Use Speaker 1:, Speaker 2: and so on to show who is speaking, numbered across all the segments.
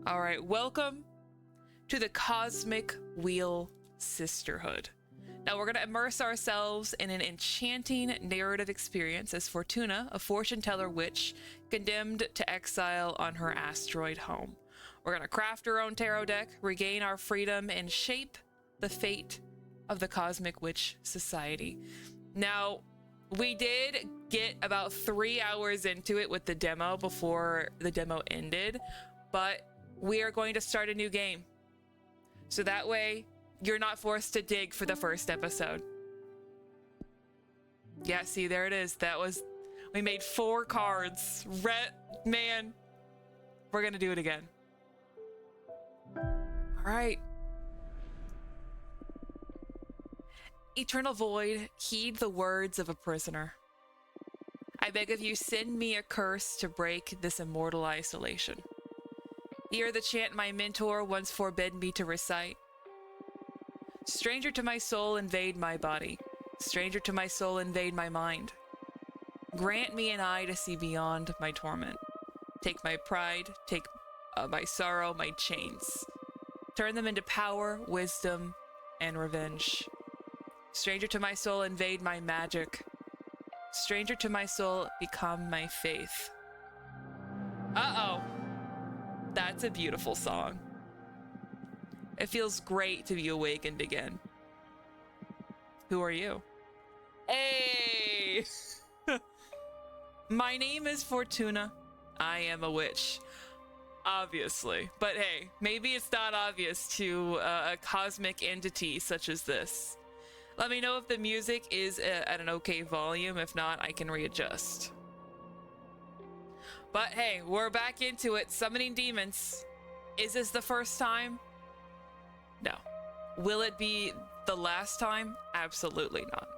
Speaker 1: All right, welcome to the Cosmic Wheel Sisterhood. Now we're going to immerse ourselves in an enchanting narrative experience as Fortuna, a fortune teller witch, condemned to exile on her asteroid home. We're going to craft our own tarot deck, regain our freedom, and shape the fate of the Cosmic Witch Society. Now, we did get about 3 hours into it with the demo before the demo ended, but we are going to start a new game. So that way, you're not forced to dig for the first episode. Yeah, see, there it is. We made 4 cards. Man, we're gonna do it again. All right. Eternal Void, heed the words of a prisoner. I beg of you, send me a curse to break this immortal isolation. Hear the chant my mentor once forbid me to recite. Stranger to my soul, invade my body. Stranger to my soul, invade my mind. Grant me an eye to see beyond my torment. Take my pride, take my sorrow, my chains. Turn them into power, wisdom, and revenge. Stranger to my soul, invade my magic. Stranger to my soul, become my faith. Uh-oh. That's a beautiful song. It feels great to be awakened again. Who are you? Hey! My name is Fortuna. I am a witch. Obviously. But hey, maybe it's not obvious to a cosmic entity such as this. Let me know if the music is at an okay volume. If not, I can readjust. But hey, we're back into it, summoning demons. Is this the first time? No. Will it be the last time? Absolutely not.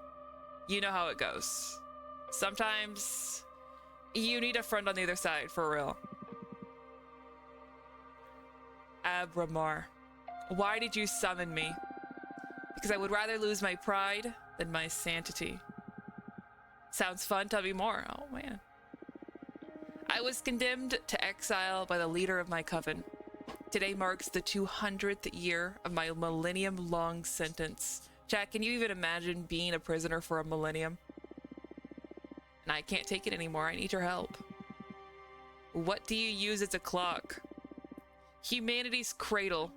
Speaker 1: You know how it goes. Sometimes you need a friend on the other side, for real. Abramar, why did you summon me? Because I would rather lose my pride than my sanity. Sounds fun, tell me more. Oh man. I was condemned to exile by the leader of my coven. Today marks the 200th year of my millennium-long sentence. Chat, can you even imagine being a prisoner for a millennium? And I can't take it anymore. I need your help. What do you use as a clock? Humanity's cradle.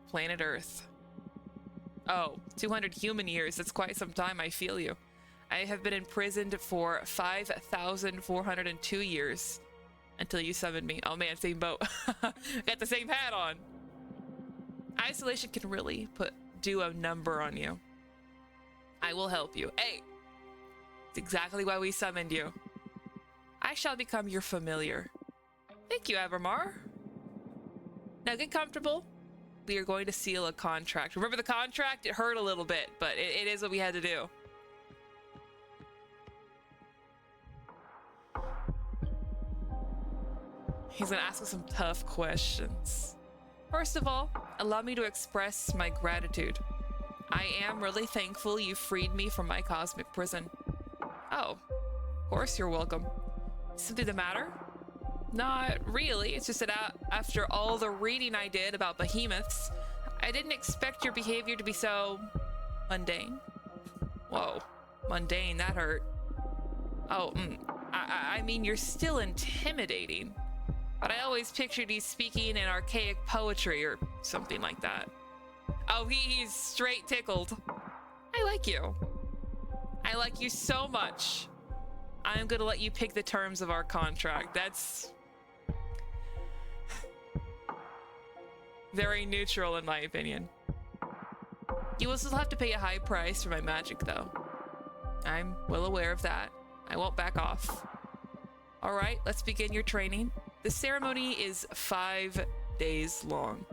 Speaker 1: Planet Earth. Oh, 200 human years. That's quite some time. I feel you. I have been imprisoned for 5,402 years until you summoned me. Oh man, same boat. Got the same hat on. Isolation can really do a number on you. I will help you. Hey, it's exactly why we summoned you. I shall become your familiar. Thank you, Abramar. Now get comfortable. We are going to seal a contract. Remember the contract? It hurt a little bit, but it is what we had to do. He's gonna ask us some tough questions. First of all, allow me to express my gratitude. I am really thankful you freed me from my cosmic prison. Oh, of course you're welcome. Something the matter? Not really. It's just that after all the reading I did about behemoths, I didn't expect your behavior to be so mundane. Whoa, mundane, that hurt. Oh, I mean, you're still intimidating. But I always pictured you speaking in archaic poetry or something like that. Oh, he's straight tickled. I like you. I like you so much. I'm gonna let you pick the terms of our contract. That's very neutral in my opinion. You will still have to pay a high price for my magic though. I'm well aware of that. I won't back off. All right, let's begin your training. The ceremony is 5 days long.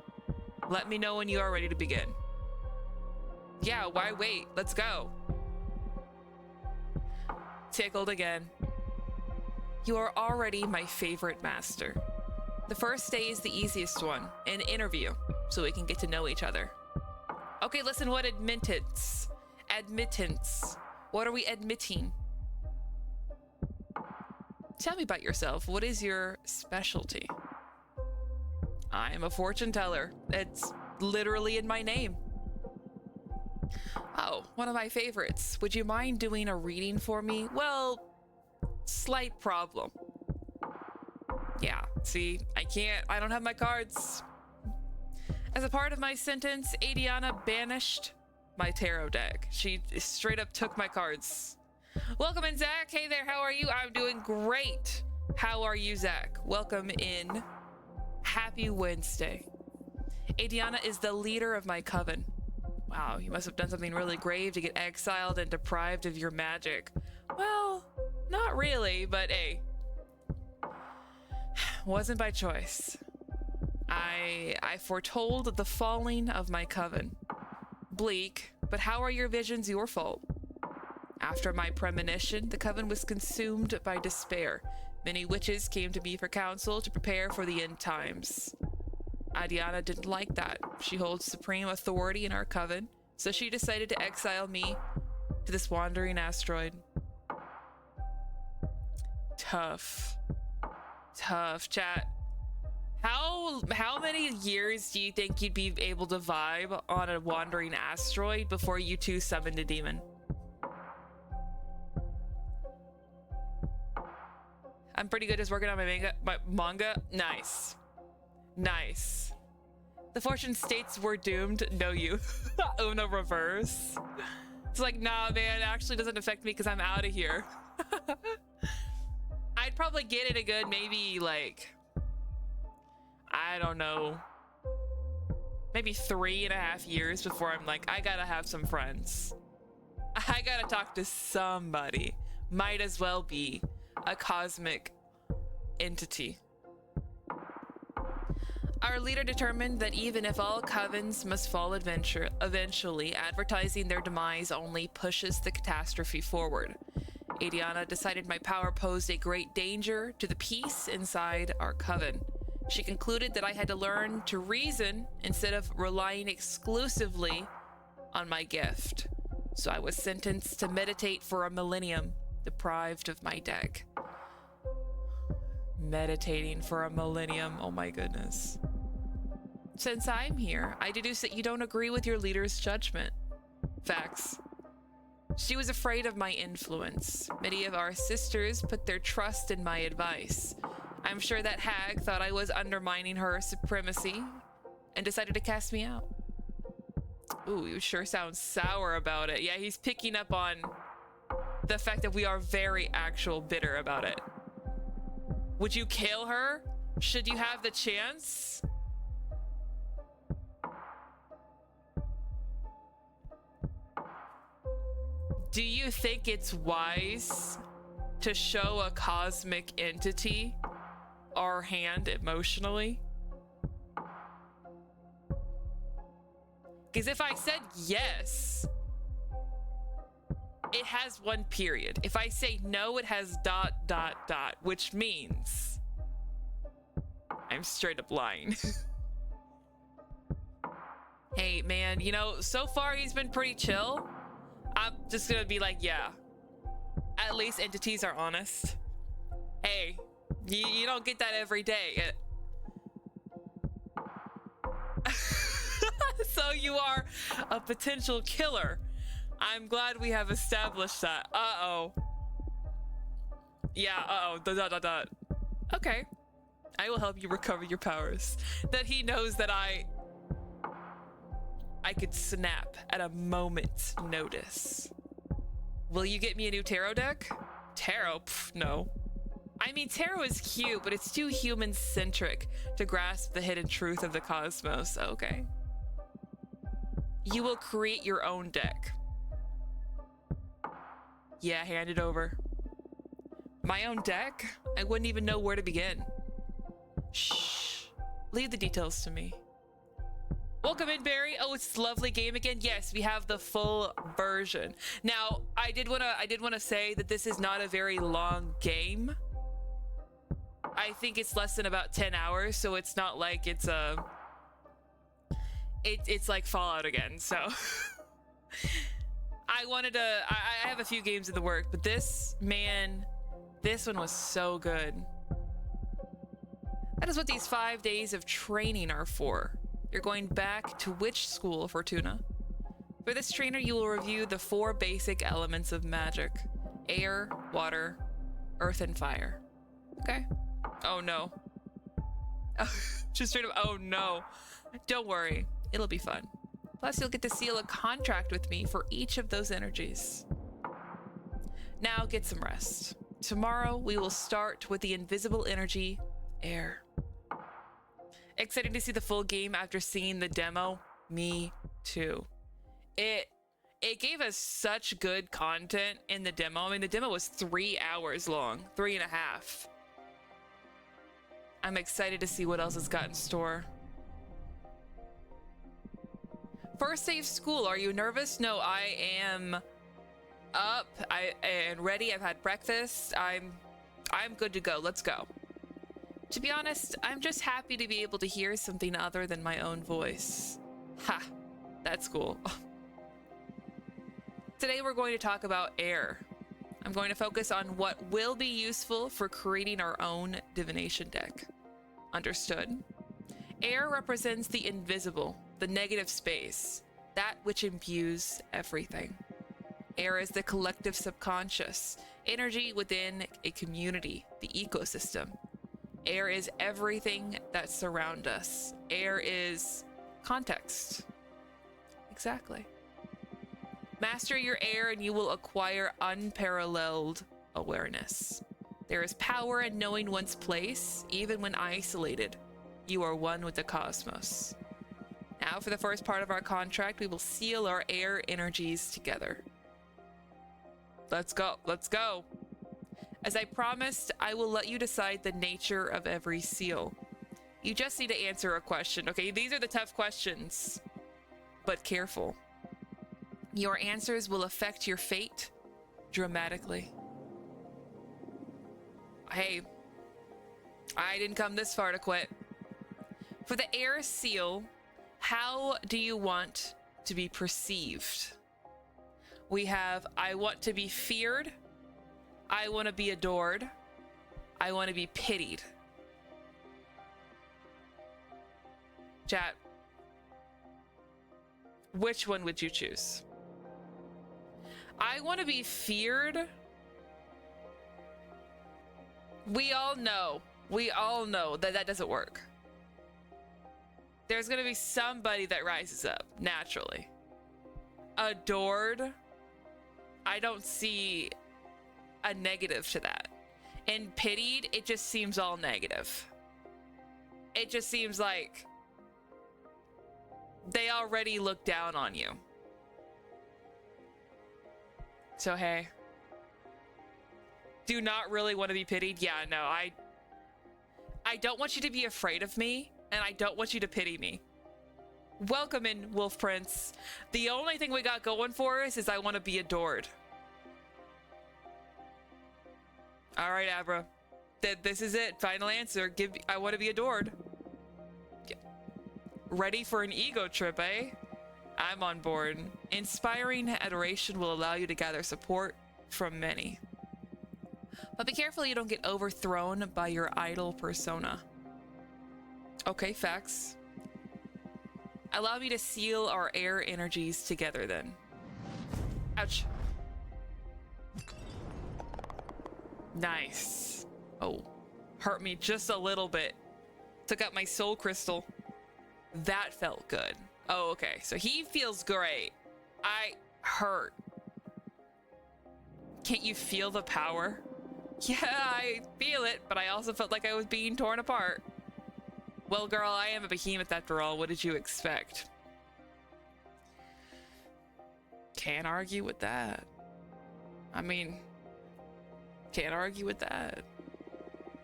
Speaker 1: Let me know when you are ready to begin. Yeah, why wait? Let's go. Tickled again. You are already my favorite master. The first day is the easiest one, an interview, so we can get to know each other. Okay, listen, what admittance? Admittance. What are we admitting? Tell me about yourself. What is your specialty? I'm a fortune teller. It's literally in my name. Oh, one of my favorites. Would you mind doing a reading for me? Well, slight problem. Yeah, see, I don't have my cards. As a part of my sentence, Adriana banished my tarot deck. She straight up took my cards. Welcome in, Zach. Hey there, how are you? I'm doing great. How are you, Zach? Welcome in. Happy Wednesday. Adriana is the leader of my coven. Wow, you must have done something really grave to get exiled and deprived of your magic. Well, not really, but hey. Wasn't by choice. I foretold the falling of my coven. Bleak, but how are your visions your fault? After my premonition, the coven was consumed by despair. Many witches came to me for counsel to prepare for the end times. Adriana didn't like that. She holds supreme authority in our coven, so she decided to exile me to this wandering asteroid. Tough, chat. How many years do you think you'd be able to vibe on a wandering asteroid before you too summoned a demon? I'm pretty good at working on my manga. Nice. The fortune states we're doomed. No, you. Uno reverse. It's like, nah, man, it actually doesn't affect me because I'm out of here. I'd probably get it a good maybe like, I don't know, maybe 3.5 years before I'm like, I gotta have some friends. I gotta talk to somebody. Might as well be a cosmic entity. Our leader determined that even if all covens must fall eventually, advertising their demise only pushes the catastrophe forward. Adriana decided my power posed a great danger to the peace inside our coven. She concluded that I had to learn to reason instead of relying exclusively on my gift. So I was sentenced to meditate for a millennium, deprived of my deck. Meditating for a millennium, oh my goodness. Since I'm here, I deduce that you don't agree with your leader's judgment. Facts. She was afraid of my influence. Many of our sisters put their trust in my advice. I'm sure that hag thought I was undermining her supremacy and decided to cast me out. Ooh, you sure sound sour about it. Yeah, he's picking up on the fact that we are very actual bitter about it. Would you kill her? Should you have the chance? Do you think it's wise to show a cosmic entity our hand emotionally? Because if I said yes, it has one period. If I say no, it has ... which means I'm straight up lying. Hey, man, you know, so far he's been pretty chill. I'm just gonna be like, yeah, at least entities are honest. Hey, you don't get that every day. So you are a potential killer. I'm glad we have established that. Uh-oh. Yeah, uh-oh. ... Okay. I will help you recover your powers. That he knows that I could snap at a moment's notice. Will you get me a new tarot deck? Tarot? Pff, no. I mean, tarot is cute, but it's too human-centric to grasp the hidden truth of the cosmos. Okay. You will create your own deck. Yeah, hand it over. My own deck? I wouldn't even know where to begin. Shh. Leave the details to me. Welcome in, Barry. Oh, it's a lovely game again. Yes, we have the full version. Now, I did wanna say that this is not a very long game. I think it's less than about 10 hours, so it's not like it's it's like Fallout again. So I have a few games in the work, but this one was so good. That is what these 5 days of training are for. You're going back to which school, Fortuna? For this trainer, you will review the 4 basic elements of magic. Air, water, earth, and fire. Okay. Oh no. Just straight up, oh no. Don't worry, it'll be fun. Plus, you'll get to seal a contract with me for each of those energies. Now get some rest. Tomorrow, we will start with the invisible energy, air. Excited to see the full game after seeing the demo? Me too. It gave us such good content in the demo. I mean, the demo was 3 hours long, 3.5. I'm excited to see what else it's got in store. First day of school, are you nervous? No, I am up and ready. I've had breakfast. I'm good to go. Let's go. To be honest, I'm just happy to be able to hear something other than my own voice. Ha, that's cool. Today we're going to talk about air. I'm going to focus on what will be useful for creating our own divination deck. Understood? Air represents the invisible, the negative space, that which imbues everything. Air is the collective subconscious, energy within a community, the ecosystem. Air is everything that surrounds us. Air is context. Exactly. Master your air and you will acquire unparalleled awareness. There is power in knowing one's place, even when isolated. You are one with the cosmos. Now for the first part of our contract, we will seal our air energies together. Let's go. Let's go. As I promised, I will let you decide the nature of every seal. You just need to answer a question. Okay, these are the tough questions, but careful. Your answers will affect your fate dramatically. Hey, I didn't come this far to quit. For the air seal, how do you want to be perceived? We have, I want to be feared. I want to be adored. I want to be pitied. Chat, which one would you choose? I want to be feared. We all know that that doesn't work. There's going to be somebody that rises up naturally. Adored, I don't see a negative to that. And pitied, it just seems all negative. It just seems like they already look down on you. So hey, do not really want to be pitied? Yeah, no, I don't want you to be afraid of me, and I don't want you to pity me. Welcome in, Wolf Prince. The only thing we got going for us is I want to be adored. All right, Abra. This is it. Final answer. I want to be adored. Yeah. Ready for an ego trip, eh? I'm on board. Inspiring adoration will allow you to gather support from many. But be careful you don't get overthrown by your idol persona. Okay, facts. Allow me to seal our air energies together then. Ouch. Nice. Oh, hurt me just a little bit. Took out my soul crystal. That felt good. Oh, okay. So he feels great. I hurt. Can't you feel the power? Yeah, I feel it, but I also felt like I was being torn apart. Well, girl, I am a behemoth after all. What did you expect? Can't argue with that. I mean, can't argue with that.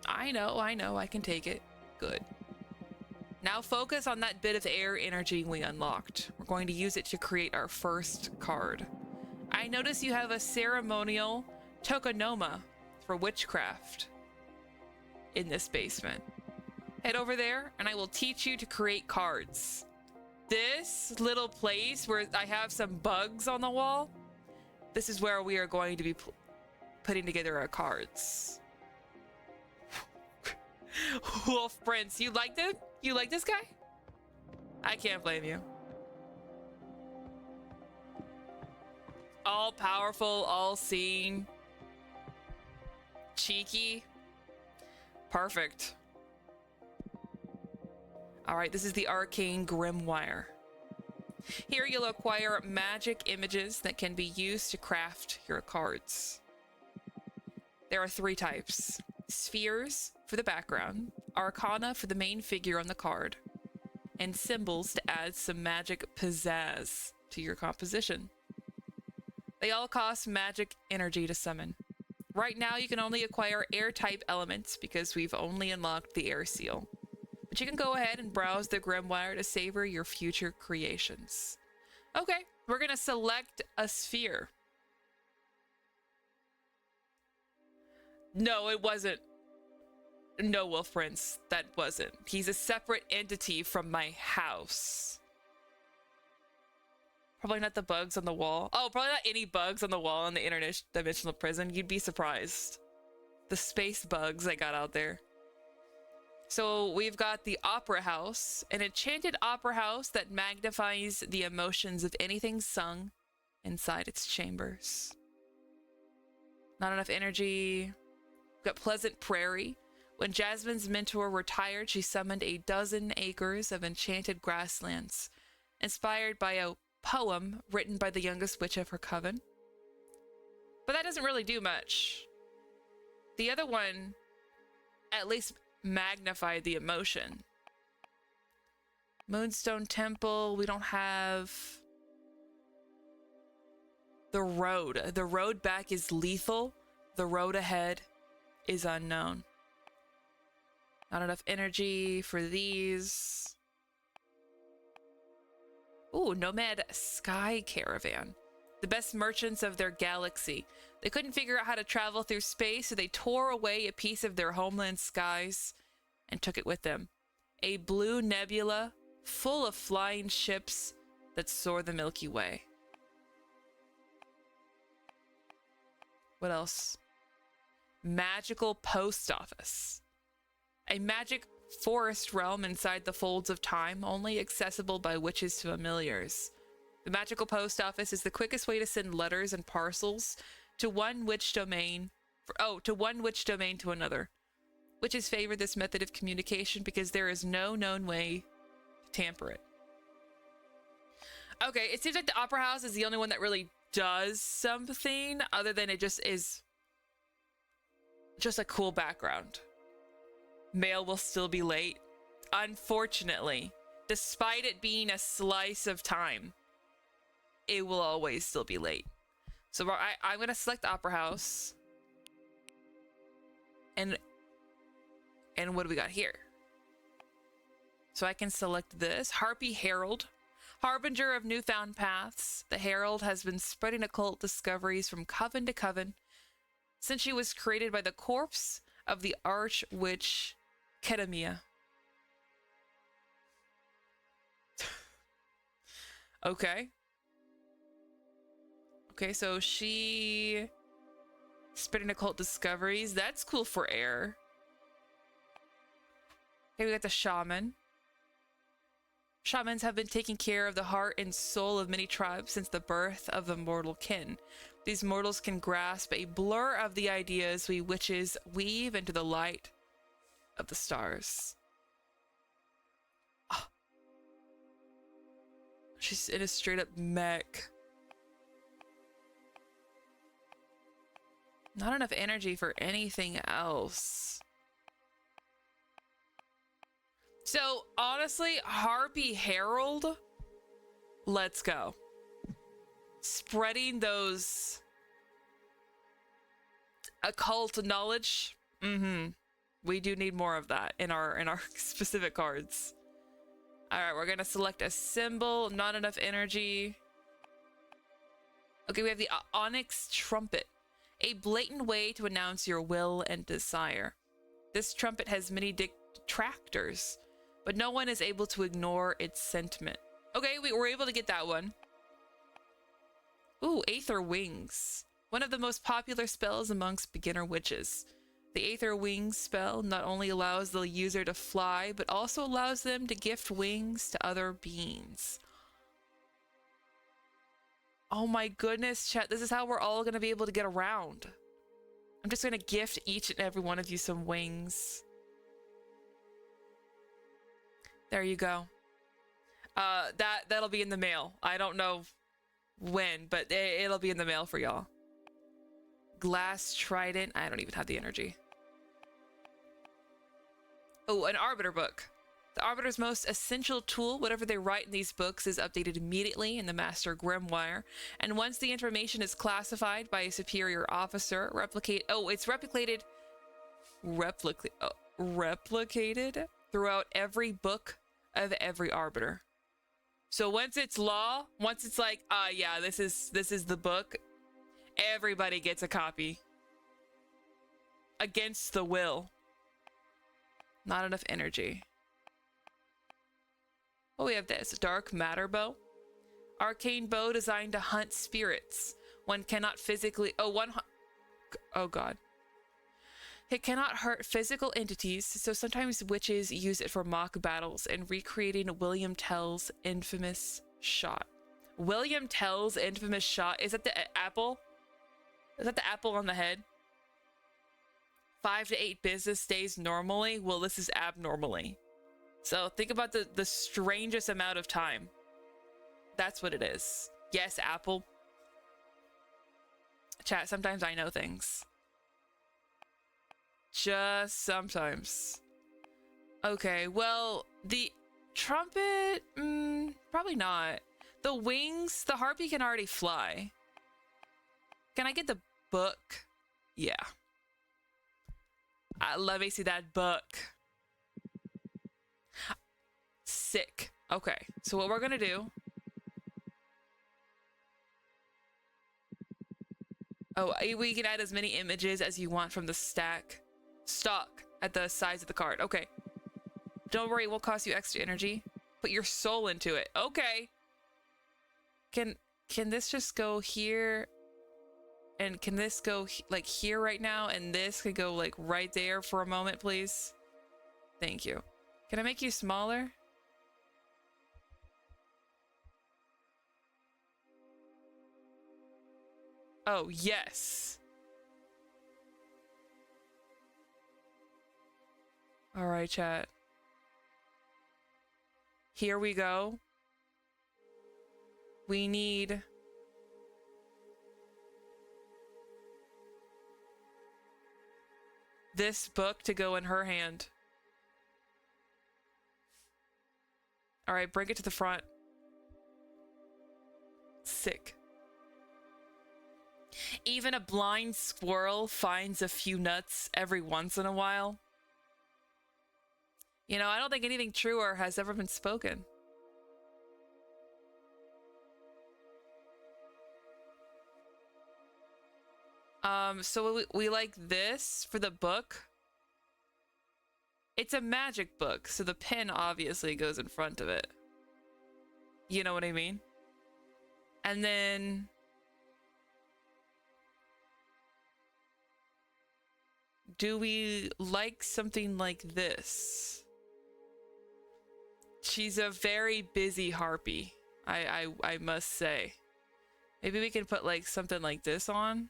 Speaker 1: I know, I can take it. Good. Now focus on that bit of air energy we unlocked. We're going to use it to create our first card. I notice you have a ceremonial tokonoma for witchcraft in this basement. Head over there and I will teach you to create cards. This little place where I have some bugs on the wall, this is where we are going to be putting together our cards. Wolf Prince, you liked it? You like this guy? I can't blame you. All powerful, all seeing, cheeky. Perfect. All right, this is the Arcane Grimoire. Here you'll acquire magic images that can be used to craft your cards. There are 3 types. Spheres for the background, Arcana for the main figure on the card, and symbols to add some magic pizzazz to your composition. They all cost magic energy to summon. Right now you can only acquire air type elements because we've only unlocked the air seal. But you can go ahead and browse the Grimoire to savor your future creations. Okay, we're gonna select a sphere. No, it wasn't. No, Wolf Prince, that wasn't. He's a separate entity from my house. Probably not the bugs on the wall. Oh, probably not any bugs on the wall in the interdimensional prison. You'd be surprised. The space bugs I got out there. So we've got the Opera House, an enchanted opera house that magnifies the emotions of anything sung inside its chambers. Not enough energy. We've got Pleasant Prairie. When Jasmine's mentor retired, she summoned a dozen acres of enchanted grasslands, inspired by a poem written by the youngest witch of her coven. But that doesn't really do much. The other one at least magnified the emotion. Moonstone Temple, we don't have. The road. The road back is lethal. The road ahead is unknown. Not enough energy for these. Ooh, Nomad Sky Caravan. The best merchants of their galaxy. They couldn't figure out how to travel through space, so they tore away a piece of their homeland skies and took it with them. A blue nebula full of flying ships that soar the Milky Way. What else? Magical post office. A magic forest realm inside the folds of time, only accessible by witches to familiars. The magical post office is the quickest way to send letters and parcels to one witch domain to another. Witches favor this method of communication because there is no known way to tamper it. Okay, it seems like the Opera House is the only one that really does something other than it just is just a cool background. Mail will still be late. Unfortunately, despite it being a slice of time, it will always still be late. So I'm going to select Opera House. And what do we got here? So I can select this. Harpy Herald. Harbinger of newfound paths, the Herald has been spreading occult discoveries from coven to coven since she was created by the corpse of the arch-witch Kedamia. Okay. Okay, so she spreading occult discoveries. That's cool for air. Okay, we got the shaman. Shamans have been taking care of the heart and soul of many tribes since the birth of the mortal kin. These mortals can grasp a blur of the ideas we witches weave into the light of the stars. Oh. She's in a straight up mech. Not enough energy for anything else. So, honestly, Harpy Herald, let's go. Spreading those occult knowledge. We do need more of that in our specific cards. All right, we're going to select a symbol. Not enough energy. Okay, we have the Onyx Trumpet. A blatant way to announce your will and desire. This trumpet has many detractors, but no one is able to ignore its sentiment. Okay, we were able to get that one. Ooh, Aether Wings. One of the most popular spells amongst beginner witches. The Aether Wings spell not only allows the user to fly, but also allows them to gift wings to other beings. Oh my goodness, chat. This is how we're all going to be able to get around. I'm just going to gift each and every one of you some wings. There you go. That'll be in the mail. I don't know when, but it'll be in the mail for y'all. Glass trident. I don't even have the energy. Oh, an Arbiter book. The Arbiter's most essential tool, whatever they write in these books, is updated immediately in the Master Grimoire. And once the information is classified by a superior officer, replicated throughout every book of every Arbiter. So once it's law, once it's like, yeah, this is the book, everybody gets a copy. Against the will. Not enough energy. Oh, we have this dark matter bow. Arcane bow designed to hunt spirits. One cannot physically... Oh, God. It cannot hurt physical entities, so sometimes witches use it for mock battles and recreating William Tell's infamous shot. William Tell's infamous shot? Is that the apple? Is that the apple on the head? 5 to 8 business days normally? Well, this is abnormally. So think about the strangest amount of time. That's what it is. Yes, apple. Chat, sometimes I know things. Just sometimes. Okay, well, the trumpet, probably not. The wings, the harpy can already fly. Can I get the book? Yeah. Let me see that book. Sick. Okay, so what we're gonna do... Oh, we can add as many images as you want from the stock at the size of the card. Okay. Don't worry, it won't cost you extra energy. Put your soul into it. Okay. Can this just go here? And can this go like here right now? And this could go like right there for a moment, please? Thank you. Can I make you smaller? Oh, yes. All right, chat. Here we go. We need... this book to go in her hand. All right, bring it to the front. Sick. Even a blind squirrel finds a few nuts every once in a while. You know, I don't think anything truer has ever been spoken. So we like this for the book. It's a magic book, so the pen obviously goes in front of it. You know what I mean? And then... do we like something like this? She's a very busy harpy, I must say. Maybe we can put like something like this on.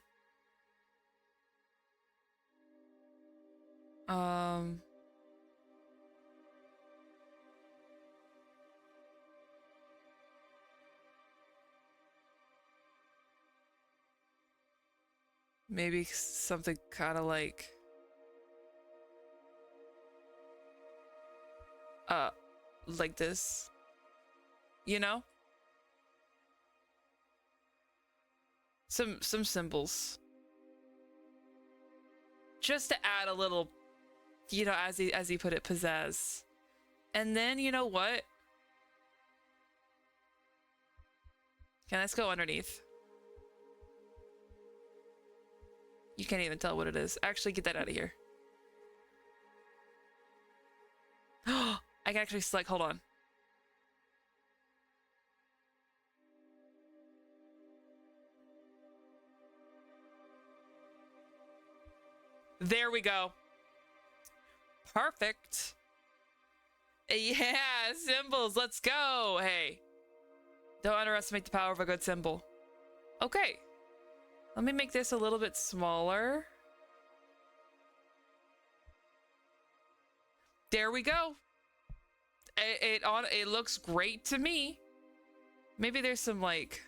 Speaker 1: Maybe something kind of like this, you know? Some symbols. Just to add a little, you know, as he put it, pizzazz. And then, you know what? Okay, let's go underneath. You can't even tell what it is. Actually, get that out of here. I can actually select, hold on. There we go. Perfect. Yeah, symbols. Let's go. Hey, don't underestimate the power of a good symbol. Okay. Let me make this a little bit smaller. There we go. It looks great to me. Maybe there's some like...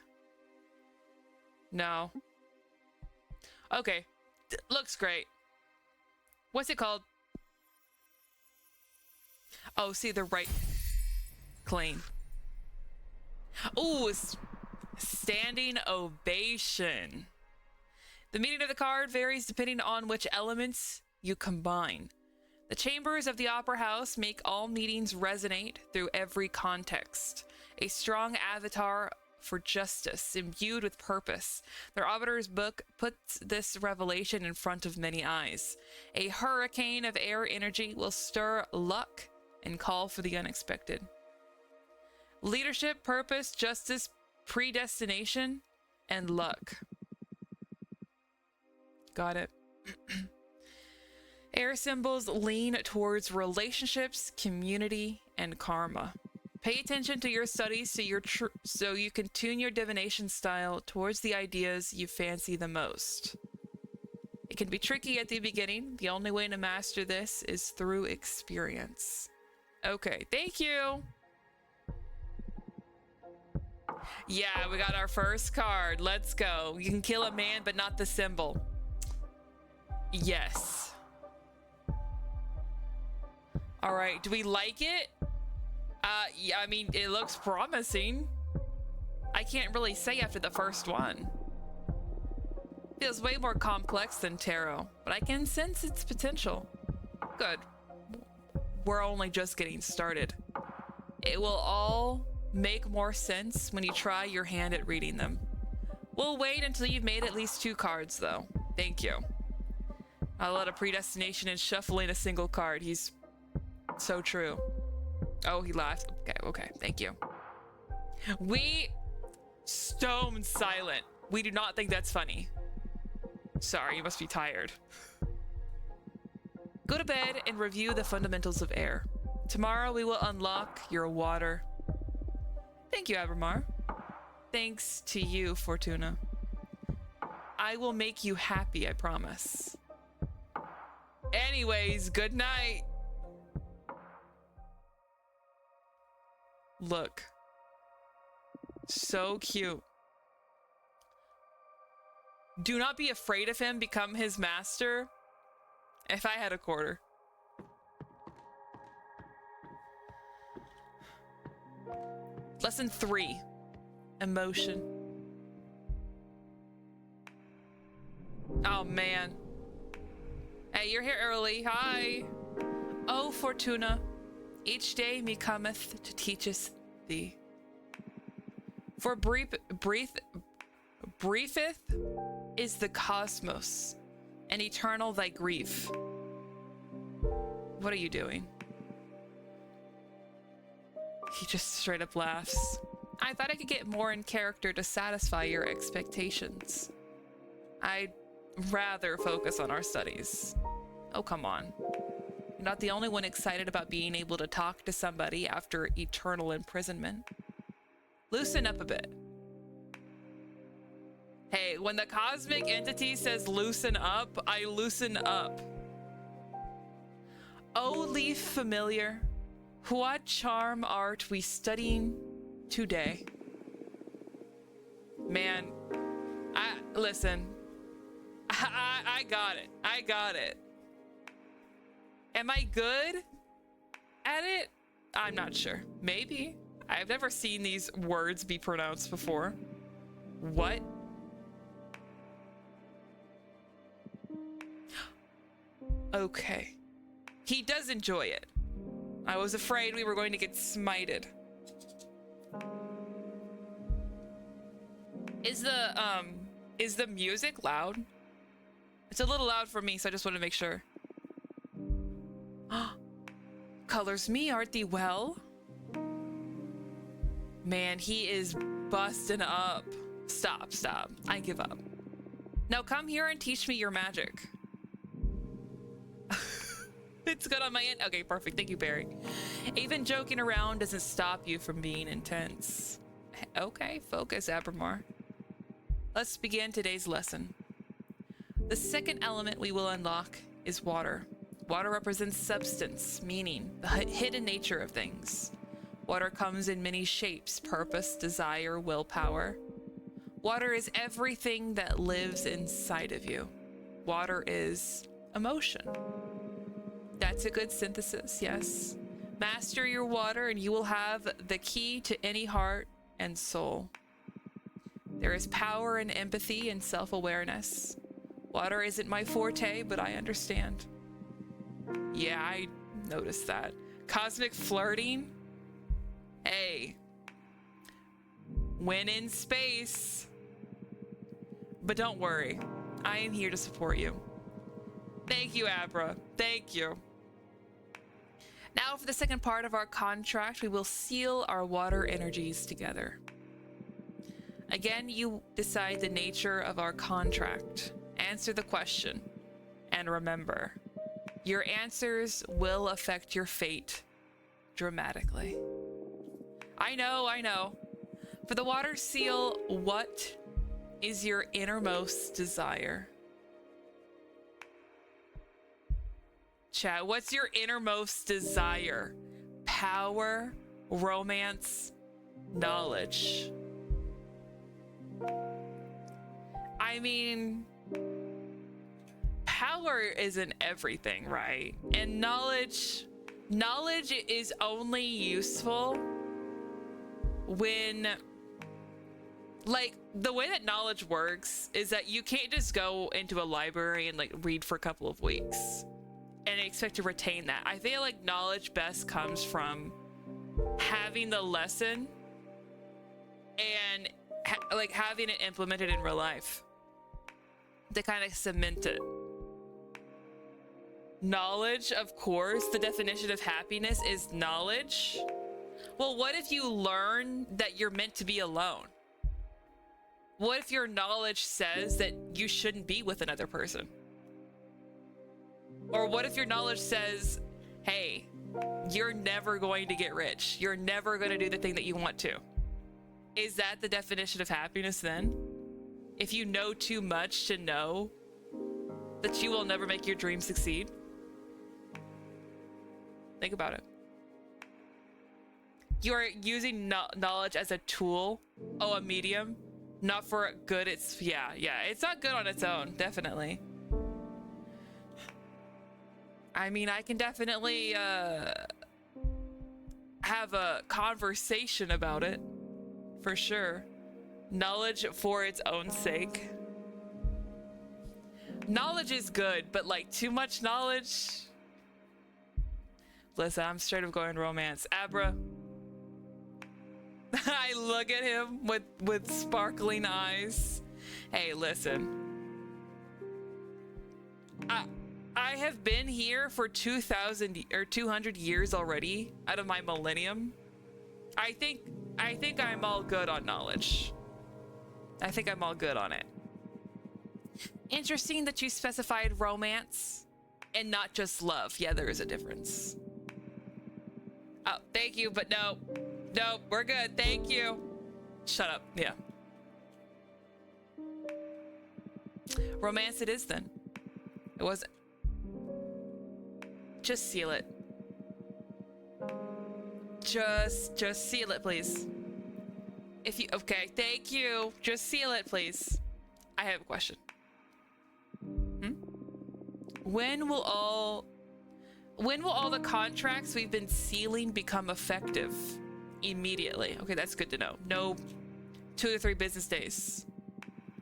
Speaker 1: No. Okay. Looks great. What's it called? Oh, see the right... Clean. Ooh, standing ovation. The meaning of the card varies depending on which elements you combine. The chambers of the Opera House make all meetings resonate through every context. A strong avatar for justice, imbued with purpose. Their Arbiter's book puts this revelation in front of many eyes. A hurricane of air energy will stir luck and call for the unexpected. Leadership, purpose, justice, predestination, and luck. Got it. Air symbols lean towards relationships, community, and karma. Pay attention to your studies so you can tune your divination style towards the ideas you fancy the most. It can be tricky at the beginning. The only way to master this is through experience. Okay, thank you. Yeah, we got our first card. Let's go. You can kill a man, but not the symbol. Yes. All right, do we like it? Yeah, I mean, it looks promising. I can't really say after the first one. Feels way more complex than tarot, but I can sense its potential. Good. We're only just getting started. It will all make more sense when you try your hand at reading them. We'll wait until you've made at least 2 cards, though. Thank you. A lot of predestination and shuffling a single card. He's so true. Oh, he laughed. Okay, thank you. We stone silent. We do not think that's funny. Sorry, you must be tired. Go to bed and review the fundamentals of air. Tomorrow we will unlock your water. Thank you, Abramar. Thanks to you, Fortuna. I will make you happy, I promise. Anyways, good night. Look. So cute. Do not be afraid of him. Become his master. If I had a quarter. Lesson 3. Emotion. Oh, man. Hey, you're here early. Hi. Oh, Fortuna. Each day me cometh to teacheth thee. For briefeth is the cosmos, and eternal thy grief. What are you doing? He just straight up laughs. I thought I could get more in character to satisfy your expectations. I'd rather focus on our studies. Oh, come on. You're not the only one excited about being able to talk to somebody after eternal imprisonment. Loosen up a bit. Hey, when the cosmic entity says loosen up, I loosen up. Oh, leaf familiar, what charm art we studying today? Man, listen. I got it. I got it. Am I good at it? I'm not sure. Maybe. I've never seen these words be pronounced before. What? Okay. He does enjoy it. I was afraid we were going to get smited. Is the music loud? It's a little loud for me, so I just want to make sure. Colors me, art thee well? Man, he is busting up. Stop. I give up. Now come here and teach me your magic. It's good on my end. Okay, perfect. Thank you, Barry. Even joking around doesn't stop you from being intense. Okay, focus, Abramar. Let's begin today's lesson. The second element we will unlock is water. Water represents substance, meaning, the hidden nature of things. Water comes in many shapes: purpose, desire, willpower. Water is everything that lives inside of you. Water is emotion. That's a good synthesis, yes. Master your water and you will have the key to any heart and soul. There is power in empathy and self-awareness. Water isn't my forte, but I understand. Yeah, I noticed that. Cosmic flirting? Hey. When in space. But don't worry. I am here to support you. Thank you, Abra. Thank you. Now for the second part of our contract, we will seal our water energies together. Again, you decide the nature of our contract. Answer the question. And remember, your answers will affect your fate dramatically. I know. For the water seal, what is your innermost desire? Chat, what's your innermost desire? Power, romance, knowledge. I mean, power isn't everything, right? And knowledge is only useful when, like, the way that knowledge works is that you can't just go into a library and like read for a couple of weeks and expect to retain that. I feel like knowledge best comes from having the lesson and like having it implemented in real life to kind of cement it. Knowledge, of course, the definition of happiness is knowledge. Well, what if you learn that you're meant to be alone? What if your knowledge says that you shouldn't be with another person? Or what if your knowledge says, hey, you're never going to get rich. You're never going to do the thing that you want to. Is that the definition of happiness then? If you know too much to know that you will never make your dream succeed? Think about it. You are using knowledge as a tool, a medium, not for good. It's not good on its own, definitely. I mean, I can definitely have a conversation about it, for sure. Knowledge for its own sake. Knowledge is good, but like too much knowledge. Listen, I'm straight up going romance. Abra. I look at him with sparkling eyes. Hey, listen. I have been here for 2,000 or 200 years already out of my millennium. I think I'm all good on knowledge. I think I'm all good on it. Interesting that you specified romance and not just love. Yeah, there is a difference. Oh, thank you, but no, we're good. Thank you. Shut up. Yeah. Romance it is then. It wasn't. Just seal it. Just seal it, please. Okay, thank you. Just seal it, please. I have a question. When will all the contracts we've been sealing become effective? Immediately. Okay, that's good to know. No 2 to 3 business days.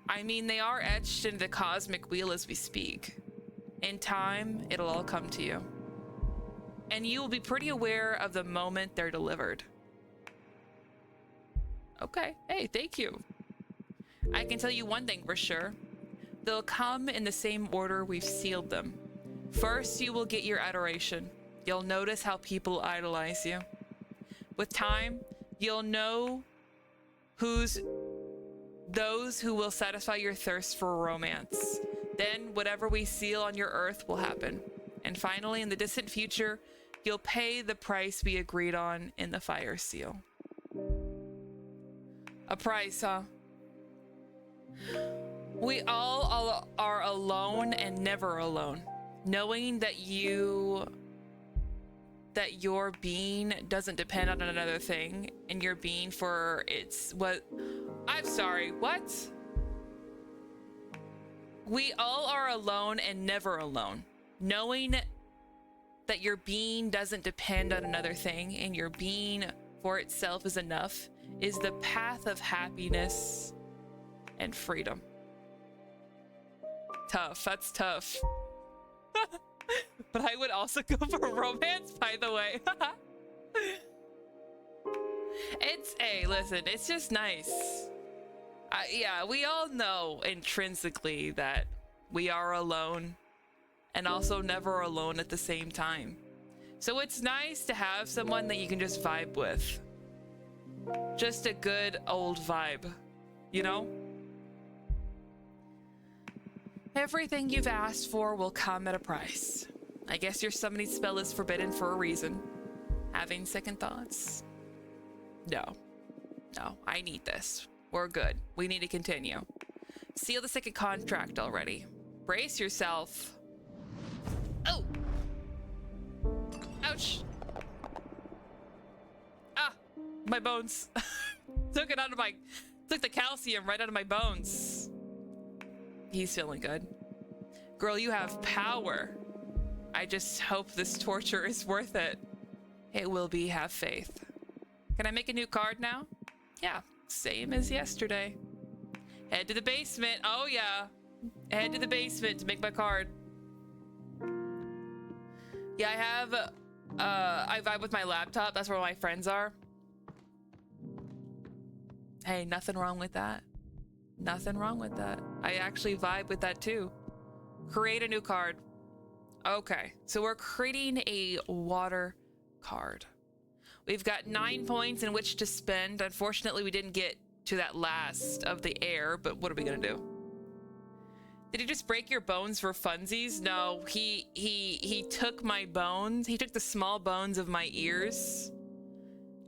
Speaker 1: I mean, they are etched into the cosmic wheel as we speak. In time, it'll all come to you. And you will be pretty aware of the moment they're delivered. Okay, hey, thank you. I can tell you one thing for sure. They'll come in the same order we've sealed them. First, you will get your adoration. You'll notice how people idolize you. With time, you'll know those who will satisfy your thirst for romance. Then whatever we seal on your earth will happen. And finally, in the distant future, you'll pay the price we agreed on in the fire seal. A price, huh? We all are alone and never alone. Knowing that your being doesn't depend on another thing, and your being for its what? I'm sorry, what? We all are alone and never alone. Knowing that your being doesn't depend on another thing, and your being for itself is enough, is the path of happiness and freedom. Tough, that's tough. But I would also go for romance, by the way. Hey, listen, it's just nice. Yeah, we all know intrinsically that we are alone and also never alone at the same time. So it's nice to have someone that you can just vibe with. Just a good old vibe, you know? Everything you've asked for will come at a price. I guess your summoning spell is forbidden for a reason. Having second thoughts? No, I need this. We're good. We need to continue. Seal the second contract already. Brace yourself. Oh! Ouch! Ah! My bones. Took the calcium right out of my bones. He's feeling good. Girl, you have power. I just hope this torture is worth it. It will be, have faith. Can I make a new card now? Yeah, same as yesterday. Head to the basement. Oh yeah. Head to the basement to make my card. Yeah, I vibe with my laptop. That's where my friends are. Hey, nothing wrong with that. Nothing wrong with that. I actually vibe with that too. Create a new card. Okay, so we're creating a water card. We've got 9 points in which to spend. Unfortunately, we didn't get to that last of the air, but what are we gonna do? Did he just break your bones for funsies? No, he took my bones. He took the small bones of my ears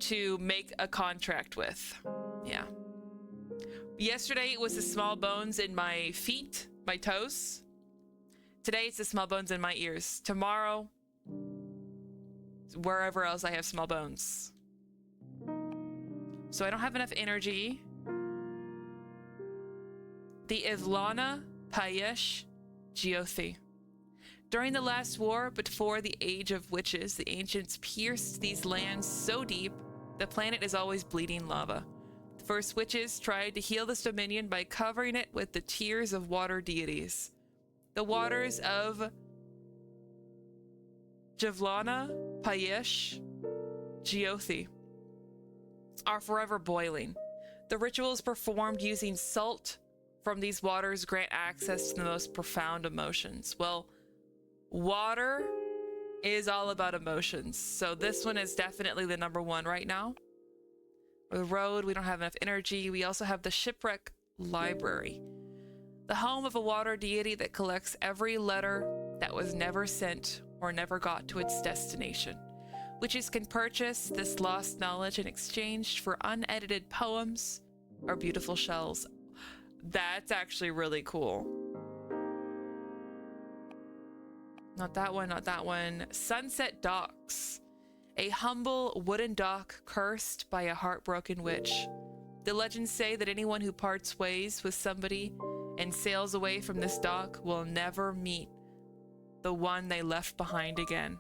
Speaker 1: to make a contract with. Yeah. Yesterday it was the small bones in my feet, my toes. Today it's the small bones in my ears. Tomorrow, wherever else I have small bones. So I don't have enough energy. The Ivlana Payesh Geothi. During the last war, before the age of witches, the ancients pierced these lands so deep, the planet is always bleeding lava. The first witches tried to heal this dominion by covering it with the tears of water deities. The waters of Javlana Payesh Geothi are forever boiling. The rituals performed using salt from these waters grant access to the most profound emotions. Well, water is all about emotions, so this one is definitely the number one right now. The road, we don't have enough energy. We also have the Shipwreck Library, the home of a water deity that collects every letter that was never sent or never got to its destination. Witches can purchase this lost knowledge in exchange for unedited poems or beautiful shells. That's actually really cool. Not that one, not that one. Sunset Docks, a humble wooden dock cursed by a heartbroken witch. The legends say that anyone who parts ways with somebody and sails away from this dock will never meet the one they left behind again.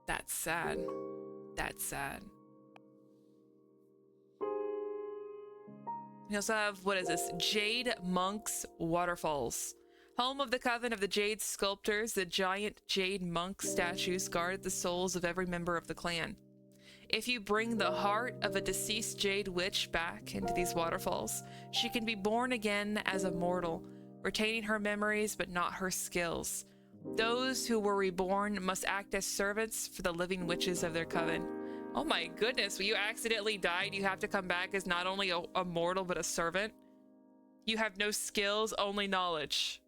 Speaker 1: That's sad. That's sad. We also have, what is this? Jade Monks Waterfalls. Home of the Coven of the Jade Sculptors, the giant Jade Monk statues guard the souls of every member of the clan. If you bring the heart of a deceased Jade Witch back into these waterfalls, she can be born again as a mortal, retaining her memories but not her skills. Those who were reborn must act as servants for the living witches of their coven. Oh my goodness, when you accidentally died, you have to come back as not only a mortal but a servant? You have no skills, only knowledge.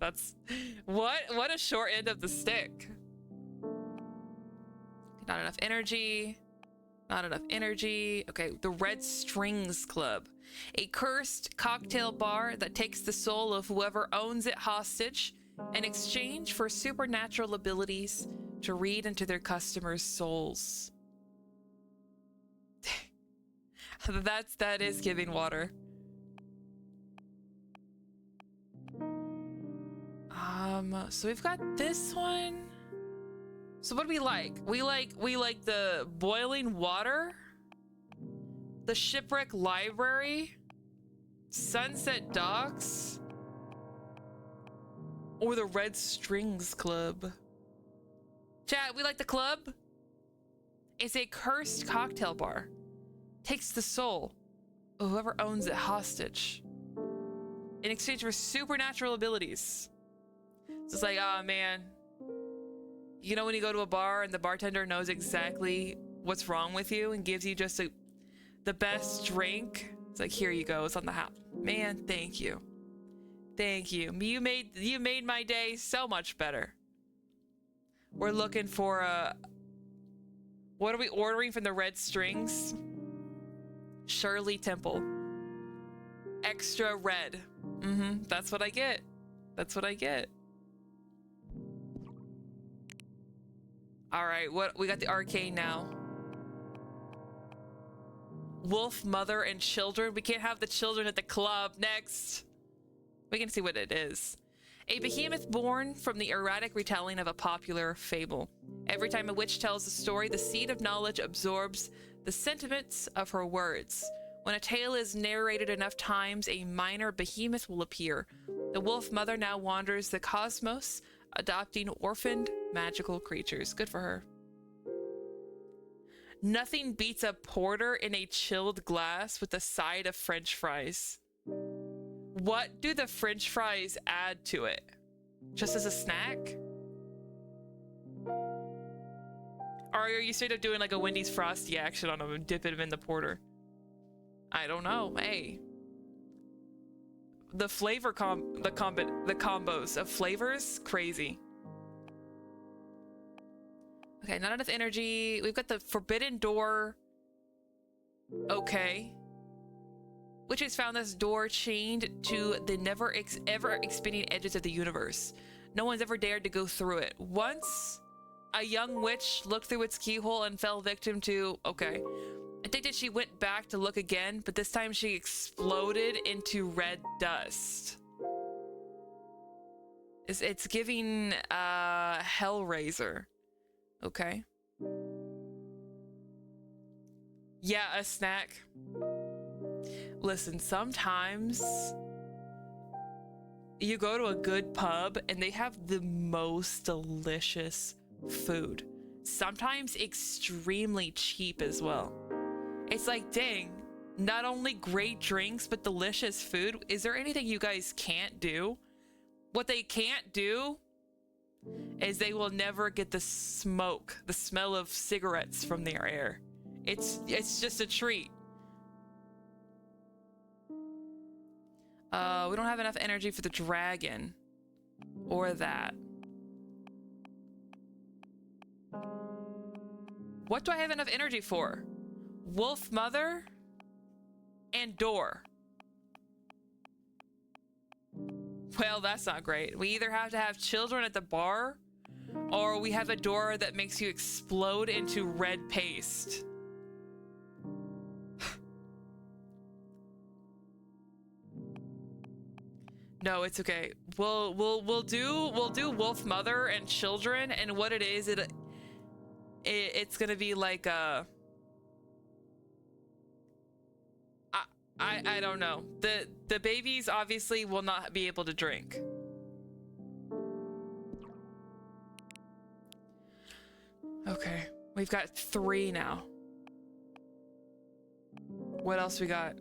Speaker 1: That's what a short end of the stick. Not enough energy. Not enough energy. Okay, the Red Strings Club. A cursed cocktail bar that takes the soul of whoever owns it hostage in exchange for supernatural abilities to read into their customers' souls. That is giving water. So we've got this one. So what do we like? We like the boiling water, the shipwreck library, Sunset Docks, or the Red Strings Club. Chat, we like the club. It's a cursed cocktail bar. Takes the soul of whoever owns it hostage in exchange for supernatural abilities. So it's like, oh man, you know when you go to a bar and the bartender knows exactly what's wrong with you and gives you just the best drink? It's like, here you go, it's on the house. Man, thank you. Thank you. You made my day so much better. We're looking for what are we ordering from the Red Strings? Shirley Temple. Extra red. That's what I get. That's what I get. All right, what we got the arcane now. Wolf, mother, and children. We can't have the children at the club. Next. We can see what it is. A behemoth born from the erratic retelling of a popular fable. Every time a witch tells a story, the seed of knowledge absorbs the sentiments of her words. When a tale is narrated enough times, a minor behemoth will appear. The wolf mother now wanders the cosmos, adopting orphaned magical creatures. Good for her. Nothing beats a porter in a chilled glass with a side of French fries. What do the French fries add to it? Just as a snack? Or are you straight up doing like a Wendy's Frosty action on them and dipping them in the porter? I don't know. Hey. The flavor the combos of flavors, crazy. Okay, not enough energy. We've got the forbidden door. Okay. Witches found this door chained to the ever expanding edges of the universe. No one's ever dared to go through it. Once, a young witch looked through its keyhole and fell victim to... Okay. I think that she went back to look again, but this time she exploded into red dust. It's giving Hellraiser. Okay. Yeah, a snack. Listen, sometimes you go to a good pub and they have the most delicious food. Sometimes extremely cheap as well. It's like, dang, not only great drinks, but delicious food. Is there anything you guys can't do? What they can't do is they will never get the smoke, the smell of cigarettes from their air. It's just a treat. We don't have enough energy for the dragon. Or that. What do I have enough energy for? Wolf mother and door. Well, that's not great. We either have to have children at the bar, or we have a door that makes you explode into red paste. No, it's okay. We'll do wolf mother and children, and what it is, it's gonna be like I don't know. The babies obviously will not be able to drink. Okay, we've got 3 now. What else we got?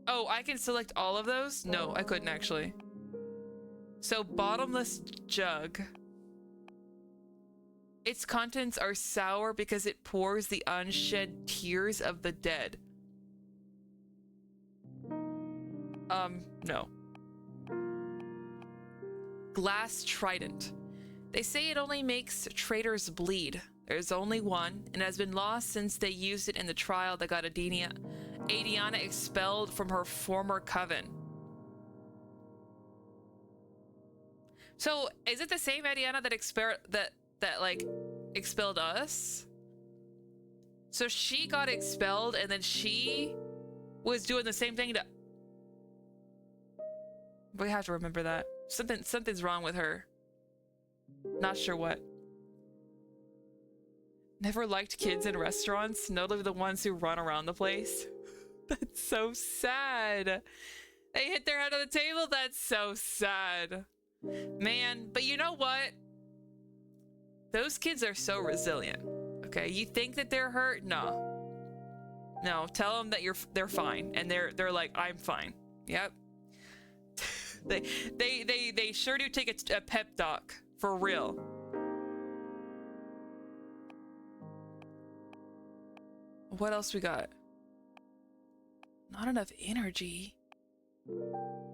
Speaker 1: Oh, I can select all of those? No, I couldn't actually. So, bottomless jug. Its contents are sour because it pours the unshed tears of the dead. No. Glass trident. They say it only makes traitors bleed. There's only one, and has been lost since they used it in the trial that got Adiana expelled from her former coven. So, is it the same Adiana that expelled us? So she got expelled, and then she was doing the same thing to... We have to remember that. Something's wrong with her. Not sure what. Never liked kids in restaurants, notably the ones who run around the place. That's so sad. They hit their head on the table. That's so sad. Man, but you know what? Those kids are so resilient. Okay, you think that they're hurt? No. No, tell them that they're fine, and they're like, I'm fine. Yep. they sure do take a pep talk for real. What else we got? Not enough energy.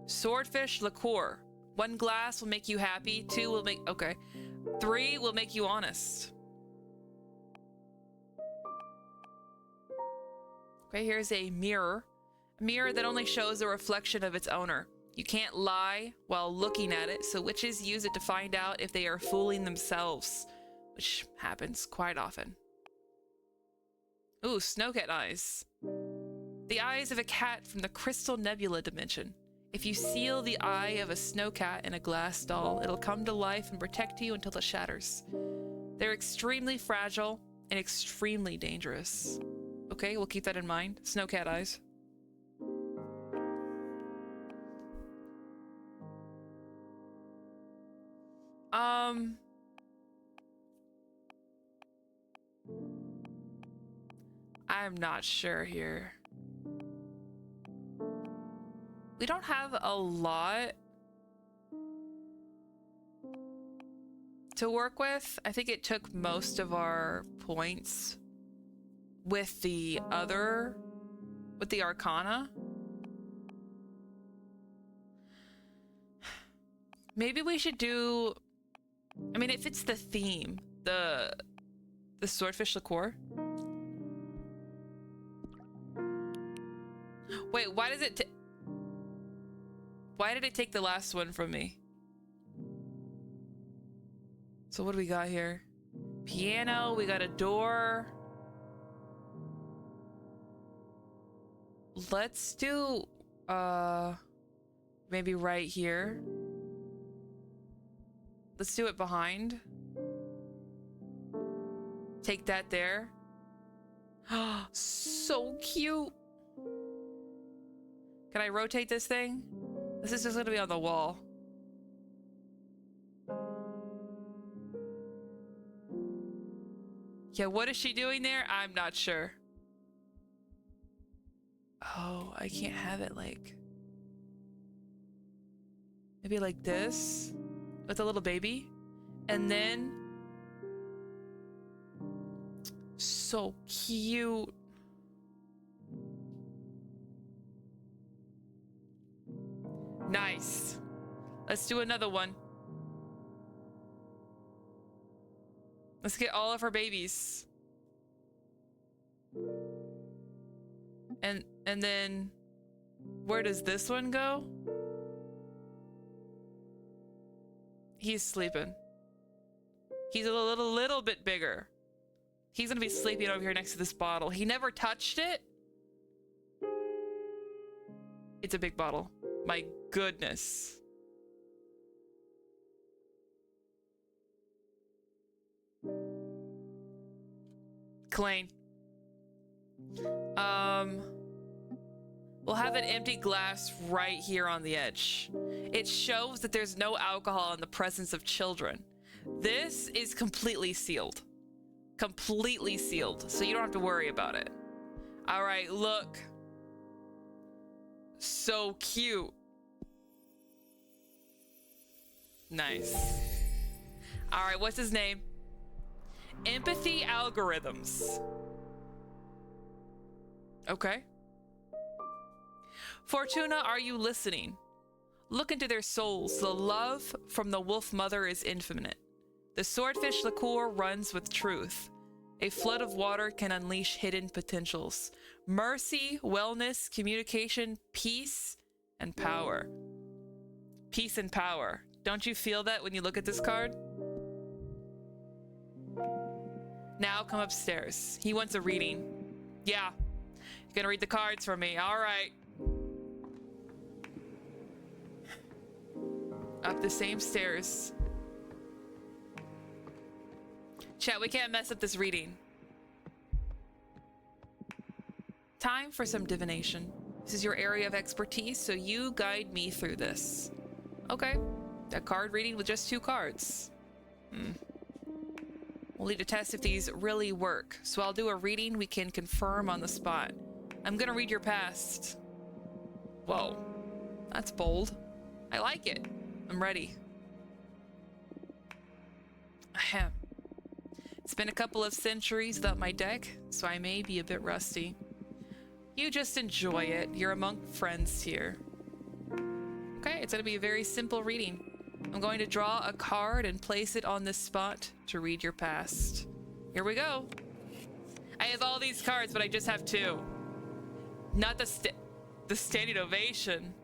Speaker 1: Swordfish liqueur. 1 glass will make you happy. 2 will make... Okay. 3 will make you honest. Okay, here's a mirror. A mirror that only shows a reflection of its owner. You can't lie while looking at it, so witches use it to find out if they are fooling themselves, which happens quite often. Ooh, snowcat eyes. The eyes of a cat from the Crystal Nebula dimension. If you seal the eye of a snowcat in a glass doll, it'll come to life and protect you until it shatters. They're extremely fragile and extremely dangerous. Okay, we'll keep that in mind. Snowcat eyes. I'm not sure here. We don't have a lot to work with. I think it took most of our points with the Arcana. Maybe we should do, I mean, if it's the theme, the swordfish liqueur. Wait, why did it take the last one from me? So what do we got here? Piano, we got a door. Let's do, maybe right here. Let's do it behind. Take that there. So cute. Can I rotate this thing? This is just gonna be on the wall. Yeah, what is she doing there? I'm not sure. Oh, I can't have it like... Maybe like this? With a little baby? And then... So cute. Nice. Let's do another one. Let's get all of her babies. And then where does this one go? He's sleeping. He's a little bit bigger. He's gonna be sleeping over here next to this bottle. He never touched it. It's a big bottle. My goodness. Clean. We'll have an empty glass right here on the edge. It shows that there's no alcohol in the presence of children. This is completely sealed. Completely sealed, so you don't have to worry about it. All right, look. So cute. Nice. All right, what's his name? Empathy algorithms. Okay. Fortuna, are you listening? Look into their souls. The love from the wolf mother is infinite. The swordfish liqueur runs with truth. A flood of water can unleash hidden potentials. Mercy, wellness, communication, peace, and power. Peace and power. Don't you feel that when you look at this card? Now come upstairs. He wants a reading. Yeah. You're gonna read the cards for me. All right. Up the same stairs. Chat, we can't mess up this reading. Time for some divination. This is your area of expertise, so you guide me through this. Okay. A card reading with just 2 cards. We'll need to test if these really work. So I'll do a reading we can confirm on the spot. I'm gonna read your past. Whoa. That's bold. I like it. I'm ready. Ahem. It's been a couple of centuries without my deck, so I may be a bit rusty. You just enjoy it. You're among friends here. Okay, it's gonna be a very simple reading. I'm going to draw a card and place it on this spot to read your past. Here we go. I have all these cards, but I just have 2. Not the standing ovation.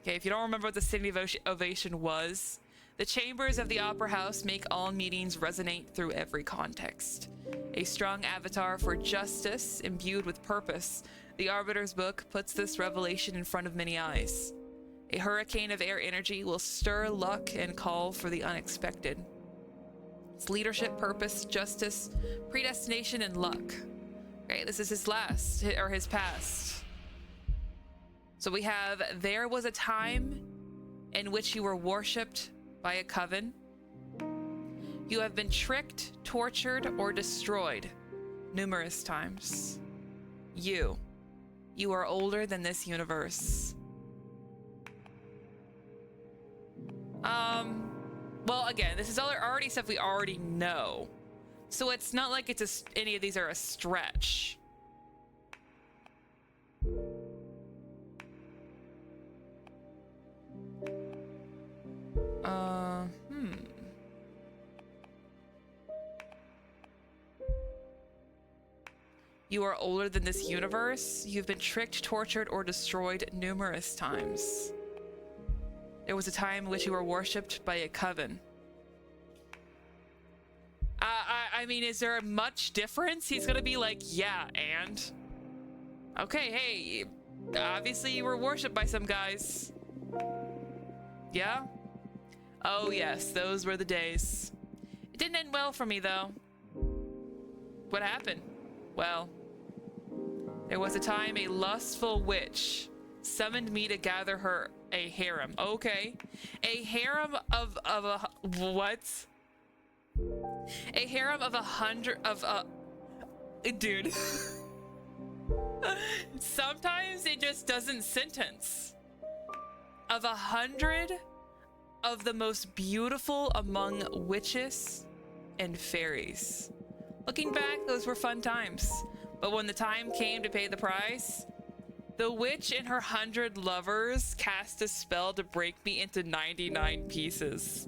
Speaker 1: Okay, if you don't remember what the standing ovation was, the chambers of the opera house make all meetings resonate through every context. A strong avatar for justice, imbued with purpose, the Arbiter's Book puts this revelation in front of many eyes. A hurricane of air energy will stir luck and call for the unexpected. It's leadership, purpose, justice, predestination, and luck. Okay, this is his past. So we have, there was a time in which you were worshipped by a coven. You have been tricked, tortured, or destroyed numerous times. You are older than this universe. Well, again, this is already stuff we already know. So it's not like any of these are a stretch. You are older than this universe. You've been tricked, tortured, or destroyed numerous times. There was a time in which you were worshipped by a coven. I mean, is there much difference? He's gonna be like, yeah, and? Okay, hey, obviously you were worshipped by some guys. Yeah? Oh yes, those were the days. It didn't end well for me, though. What happened? Well, there was a time a lustful witch summoned me to gather her a harem. Okay. A harem of a... What? A harem of 100... Dude. Sometimes it just doesn't sentence. Of 100 of the most beautiful among witches and fairies. Looking back, those were fun times. But when the time came to pay the price, the witch and her 100 lovers cast a spell to break me into 99 pieces.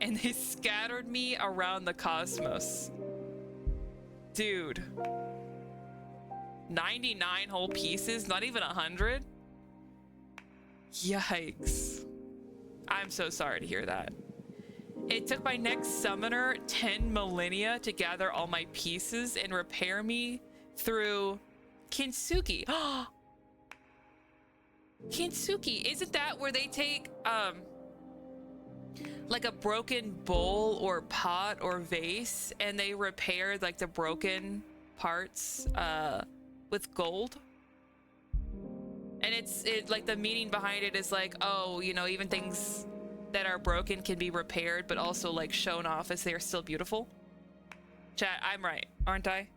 Speaker 1: And they scattered me around the cosmos. Dude. 99 whole pieces? Not even 100? Yikes. I'm so sorry to hear that. It took my next summoner 10 millennia to gather all my pieces and repair me through Kintsugi. Kintsugi, isn't that where they take like a broken bowl or pot or vase and they repair like the broken parts with gold? And it's like the meaning behind it is like, oh, you know, even things that are broken can be repaired, but also like shown off as they are still beautiful. Chat, I'm right, aren't I?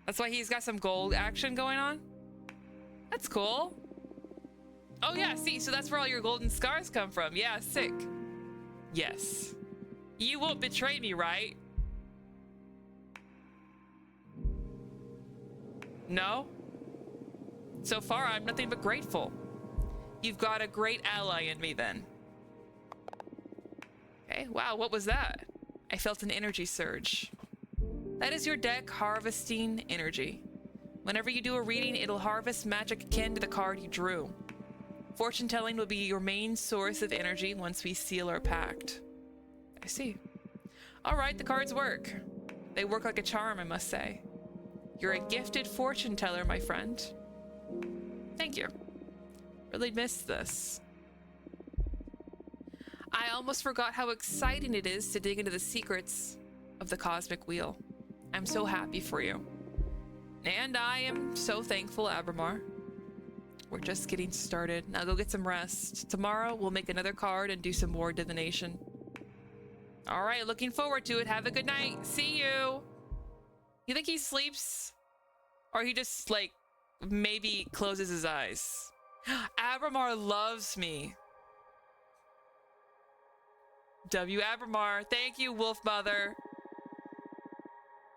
Speaker 1: That's why he's got some gold action going on. That's cool. Oh yeah, see, so that's where all your golden scars come from. Yeah, sick. Yes. You won't betray me, right? No? So far, I'm nothing but grateful. You've got a great ally in me then. Okay, wow, what was that? I felt an energy surge. That is your deck harvesting energy. Whenever you do a reading, it'll harvest magic akin to the card you drew. Fortune telling will be your main source of energy once we seal our pact. I see. All right, the cards work. They work like a charm, I must say. You're a gifted fortune teller, my friend. Thank you. Really missed this. I almost forgot how exciting it is to dig into the secrets of the cosmic wheel. I'm so happy for you. And I am so thankful, Abramar. We're just getting started. Now go get some rest. Tomorrow we'll make another card and do some more divination. All right, looking forward to it. Have a good night. See you. You think he sleeps? Or he just, like, maybe closes his eyes? Abramar loves me. W. Abramar. Thank you, Wolf Mother.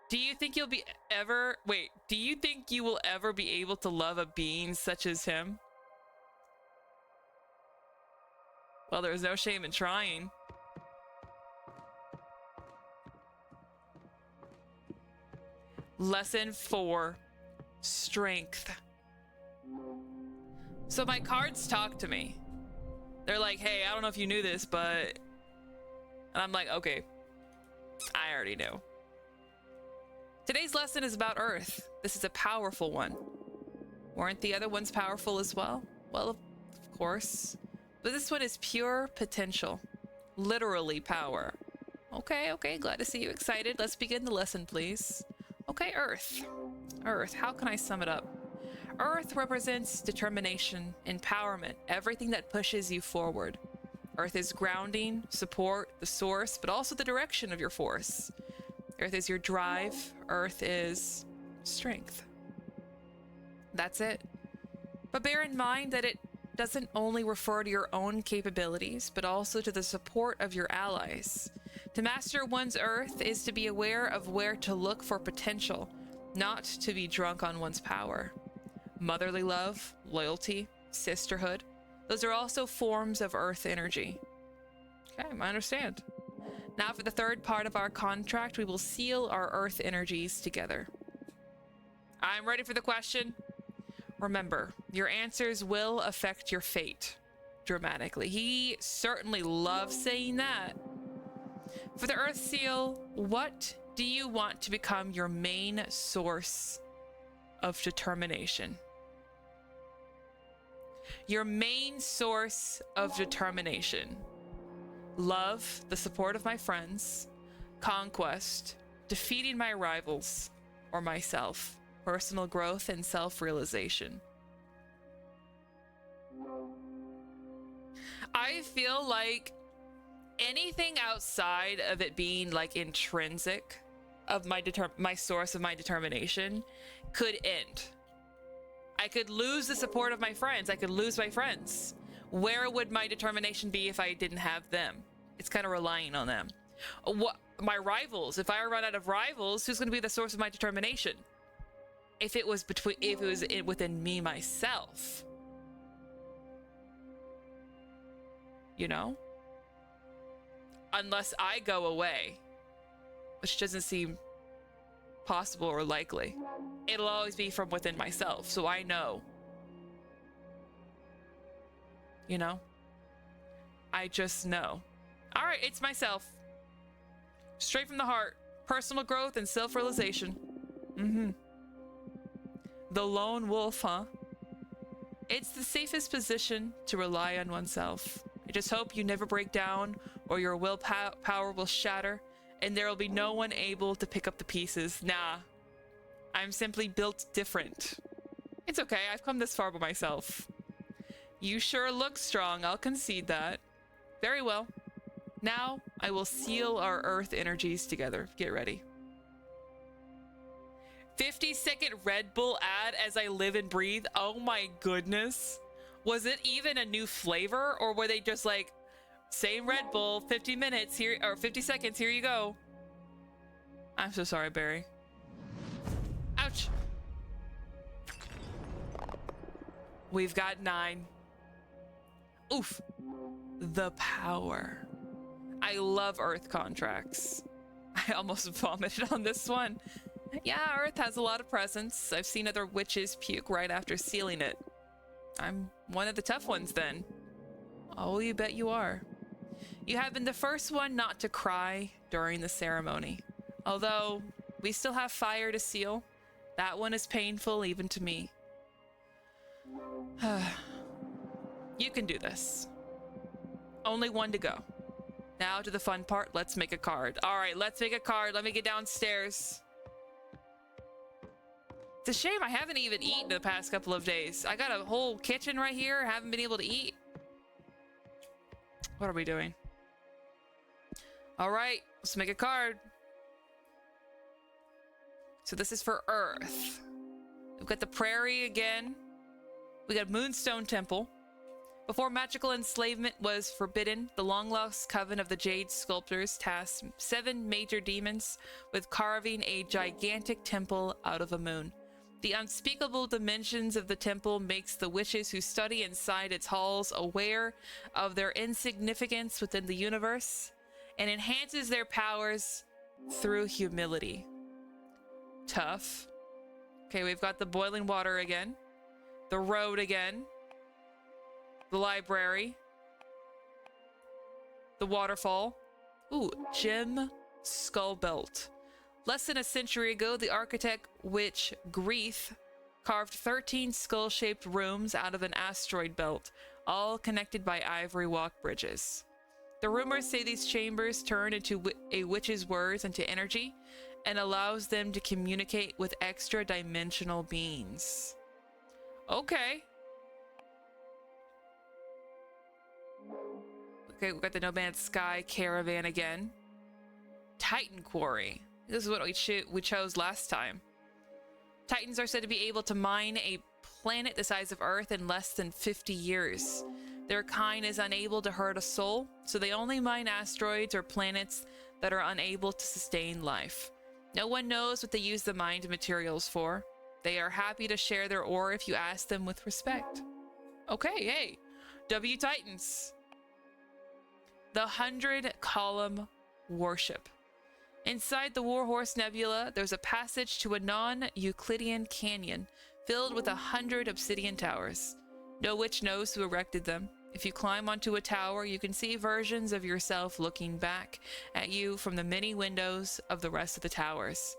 Speaker 1: Do you think you'll be ever... Wait, do you think you will ever be able to love a being such as him? Well, there's no shame in trying. Lesson 4. Strength. So my cards talk to me. They're like, hey, I don't know if you knew this, but... And I'm like, okay. I already knew. Today's lesson is about Earth. This is a powerful one. Weren't the other ones powerful as well? Well, of course. But this one is pure potential. Literally power. Okay, glad to see you excited. Let's begin the lesson, please. Okay, Earth. Earth, how can I sum it up? Earth represents determination, empowerment, everything that pushes you forward. Earth is grounding, support, the source, but also the direction of your force. Earth is your drive. Earth is strength. That's it. But bear in mind that it doesn't only refer to your own capabilities, but also to the support of your allies. To master one's Earth is to be aware of where to look for potential, not to be drunk on one's power. Motherly love, loyalty, sisterhood, those are also forms of Earth energy. Okay, I understand. Now for the third part of our contract, we will seal our Earth energies together. I'm ready for the question. Remember, your answers will affect your fate dramatically. He certainly loves saying that. For the Earth seal, what do you want to become your main source of determination? Your main source of determination. Love, the support of my friends, conquest, defeating my rivals or myself, personal growth and self-realization. I feel like anything outside of it being like intrinsic of my source of my determination could end. I could lose the support of my friends. I could lose my friends. Where would my determination be if I didn't have them? It's kind of relying on them. What my rivals? If I run out of rivals, who's going to be the source of my determination? If it was within me myself, you know, unless I go away, which doesn't seem possible or likely, it'll always be from within myself. So I know. You know? I just know. All right, it's myself. Straight from the heart. Personal growth and self-realization. The lone wolf, huh? It's the safest position to rely on oneself. I just hope you never break down or your willpower will shatter and there will be no one able to pick up the pieces. Nah. I'm simply built different. It's okay, I've come this far by myself. You sure look strong, I'll concede that. Very well. Now, I will seal our Earth energies together. Get ready. 50-second Red Bull ad as I live and breathe. Oh my goodness. Was it even a new flavor? Or were they just like, same Red Bull, 50 minutes here, or 50 seconds, here you go. I'm so sorry, Barry. Ouch. We've got 9. Oof. The power. I love Earth contracts. I almost vomited on this one. Yeah, Earth has a lot of presence. I've seen other witches puke right after sealing it. I'm one of the tough ones then. Oh, you bet you are. You have been the first one not to cry during the ceremony. Although, we still have fire to seal. That one is painful even to me. You can do this. Only one to go. Now to the fun part, let's make a card. All right, let's make a card. Let me get downstairs. It's a shame I haven't even eaten the past couple of days. I got a whole kitchen right here. Haven't been able to eat. What are we doing? All right, let's make a card. So this is for Earth. We've got the prairie again. We got Moonstone Temple. Before magical enslavement was forbidden, the long-lost coven of the Jade Sculptors tasked 7 major demons with carving a gigantic temple out of a moon. The unspeakable dimensions of the temple makes the witches who study inside its halls aware of their insignificance within the universe and enhances their powers through humility. Tough. Okay, we've got the boiling water again, the road again, the library, the waterfall. Ooh, gem skull belt. Less than a century ago, the architect witch Grief carved 13 skull-shaped rooms out of an asteroid belt, all connected by ivory walk bridges. The rumors say these chambers turn into a witch's words into energy and allows them to communicate with extra-dimensional beings. Okay. Okay, we got the No Man's Sky caravan again. Titan Quarry. This is what we chose last time. Titans are said to be able to mine a planet the size of Earth in less than 50 years. Their kind is unable to hurt a soul, so they only mine asteroids or planets that are unable to sustain life. No one knows what they use the mined materials for. They are happy to share their ore if you ask them with respect. Okay, hey, W Titans. The 100-column Worship. Inside the Warhorse Nebula, there's a passage to a non-Euclidean canyon filled with 100 obsidian towers. No witch knows who erected them. If you climb onto a tower, you can see versions of yourself looking back at you from the many windows of the rest of the towers.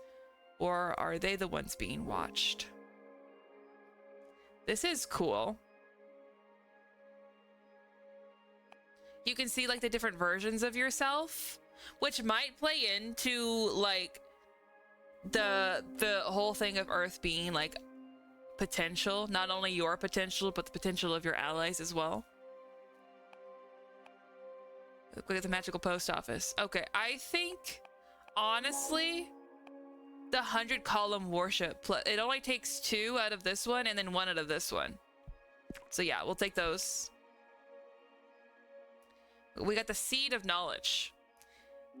Speaker 1: Or are they the ones being watched? This is cool. You can see like the different versions of yourself, which might play into like the whole thing of Earth being like potential, not only your potential, but the potential of your allies as well. Look at the magical post office. Okay, I think honestly the 100-column worship, it only takes 2 out of this one and then 1 out of this one. So yeah, we'll take those. We got the Seed of Knowledge.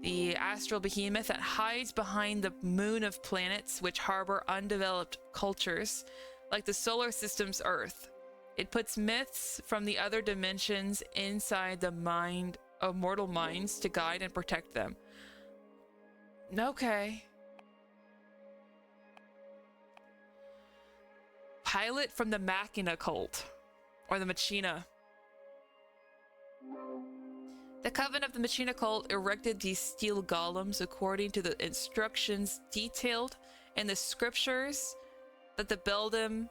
Speaker 1: The astral behemoth that hides behind the moon of planets which harbor undeveloped cultures, like the solar system's Earth. It puts myths from the other dimensions inside the mind of mortal minds to guide and protect them. Okay. Pilot from the Machina cult, or the Machina. The Coven of the Machina cult erected these steel golems according to the instructions detailed in the scriptures that the Beldam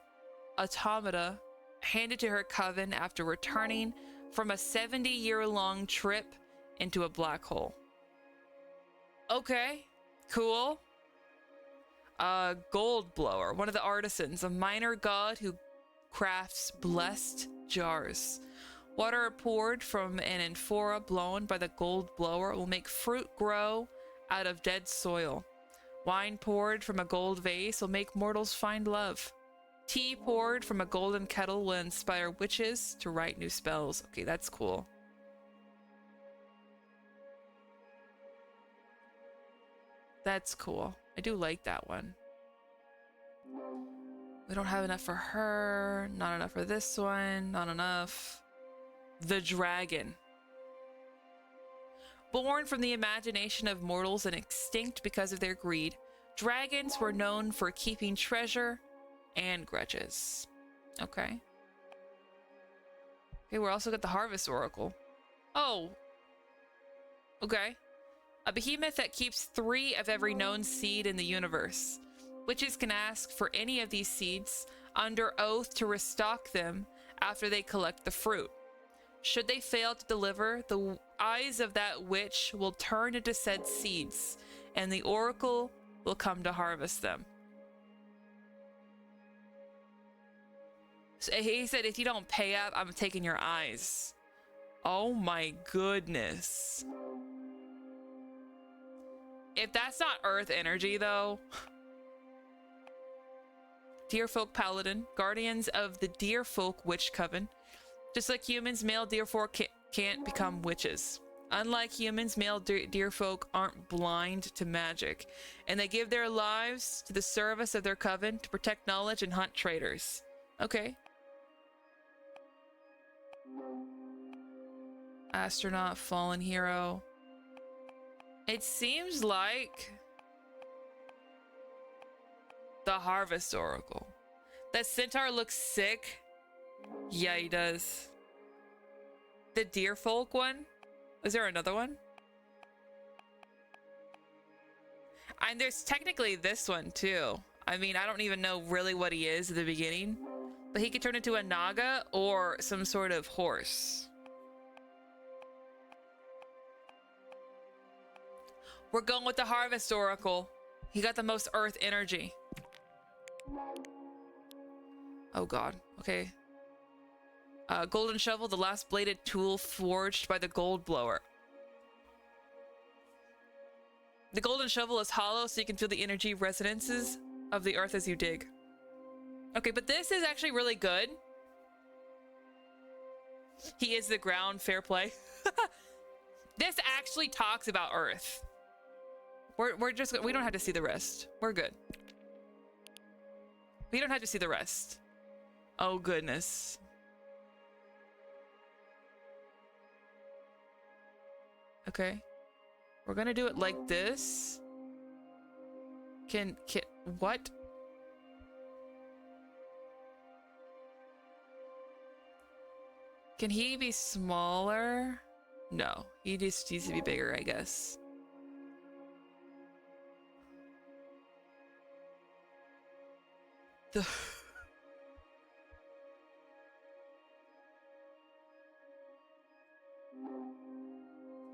Speaker 1: Automata handed to her coven after returning from a 70-year-long trip into a black hole. Okay, cool. Gold Blower, one of the artisans, a minor god who crafts blessed jars. Water poured from an amphora blown by the gold blower will make fruit grow out of dead soil. Wine poured from a gold vase will make mortals find love. Tea poured from a golden kettle will inspire witches to write new spells. Okay, that's cool. That's cool. I do like that one. We don't have enough for her. Not enough for this one. Not enough. The dragon. Born from the imagination of mortals and extinct because of their greed, dragons were known for keeping treasure and grudges. Okay. Okay, we also got the Harvest Oracle. Oh. Okay. A behemoth that keeps 3 of every known seed in the universe. Witches can ask for any of these seeds under oath to restock them after they collect the fruit. Should they fail to deliver, the eyes of that witch will turn into said seeds, and the oracle will come to harvest them. So he said, if you don't pay up, I'm taking your eyes. Oh my goodness. If that's not earth energy, though. Deerfolk Paladin, guardians of the Deerfolk Witch Coven. Just like humans, male deerfolk can't become witches. Unlike humans, male deerfolk aren't blind to magic, and they give their lives to the service of their coven to protect knowledge and hunt traitors. Okay. Astronaut, fallen hero. It seems like the Harvest Oracle. That centaur looks sick. Yeah, he does. The Deerfolk one? Is there another one? And there's technically this one too. I mean, I don't even know really what he is at the beginning, but he could turn into a naga or some sort of horse. We're going with the Harvest Oracle. He got the most earth energy. Oh god. Okay. Golden shovel, the last bladed tool forged by the gold blower. The golden shovel is hollow, so you can feel the energy resonances of the earth as you dig. Okay, but this is actually really good. He is the ground, fair play. This actually talks about earth. We don't have to see the rest. We're good. We don't have to see the rest. Oh goodness. Okay. We're gonna do it like this. What? Can he be smaller? No, he just needs to be bigger, I guess.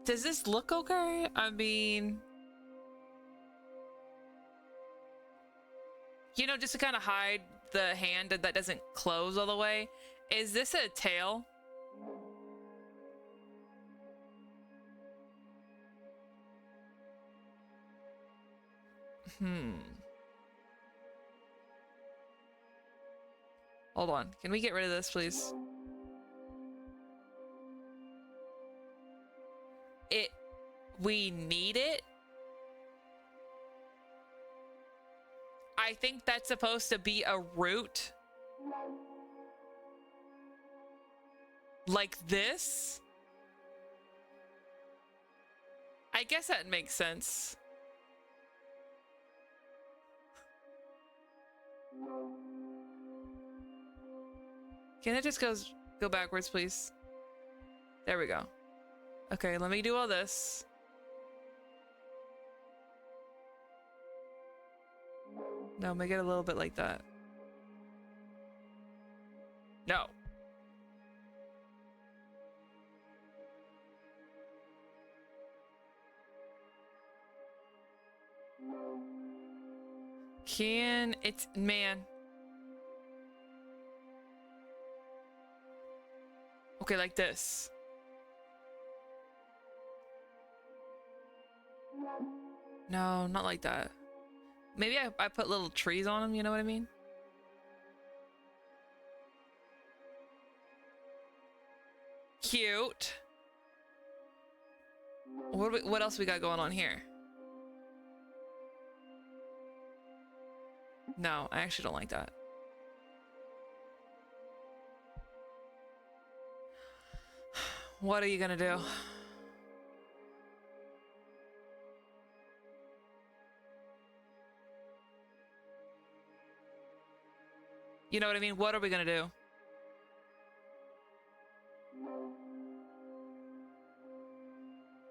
Speaker 1: Does this look okay? I mean, you know, just to kind of hide the hand that doesn't close all the way. Is this a tail? Hold on. Can we get rid of this, please? We need it. I think that's supposed to be a root. Like this? I guess that makes sense. Can it just go backwards, please? There we go. Okay, let me do all this. No, make it a little bit like that. No. Man. Okay, like this. No, not like that. Maybe I put little trees on them, you know what I mean? Cute. What else we got going on here? No, I actually don't like that. What are you gonna do? You know what I mean? What are we gonna do?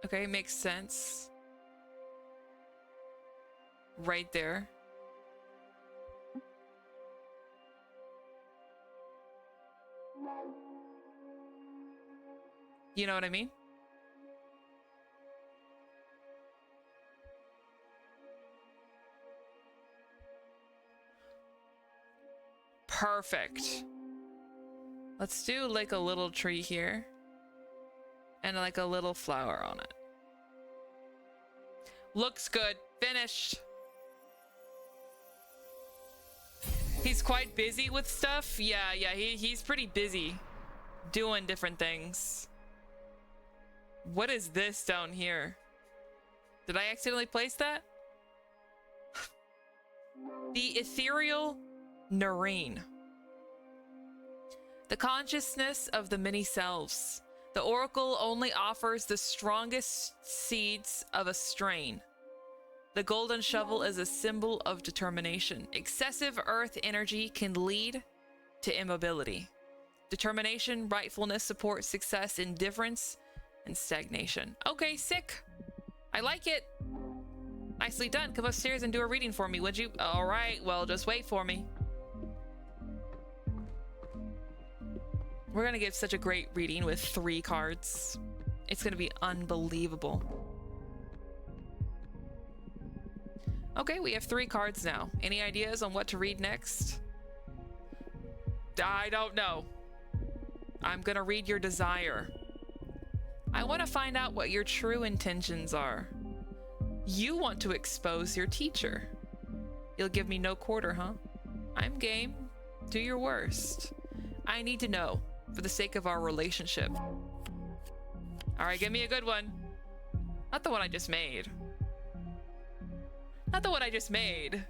Speaker 1: Okay, makes sense. Right there. You know what I mean? Perfect. Let's do like a little tree here. And like a little flower on it. Looks good. Finished. He's quite busy with stuff. Yeah, he's pretty busy doing different things. What is this down here? Did I accidentally place that? The ethereal Nareen. The consciousness of the many selves. The oracle only offers the strongest seeds of a strain. The golden shovel is a symbol of determination. Excessive earth energy can lead to immobility. Determination, rightfulness, support, success, indifference, and stagnation. Okay, sick. I like it. Nicely done. Come upstairs and do a reading for me, would you? All right, well, just wait for me. We're gonna give such a great reading with 3 cards. It's gonna be unbelievable. Okay, we have 3 cards now. Any ideas on what to read next? I don't know. I'm gonna read your desire. I want to find out what your true intentions are. You want to expose your teacher. You'll give me no quarter, huh? I'm game. Do your worst. I need to know for the sake of our relationship. All right, give me a good one. Not the one I just made. Not the one I just made.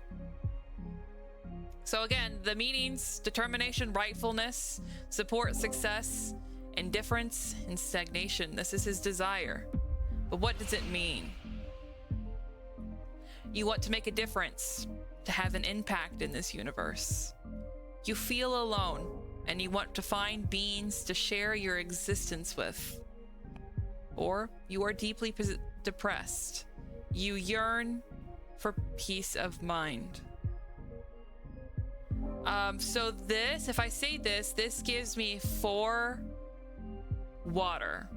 Speaker 1: So again, the meanings: determination, rightfulness, support, success, indifference, and stagnation. This is his desire. But what does it mean? You want to make a difference, to have an impact in this universe. You feel alone, and you want to find beings to share your existence with. Or you are deeply depressed. You yearn for peace of mind. So this, if I say this, this gives me 4 water.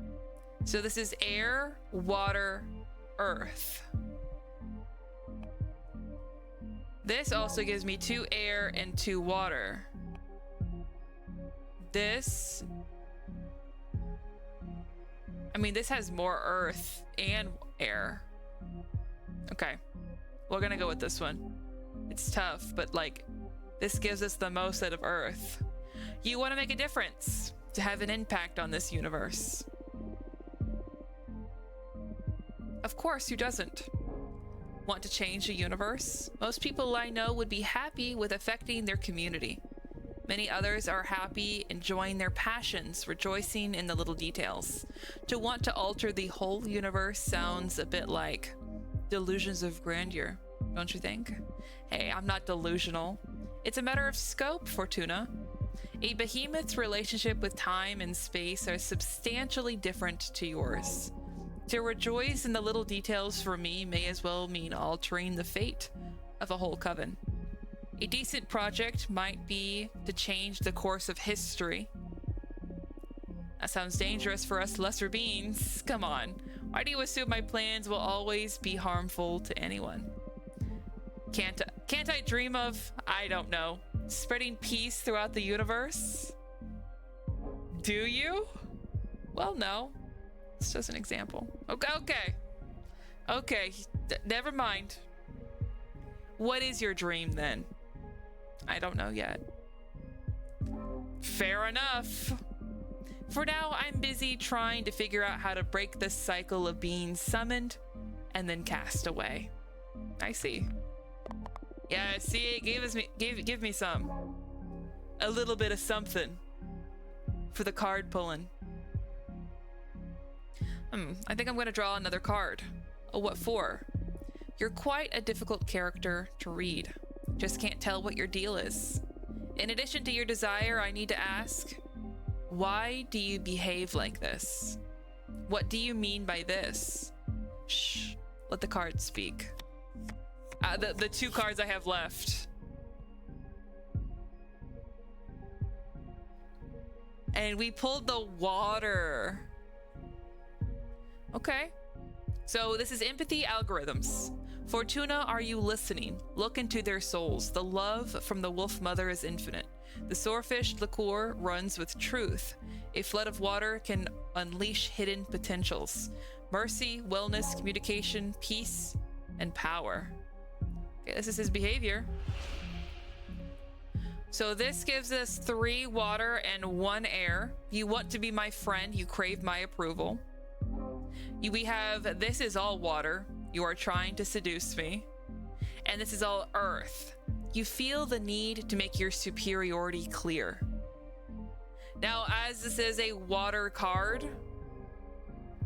Speaker 1: So this is air, water, earth. This also gives me 2 air and 2 water. This, I mean, this has more earth and air. Okay, we're gonna go with this one. It's tough, but like, this gives us the most out of earth. You want to make a difference, to have an impact on this universe. Of course, who doesn't? Want to change the universe? Most people I know would be happy with affecting their community. Many others are happy enjoying their passions, rejoicing in the little details. To want to alter the whole universe sounds a bit like delusions of grandeur, don't you think? Hey, I'm not delusional. It's a matter of scope, Fortuna. A behemoth's relationship with time and space are substantially different to yours. To rejoice in the little details for me may as well mean altering the fate of a whole coven. A decent project might be to change the course of history. That sounds dangerous for us lesser beings. Come on. Why do you assume my plans will always be harmful to anyone? Can't I dream of, I don't know, spreading peace throughout the universe? Do you? Well, no. It's just an example. Okay. Never mind. What is your dream then? I don't know yet. Fair enough. For now, I'm busy trying to figure out how to break the cycle of being summoned and then cast away. I see. Yeah, see, give me some. A little bit of something for the card pulling. I think I'm going to draw another card. Oh, what for? You're quite a difficult character to read. Just can't tell what your deal is. In addition to your desire, I need to ask, why do you behave like this? What do you mean by this? Shh, let the cards speak. The two cards I have left. And we pulled the water. Okay. So this is empathy algorithms. Fortuna, are you listening? Look into their souls. The love from the wolf mother is infinite. The sorefish liqueur runs with truth. A flood of water can unleash hidden potentials. Mercy, wellness, communication, peace, and power. Okay, this is his behavior. So this gives us 3 water and 1 air. You want to be my friend. You crave my approval. We have, this is all water. You are trying to seduce me. And this is all earth. You feel the need to make your superiority clear. Now, as this is a water card,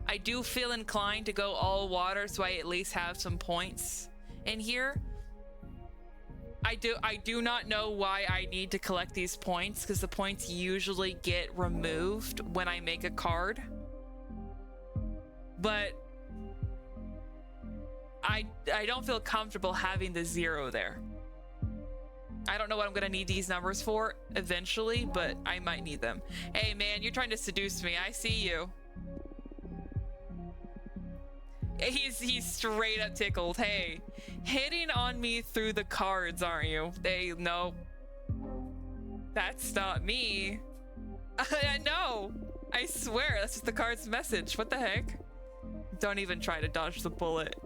Speaker 1: I do feel inclined to go all water so I at least have some points in here. I do not know why I need to collect these points, because the points usually get removed when I make a card. But I don't feel comfortable having the 0 there. I don't know what I'm gonna need these numbers for eventually, but I might need them. Hey man, you're trying to seduce me. I see you. He's straight up tickled. Hey, hitting on me through the cards, aren't you? No. That's not me. No, I swear, that's just the card's message. What the heck? Don't even try to dodge the bullet.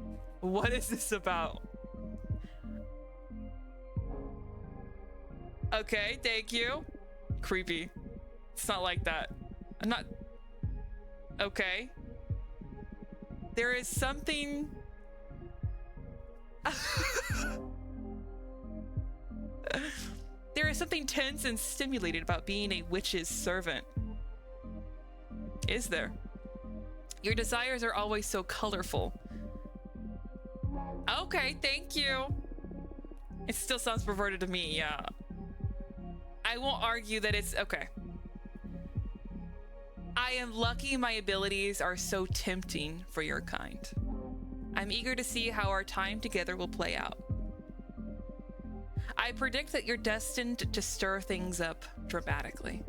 Speaker 1: What is this about? Okay, thank you. Creepy. It's not like that. I'm not... Okay. There is something... There is something tense and stimulating about being a witch's servant. Is there? Your desires are always so colorful. Okay, thank you. It still sounds perverted to me, yeah. I won't argue that it's okay. I am lucky my abilities are so tempting for your kind. I'm eager to see how our time together will play out. I predict that you're destined to stir things up dramatically.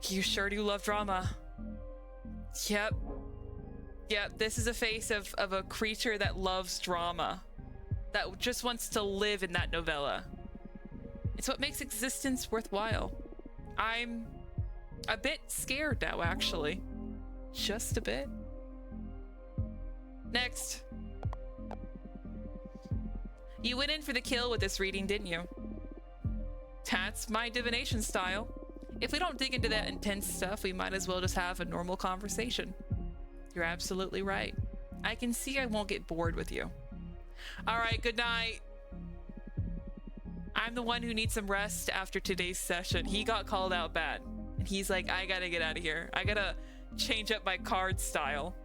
Speaker 1: You sure do love drama. Yep. Yep, this is a face of a creature that loves drama. That just wants to live in that novella. It's what makes existence worthwhile. I'm a bit scared now, actually. Just a bit. Next. You went in for the kill with this reading, didn't you? That's my divination style. If we don't dig into that intense stuff, we might as well just have a normal conversation. You're absolutely right. I can see I won't get bored with you. All right, good night. I'm the one who needs some rest after today's session. He got called out bad. And he's like, I gotta get out of here. I gotta change up my card style.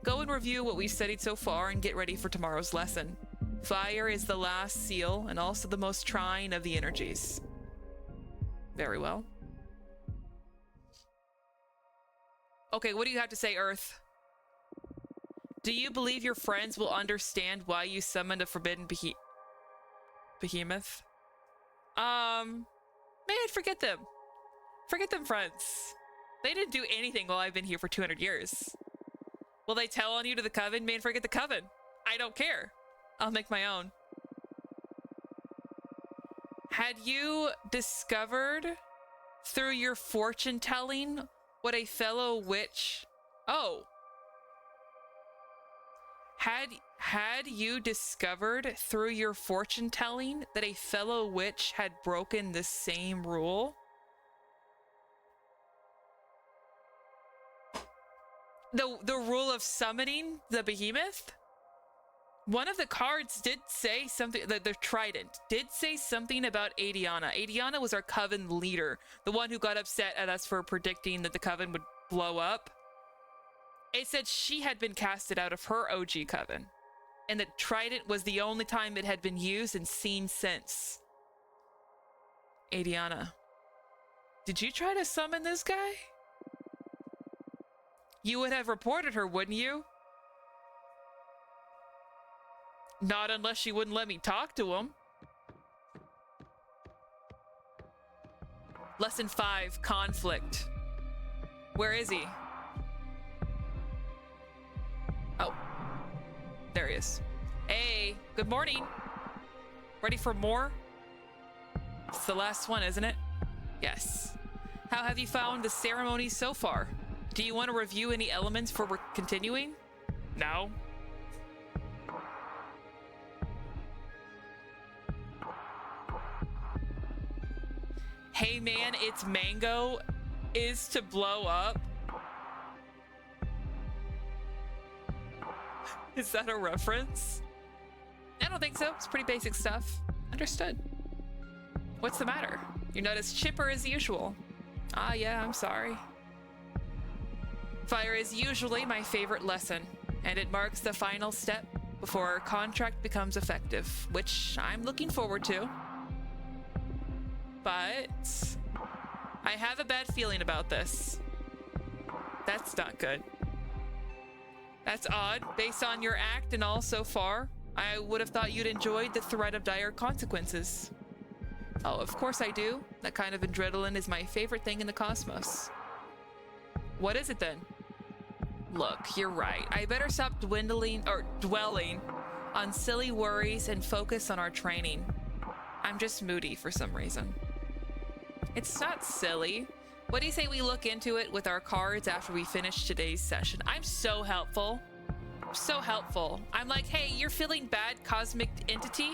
Speaker 1: Go and review what we've studied so far and get ready for tomorrow's lesson. Fire is the last seal and also the most trying of the energies. Very well. Okay, what do you have to say, Earth? Do you believe your friends will understand why you summoned a forbidden behemoth? Man, forget them. Forget them, friends. They didn't do anything while I've been here for 200 years. Will they tell on you to the coven? Man, forget the coven. I don't care. I'll make my own. Had you discovered through your fortune telling what a fellow witch... Oh. Had you discovered through your fortune telling that a fellow witch had broken the same rule? The rule of summoning the behemoth? One of the cards did say something, the trident did say something about Adiana. Adiana was our coven leader, the one who got upset at us for predicting that the coven would blow up. It said she had been casted out of her OG coven, and that trident was the only time it had been used and seen since. Adiana, did you try to summon this guy? You would have reported her, wouldn't you? Not unless she wouldn't let me talk to him. Lesson 5, conflict. Where is he? Oh, there he is. Hey, good morning. Ready for more? It's the last one, isn't it? Yes. How have you found the ceremony so far? Do you want to review any elements for continuing? No. Hey man, it's mango is to blow up. Is that a reference? I don't think so. It's pretty basic stuff. Understood. What's the matter? You're not as chipper as usual. Ah, yeah, I'm sorry. Fire is usually my favorite lesson, and it marks the final step before our contract becomes effective, which I'm looking forward to. But I have a bad feeling about this. That's not good. That's odd. Based on your act and all so far, I would have thought you'd enjoyed the threat of dire consequences. Oh, of course I do. That kind of adrenaline is my favorite thing in the cosmos. What is it then? Look, you're right. I better stop dwelling on silly worries and focus on our training. I'm just moody for some reason. It's not silly. What do you say we look into it with our cards after we finish today's session? I'm so helpful. So helpful. I'm like, hey, you're feeling bad, cosmic entity?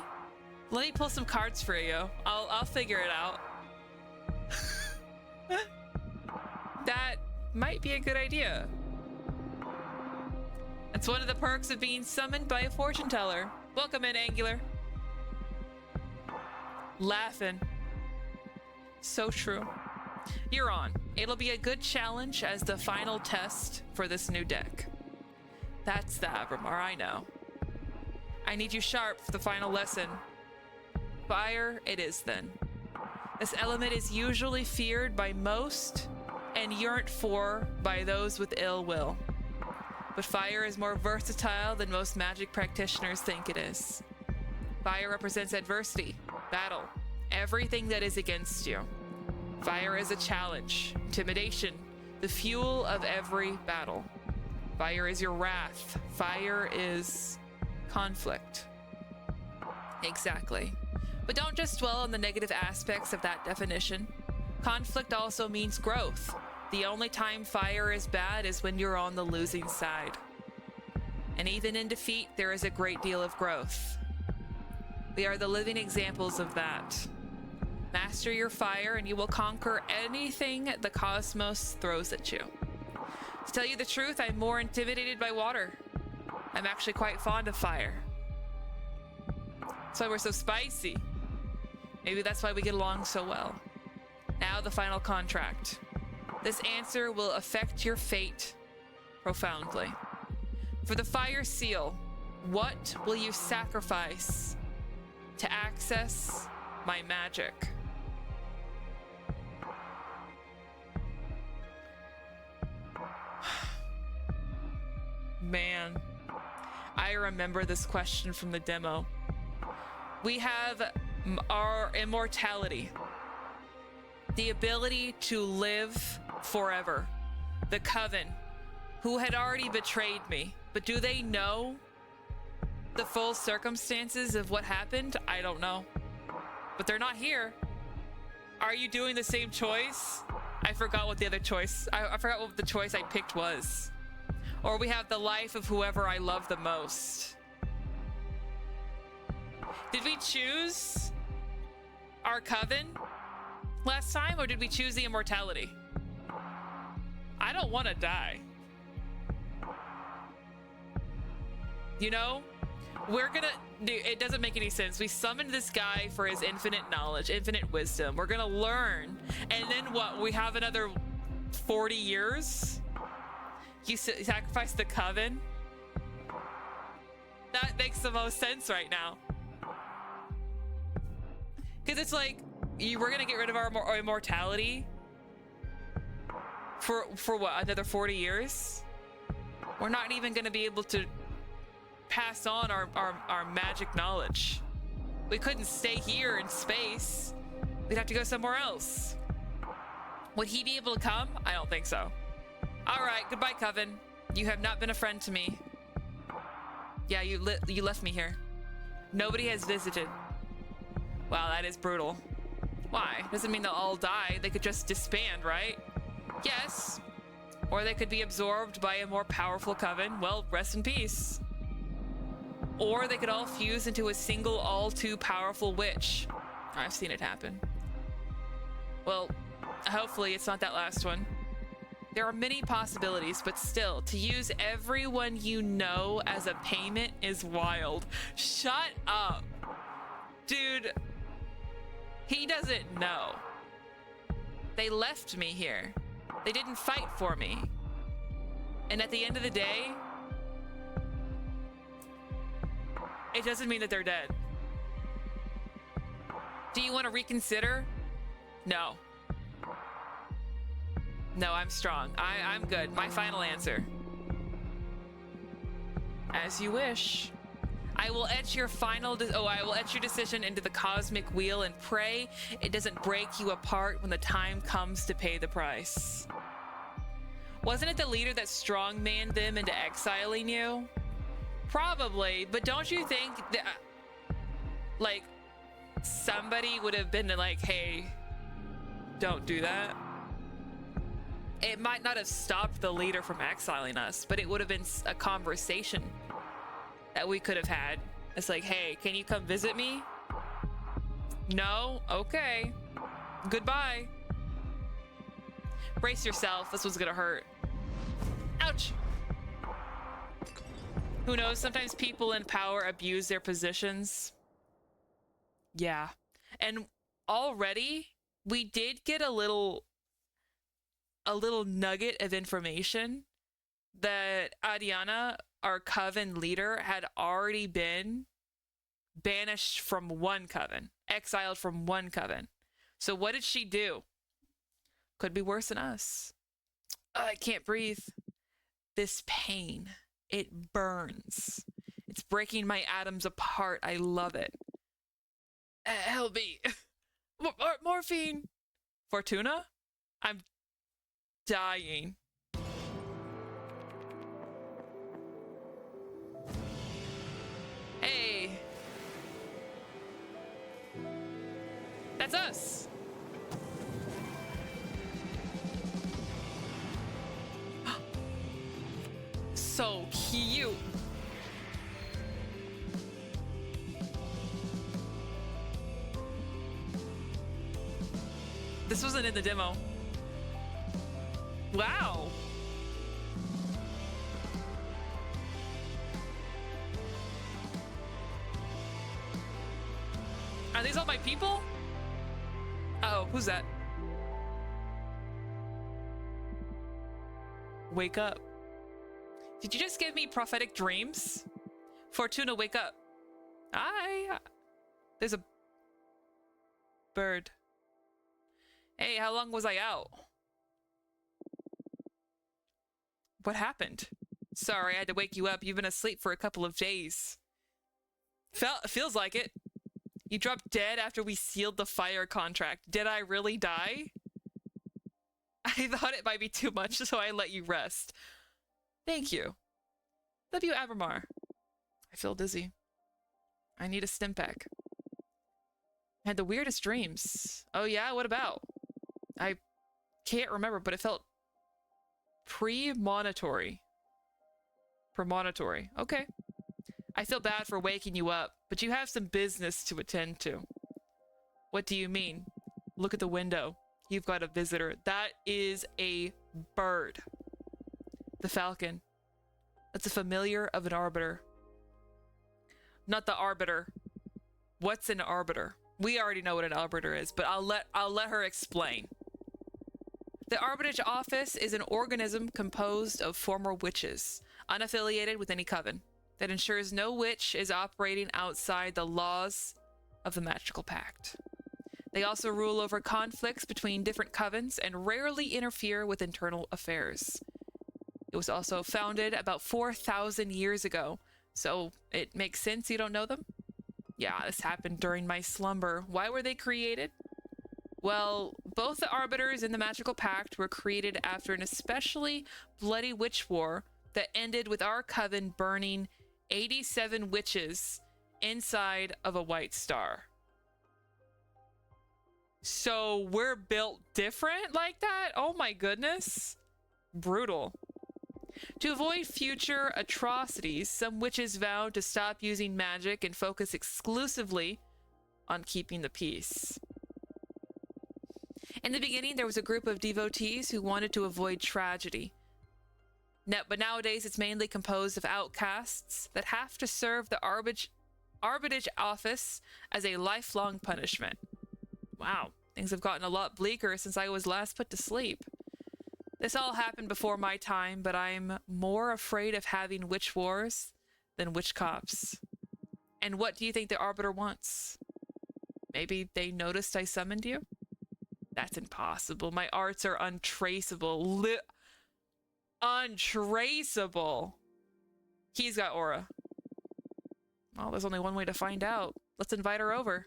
Speaker 1: Let me pull some cards for you. I'll figure it out. That might be a good idea. That's one of the perks of being summoned by a fortune teller. Welcome in, Angular. Laughing. So true. You're on. It'll be a good challenge as the final test for this new deck. That's the Abramar, I know. I need you sharp for the final lesson. Fire it is then. This element is usually feared by most and yearned for by those with ill will. But fire is more versatile than most magic practitioners think it is. Fire represents adversity, battle, everything that is against you. Fire is a challenge, intimidation, the fuel of every battle. Fire is your wrath. Fire is conflict. Exactly. But don't just dwell on the negative aspects of that definition. Conflict also means growth. The only time fire is bad is when you're on the losing side. And even in defeat, there is a great deal of growth. We are the living examples of that. Master your fire and you will conquer anything the cosmos throws at you. To tell you the truth, I'm more intimidated by water. I'm actually quite fond of fire. That's why we're so spicy. Maybe that's why we get along so well. Now the final contract. This answer will affect your fate profoundly. For the fire seal, what will you sacrifice to access my magic? Man, I remember this question from the demo. We have our immortality, the ability to live forever. The Coven, who had already betrayed me, but do they know the full circumstances of what happened? I don't know, but they're not here. Are you doing the same choice? I forgot what the other choice, I forgot what the choice I picked was. Or we have the life of whoever I love the most. Did we choose our Coven last time, or did we choose the immortality? I don't want to die. You know, we're gonna do, it doesn't make any sense. We summoned this guy for his infinite knowledge, infinite wisdom. We're gonna learn, and then what? We have another 40 years? You sacrifice the coven? That makes the most sense right now. Because it's like, we're gonna get rid of our immortality for what, another 40 years? We're not even gonna be able to pass on our magic knowledge. We couldn't stay here in space. We'd have to go somewhere else. Would he be able to come? I don't think so. All right, goodbye, Coven. You have not been a friend to me. Yeah, you left me here. Nobody has visited. Wow, that is brutal. Why? Doesn't mean they'll all die. They could just disband, right? Yes. Or they could be absorbed by a more powerful coven. Well, rest in peace. Or they could all fuse into a single, all too powerful witch. I've seen it happen. Well, hopefully it's not that last one. There are many possibilities, but still, to use everyone you know as a payment is wild. Shut up. Dude, he doesn't know. They left me here. They didn't fight for me. And at the end of the day, it doesn't mean that they're dead. Do you want to reconsider? No. No, I'm strong. I'm good. My final answer. As you wish. I will etch your I will etch your decision into the cosmic wheel and pray it doesn't break you apart when the time comes to pay the price. Wasn't it the leader that strongmanned them into exiling you? Probably, but don't you think that, like, somebody would have been like, hey, don't do that? It might not have stopped the leader from exiling us, but it would have been a conversation that we could have had. It's like, hey, can you come visit me? No? Okay. Goodbye. Brace yourself. This one's gonna hurt. Ouch! Who knows? Sometimes people in power abuse their positions. Yeah. And already, we did get a little nugget of information that Adiana, our coven leader, had already been banished from one coven, exiled from one coven. So what did she do? Could be worse than us. I can't breathe. This pain, it burns. It's breaking my atoms apart. I love it. Help me. Morphine. Fortuna? I'm dying. Hey. That's us. So cute. This wasn't in the demo. Wow. Are these all my people? Oh, who's that? Wake up. Did you just give me prophetic dreams? Fortuna, wake up. There's a bird. Hey, how long was I out? What happened? Sorry, I had to wake you up. You've been asleep for a couple of days. Feels like it. You dropped dead after we sealed the fire contract. Did I really die? I thought it might be too much, so I let you rest. Thank you. W. Abramar. I feel dizzy. I need a stim pack. I had the weirdest dreams. Oh yeah, what about? I can't remember, but it felt premonitory. Premonitory. Okay. I feel bad for waking you up, but you have some business to attend to. What do you mean? Look at the window. You've got a visitor. That is a bird. The falcon. That's a familiar of an arbiter. Not the arbiter. What's an arbiter? We already know what an arbiter is, but I'll let her explain. The Arbitrage Office is an organism composed of former witches, unaffiliated with any coven, that ensures no witch is operating outside the laws of the Magical Pact. They also rule over conflicts between different covens and rarely interfere with internal affairs. It was also founded about 4,000 years ago, so it makes sense you don't know them? Yeah, this happened during my slumber. Why were they created? Well, both the Arbiters and the Magical Pact were created after an especially bloody witch war that ended with our coven burning 87 witches inside of a white star. So we're built different like that? Oh my goodness. Brutal. To avoid future atrocities, some witches vowed to stop using magic and focus exclusively on keeping the peace. In the beginning, there was a group of devotees who wanted to avoid tragedy. But nowadays, it's mainly composed of outcasts that have to serve the Arbitrage Office as a lifelong punishment. Wow, things have gotten a lot bleaker since I was last put to sleep. This all happened before my time, but I'm more afraid of having witch wars than witch cops. And what do you think the Arbiter wants? Maybe they noticed I summoned you? That's impossible. My arts are untraceable. Untraceable. He's got aura. Well, there's only one way to find out. Let's invite her over.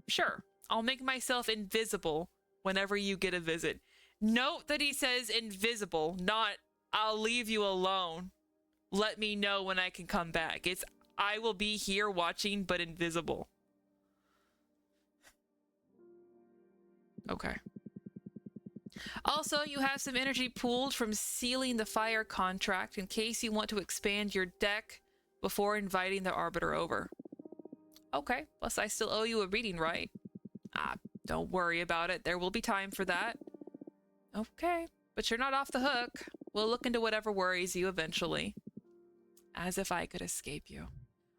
Speaker 1: Sure, I'll make myself invisible whenever you get a visit. Note that he says invisible, not I'll leave you alone. Let me know when I can come back. It's I will be here watching, but invisible. Okay. Also, you have some energy pooled from sealing the fire contract in case you want to expand your deck before inviting the Arbiter over. Okay, plus I still owe you a reading, right? Don't worry about it. There will be time for that. Okay, but you're not off the hook. We'll look into whatever worries you eventually. As if I could escape you.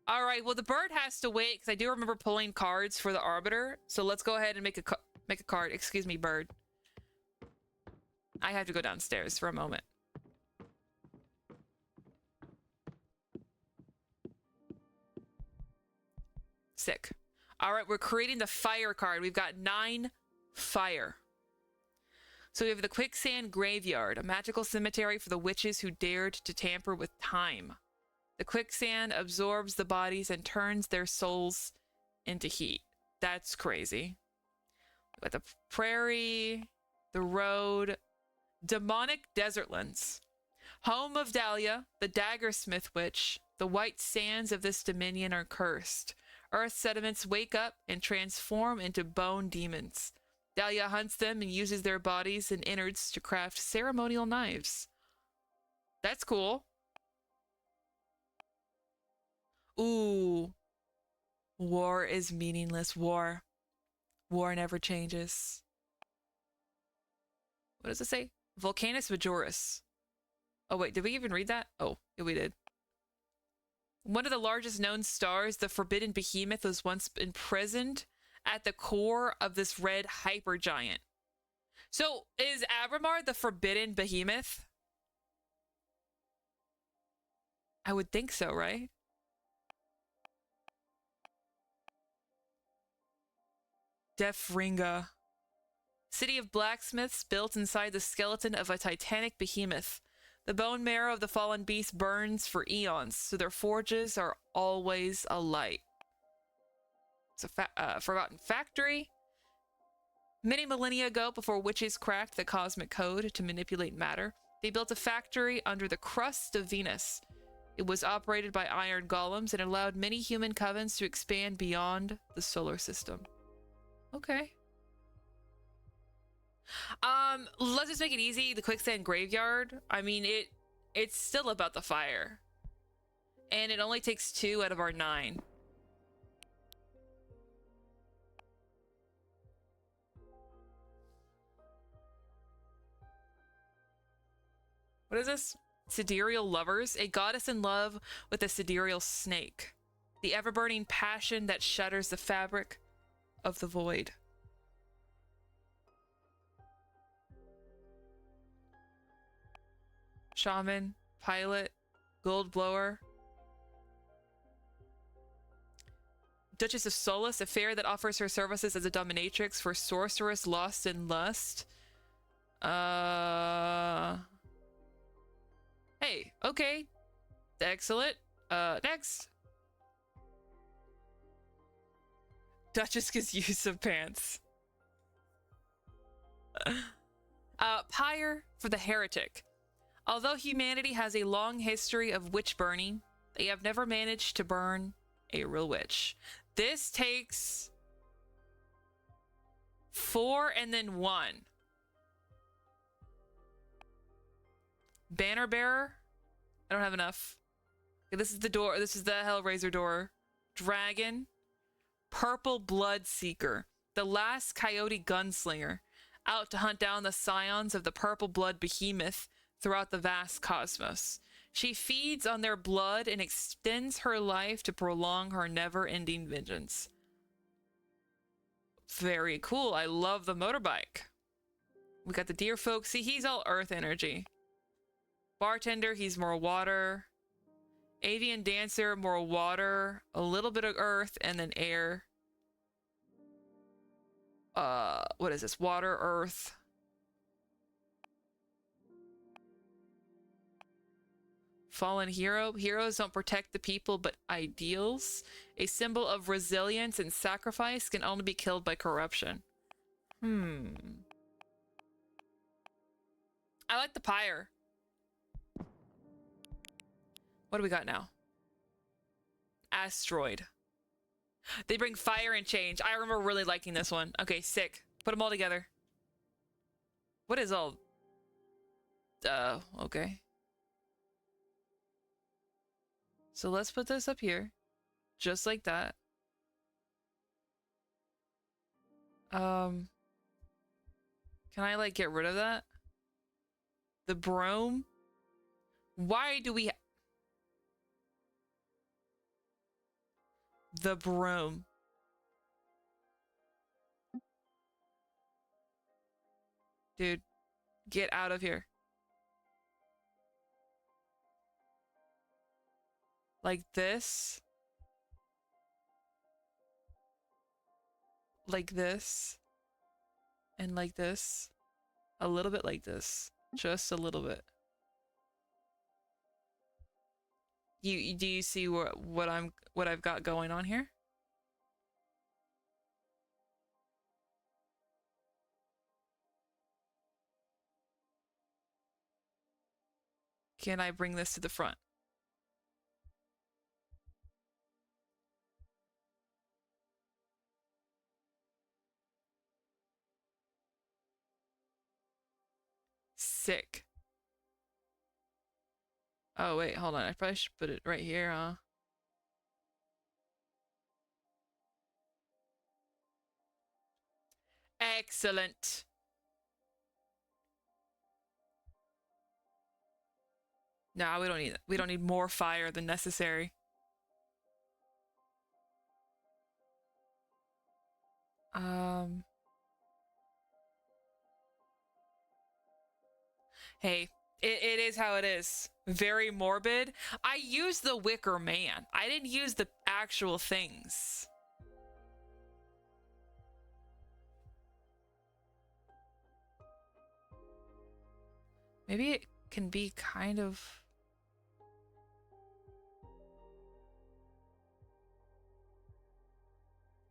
Speaker 1: All right, well, the bird has to wait because I do remember pulling cards for the Arbiter. So let's go ahead and make a card. Excuse me, bird. I have to go downstairs for a moment. Sick. All right, we're creating the fire card. We've got 9 fire. So we have the Quicksand Graveyard, a magical cemetery for the witches who dared to tamper with time. The quicksand absorbs the bodies and turns their souls into heat. That's crazy. We've got the prairie, the road, demonic desertlands, home of Dahlia, the daggersmith witch. The white sands of this dominion are cursed. Earth sediments wake up and transform into bone demons. Dahlia hunts them and uses their bodies and innards to craft ceremonial knives. That's cool. Ooh. War is meaningless. War never changes. What does it say? Volcanus Majoris. Oh, wait, did we even read that? Oh, yeah, we did. One of the largest known stars, the Forbidden Behemoth, was once imprisoned at the core of this red hypergiant. So, is Abramar the Forbidden Behemoth? I would think so, right? Defringa. City of blacksmiths built inside the skeleton of a titanic behemoth. The bone marrow of the fallen beast burns for eons, so their forges are always alight. It's a forgotten factory. Many millennia ago, before witches cracked the cosmic code to manipulate matter, they built a factory under the crust of Venus. It was operated by iron golems and allowed many human covens to expand beyond the solar system. Okay. Let's just make it easy. The quicksand graveyard. I mean, it's still about the fire. And it only takes 2 out of our 9. What is this? Sidereal lovers. A goddess in love with a sidereal snake. The ever-burning passion that shudders the fabric of the void. Shaman, pilot, gold blower. Duchess of Solace, a fair that offers her services as a dominatrix for sorceress lost in lust. Hey, okay. Excellent. Next. Duchess gets use of pants. Pyre for the heretic. Although humanity has a long history of witch burning, they have never managed to burn a real witch. This takes 4 and then 1. Banner bearer. I don't have enough. Okay, this is the door. This is the Hellraiser door. Dragon. Purple blood seeker. The last coyote gunslinger. Out to hunt down the scions of the purple blood behemoth throughout the vast cosmos. She feeds on their blood and extends her life to prolong her never-ending vengeance. Very cool. I love the motorbike. We got the deer folk. See, he's all earth energy. Bartender, he's more water. Avian dancer, more water. A little bit of earth and then air. What is this? Water, earth. Fallen hero. Heroes don't protect the people, but ideals. A symbol of resilience and sacrifice can only be killed by corruption. I like the pyre. What do we got now? Asteroid. They bring fire and change. I remember really liking this one. Okay, sick. Put them all together. What is all... okay. So let's put this up here. Just like that. Can I, like, get rid of that? The brome? Why do we... The broom. Dude, get out of here. Like this. Like this. And like this. A little bit like this. Just a little bit. Do you see what I've got going on here? Can I bring this to the front? Sick. Oh, wait, hold on. I probably should put it right here, huh? Excellent. No, we don't need it. We don't need more fire than necessary. Hey, it is how it is. Very morbid. I used the Wicker Man. I didn't use the actual things. Maybe it can be kind of...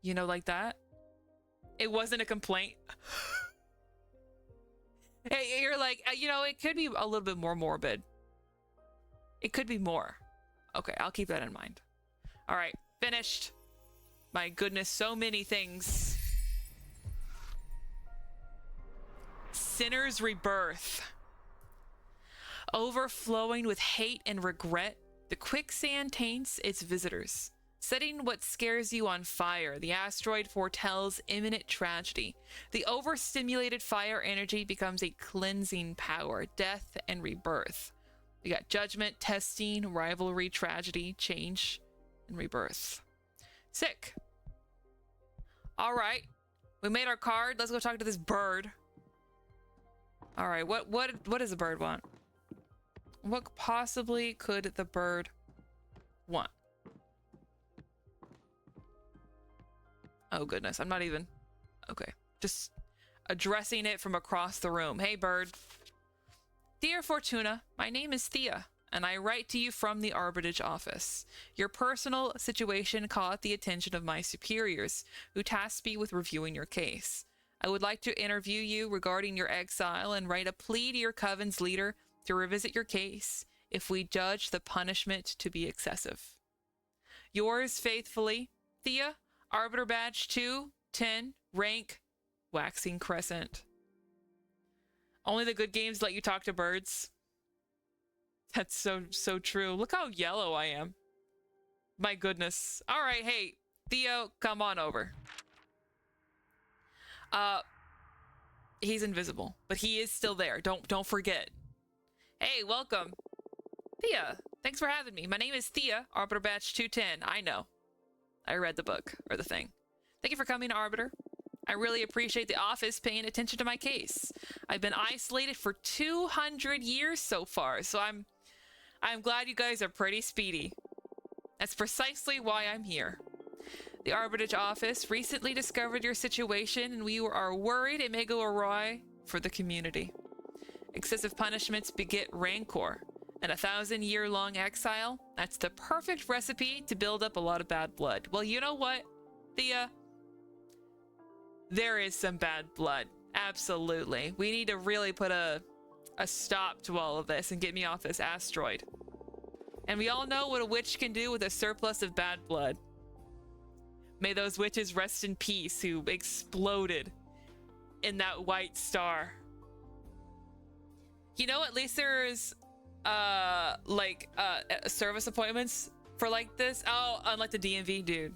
Speaker 1: You know, like that? It wasn't a complaint. Hey, you're like, you know, it could be a little bit more morbid. It could be more. Okay, I'll keep that in mind. All right, finished. My goodness, so many things. Sinner's rebirth. Overflowing with hate and regret, the quicksand taints its visitors. Setting what scares you on fire, the asteroid foretells imminent tragedy. The overstimulated fire energy becomes a cleansing power, death and rebirth. We got judgment, testing, rivalry, tragedy, change, and rebirth. Sick. All right. We made our card. Let's go talk to this bird. All right. What does the bird want? What possibly could the bird want? Oh goodness, I'm not even... Okay, just addressing it from across the room. Hey bird. Dear Fortuna, my name is Thea, and I write to you from the Arbitrage office. Your personal situation caught the attention of my superiors, who tasked me with reviewing your case. I would like to interview you regarding your exile and write a plea to your coven's leader to revisit your case if we judge the punishment to be excessive. Yours faithfully, Thea, Arbiter Badge 210, rank Waxing Crescent. Only the good games let you talk to birds. That's so true. Look how yellow I am. My goodness. All right, hey, Theo, come on over. He's invisible, but he is still there. Don't forget. Hey, welcome. Thea, thanks for having me. My name is Thea, Arbiter Batch 210. I know. I read the book, or the thing. Thank you for coming, Arbiter. I really appreciate the office paying attention to my case. I've been isolated for 200 years so far, so I'm glad you guys are pretty speedy. That's precisely why I'm here. The Arbitrage office recently discovered your situation, and we are worried it may go awry for the community. Excessive punishments beget rancor, and 1,000-year-long exile, that's the perfect recipe to build up a lot of bad blood. Well, you know what, Thea? There is some bad blood. Absolutely. We need to really put a stop to all of this and get me off this asteroid. And we all know what a witch can do with a surplus of bad blood. May those witches rest in peace who exploded in that white star. You know, at least there's service appointments for like this. Oh, unlike the DMV, dude.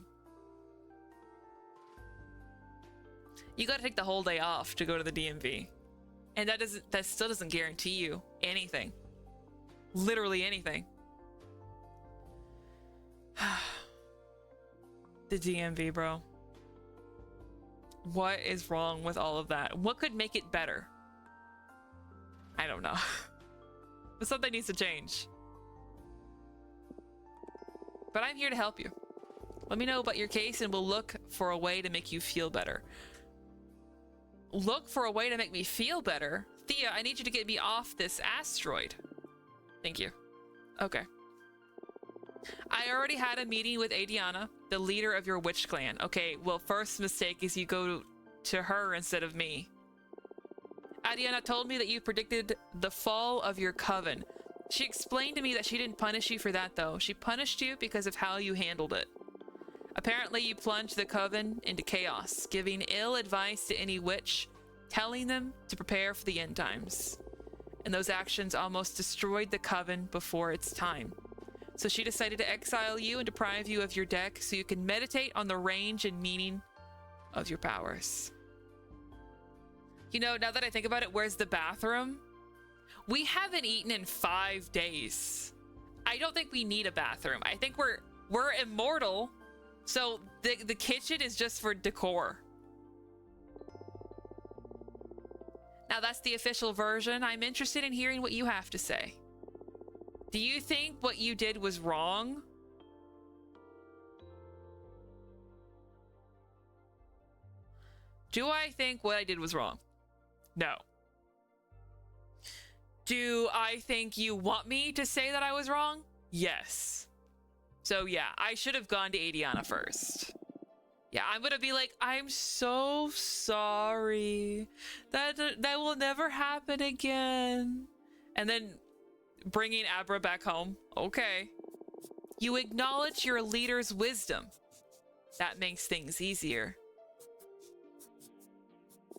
Speaker 1: You gotta take the whole day off to go to the DMV. And that still doesn't guarantee you anything. Literally anything. The DMV, bro. What is wrong with all of that? What could make it better? I don't know. But something needs to change. But I'm here to help you. Let me know about your case and we'll look for a way to make you feel better. Look for a way to make me feel better? Thea, I need you to get me off this asteroid. Thank you. Okay. I already had a meeting with Adiana, the leader of your witch clan. Okay, well, first mistake is you go to her instead of me. Adiana told me that you predicted the fall of your coven. She explained to me that she didn't punish you for that, though. She punished you because of how you handled it. Apparently, you plunged the coven into chaos, giving ill advice to any witch, telling them to prepare for the end times. And those actions almost destroyed the coven before its time. So she decided to exile you and deprive you of your deck so you can meditate on the range and meaning of your powers. You know, now that I think about it, where's the bathroom? We haven't eaten in 5 days. I don't think we need a bathroom. I think we're immortal. So the kitchen is just for decor. Now that's the official version. I'm interested in hearing what you have to say. Do you think what you did was wrong? Do I think what I did was wrong? No. Do I think you want me to say that I was wrong? Yes. So yeah, I should have gone to Adiana first. Yeah, I'm gonna be like, I'm so sorry. That will never happen again. And then bringing Abra back home. Okay. You acknowledge your leader's wisdom. That makes things easier.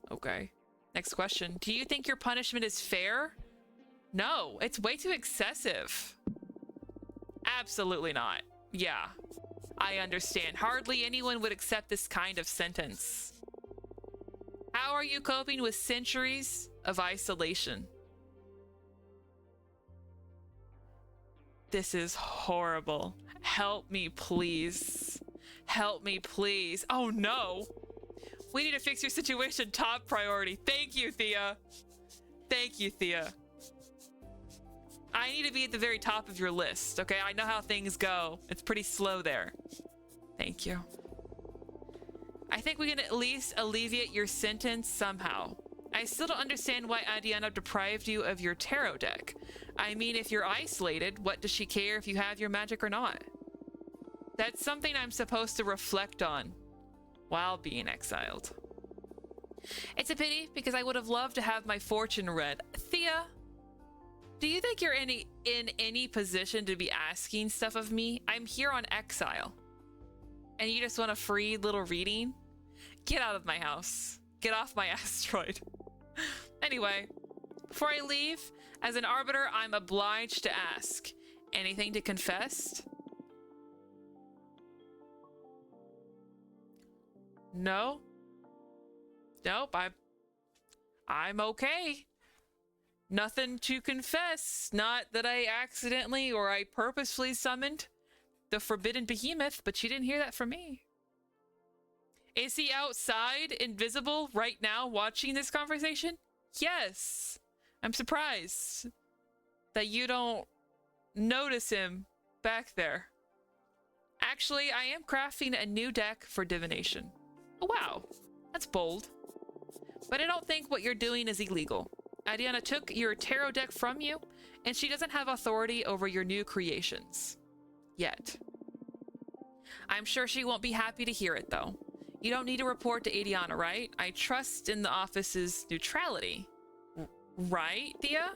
Speaker 1: Okay. Next question. Do you think your punishment is fair? No, it's way too excessive. Absolutely not. Yeah, I understand. Hardly anyone would accept this kind of sentence. How are you coping with centuries of isolation? This is horrible. Help me, please. Help me, please. Oh no. We need to fix your situation. Top priority. Thank you, Thea. Thank you, Thea. I need to be at the very top of your list, okay? I know how things go. It's pretty slow there. Thank you. I think we can at least alleviate your sentence somehow. I still don't understand why Adiana deprived you of your tarot deck. I mean, if you're isolated, what does she care if you have your magic or not? That's something I'm supposed to reflect on while being exiled. It's a pity because I would have loved to have my fortune read. Thea, do you think you're in any position to be asking stuff of me? I'm here on exile. And you just want a free little reading? Get out of my house. Get off my asteroid. Anyway, before I leave, as an arbiter, I'm obliged to ask. Anything to confess? No? Nope, I'm okay. Nothing to confess. Not that I accidentally or I purposefully summoned the forbidden behemoth, but you didn't hear that from me. Is he outside, invisible, right now, watching this conversation? Yes. I'm surprised that you don't notice him back there. Actually, I am crafting a new deck for divination. Oh, wow. That's bold. But I don't think what you're doing is illegal. Adiana took your tarot deck from you, and she doesn't have authority over your new creations. Yet. I'm sure she won't be happy to hear it, though. You don't need to report to Adiana, right? I trust in the office's neutrality. Right, Thea?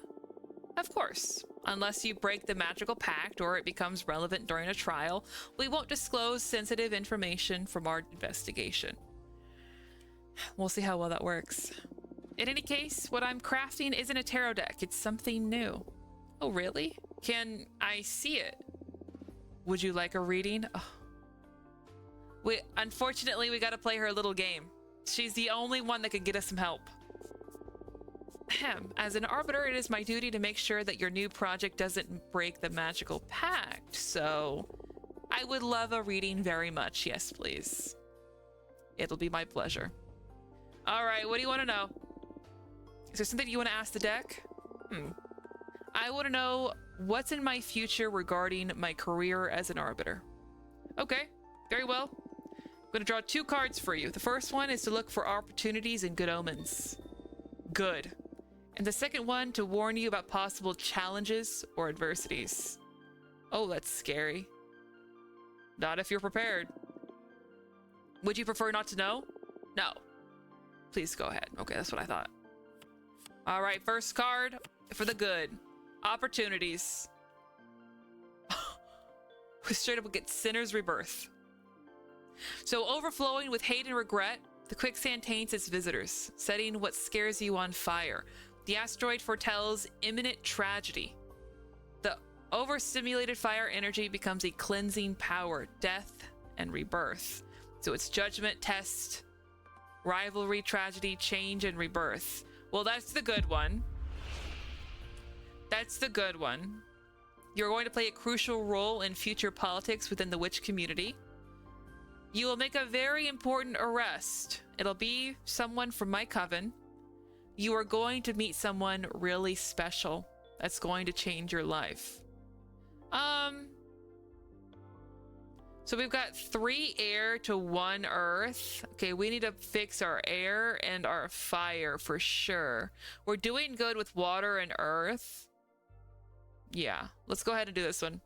Speaker 1: Of course. Unless you break the magical pact or it becomes relevant during a trial, we won't disclose sensitive information from our investigation. We'll see how well that works. In any case, what I'm crafting isn't a tarot deck. It's something new. Oh, really? Can I see it? Would you like a reading? Oh. Unfortunately, we gotta play her little game. She's the only one that could get us some help. As an arbiter, it is my duty to make sure that your new project doesn't break the magical pact, so I would love a reading very much. Yes, please. It'll be my pleasure. All right, what do you want to know? Is there something you want to ask the deck? I want to know what's in my future regarding my career as an arbiter. Okay, very well. I'm going to draw 2 cards for you. The first one is to look for opportunities and good omens. Good. And the second one to warn you about possible challenges or adversities. Oh, that's scary. Not if you're prepared. Would you prefer not to know? No. Please go ahead. Okay, that's what I thought. All right, first card for the good. Opportunities. We straight up get Sinner's Rebirth. So overflowing with hate and regret, the quicksand taints its visitors, setting what scares you on fire. The asteroid foretells imminent tragedy. The overstimulated fire energy becomes a cleansing power, death and rebirth. So it's judgment, test, rivalry, tragedy, change, and rebirth. Well, that's the good one. That's the good one. You're going to play a crucial role in future politics within the witch community. You will make a very important arrest. It'll be someone from my coven. You are going to meet someone really special that's going to change your life. So we've got 3 air to 1 earth. Okay, we need to fix our air and our fire for sure. We're doing good with water and earth. Yeah, let's go ahead and do this one.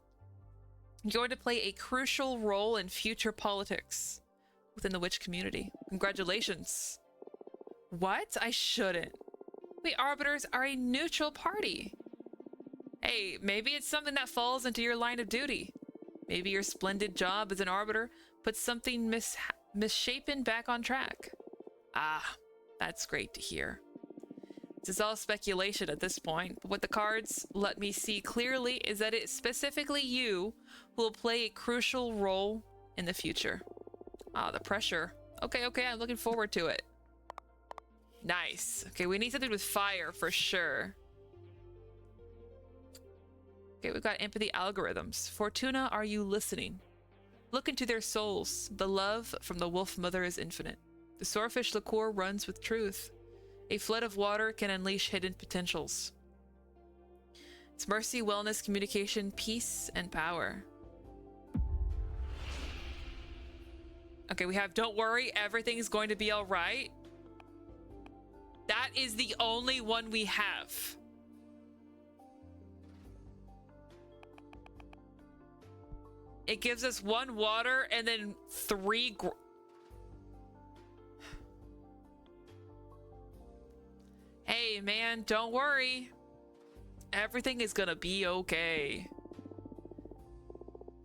Speaker 1: You're going to play a crucial role in future politics within the witch community. Congratulations. What? I shouldn't. We arbiters are a neutral party. Hey, maybe it's something that falls into your line of duty. Maybe your splendid job as an arbiter puts something misshapen back on track. Ah, that's great to hear. This is all speculation at this point, but what the cards let me see clearly is that it's specifically you who will play a crucial role in the future. Ah, the pressure. Okay, I'm looking forward to it. Nice. Okay, we need something with fire for sure. Okay, we've got empathy algorithms. Fortuna, are you listening? Look into their souls. The love from the wolf mother is infinite. The swordfish liqueur runs with truth. A flood of water can unleash hidden potentials. It's mercy, wellness, communication, peace, and power. Okay, we have don't worry, everything's going to be all right. That is the only one we have. It gives us 1 water and then 3 Hey man, don't worry. Everything is gonna be okay.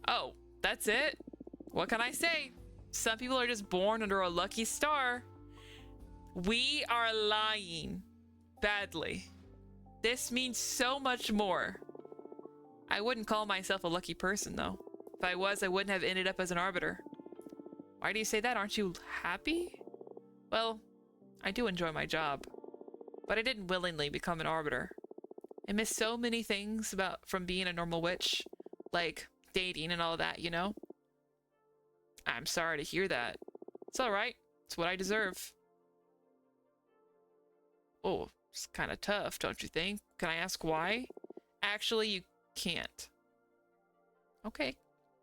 Speaker 1: Oh, that's it? What can I say? Some people are just born under a lucky star. We are lying badly. This means so much more. I wouldn't call myself a lucky person, though. If I was, I wouldn't have ended up as an arbiter. Why do you say that? Aren't you happy? Well, I do enjoy my job, but I didn't willingly become an arbiter. I miss so many things from being a normal witch, like dating and all that, you know? I'm sorry to hear that. It's all right. It's what I deserve. Oh, it's kind of tough, don't you think? Can I ask why? Actually, you can't. Okay.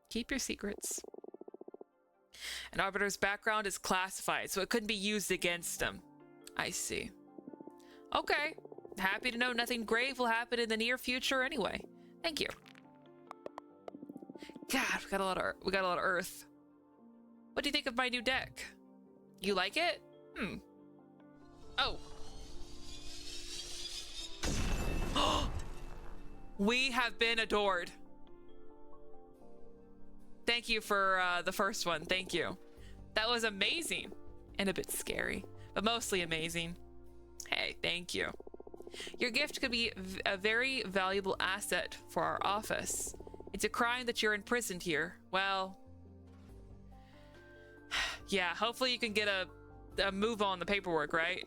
Speaker 1: Keep your secrets. An arbiter's background is classified, so it couldn't be used against them. I see. Okay. Happy to know nothing grave will happen in the near future anyway. Thank you. God, we got a lot of earth. What do you think of my new deck? You like it? Oh. We have been adored. Thank you for the first one. Thank you. That was amazing and a bit scary, but mostly amazing. Hey, thank you. Your gift could be a very valuable asset for our office. It's a crime that you're imprisoned here. Well, yeah, hopefully you can get a move on the paperwork, right?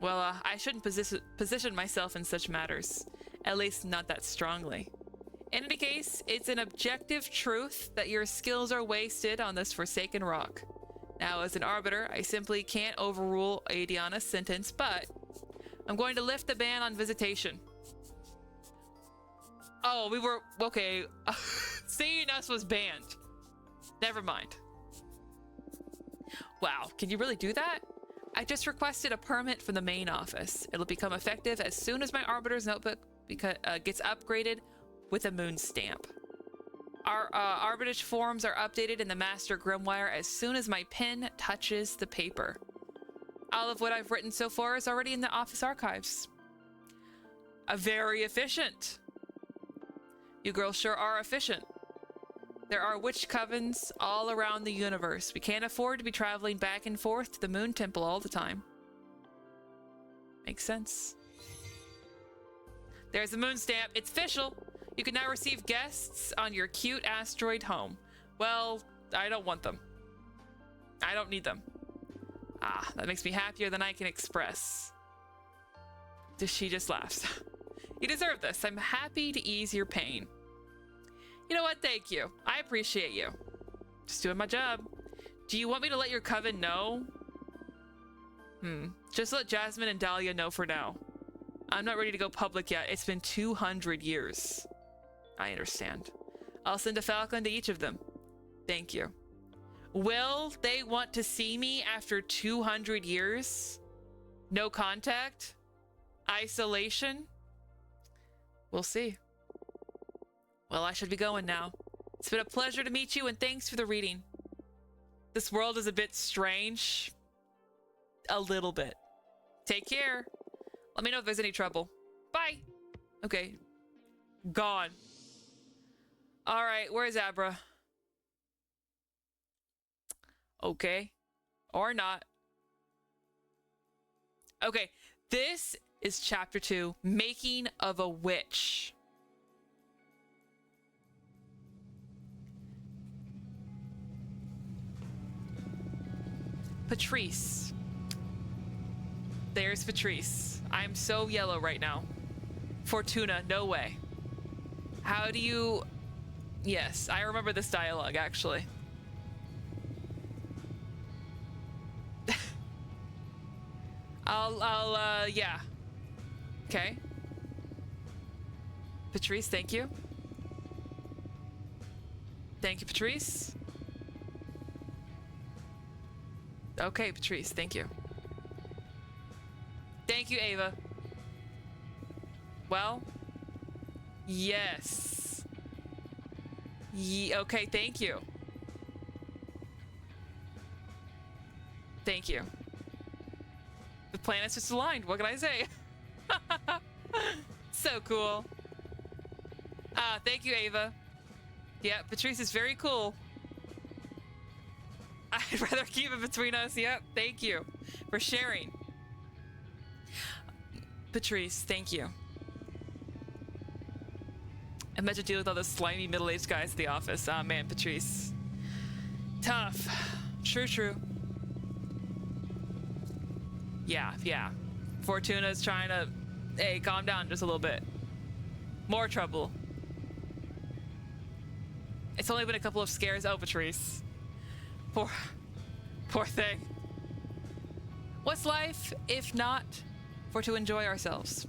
Speaker 1: Well, I shouldn't position myself in such matters, at least not that strongly. In any case, it's an objective truth that your skills are wasted on this forsaken rock. Now, as an arbiter, I simply can't overrule Adiana's sentence, but I'm going to lift the ban on visitation. Oh, we were... Okay. Seeing us was banned. Never mind. Wow, can you really do that? I just requested a permit from the main office. It'll become effective as soon as my arbiter's notebook gets upgraded with a moon stamp. Our arbitrage forms are updated in the master grimoire as soon as my pen touches the paper. All of what I've written so far is already in the office archives. Very efficient. You girls sure are efficient. There are witch covens all around the universe. We can't afford to be traveling back and forth to the moon temple all the time. Makes sense. There's the moon stamp. It's official. You can now receive guests on your cute asteroid home. Well, I don't want them. I don't need them. Ah, that makes me happier than I can express. She just laughs. You deserve this. I'm happy to ease your pain. You know what? Thank you. I appreciate you. Just doing my job. Do you want me to let your coven know? Just let Jasmine and Dahlia know for now. I'm not ready to go public yet. It's been 200 years. I understand. I'll send a falcon to each of them. Thank you. Will they want to see me after 200 years? No contact? Isolation? We'll see. Well, I should be going now. It's been a pleasure to meet you, and thanks for the reading. This world is a bit strange. A little bit. Take care. Let me know if there's any trouble. Bye. Okay. Gone. All right, where's Abra? Okay. Or not. Okay, this is chapter 2, Making of a Witch. Patrice. There's Patrice. I'm so yellow right now. Fortuna, no way. How do you... Yes, I remember this dialogue, actually. yeah. Okay. Patrice, thank you. Thank you, Patrice. Okay, Patrice, thank you. Thank you, Ava. Well, yes. Okay, thank you. Thank you. The planets just aligned. What can I say? So cool. Thank you, Ava. Yeah, Patrice is very cool. I'd rather keep it between us. Yep, thank you for sharing. Patrice, thank you. Imagine dealing with all those slimy middle-aged guys at the office. Oh man, Patrice. Tough. True. Yeah. Fortuna's trying to... Hey, calm down just a little bit. More trouble. It's only been a couple of scares. Oh, Patrice. Poor thing. What's life if not for to enjoy ourselves?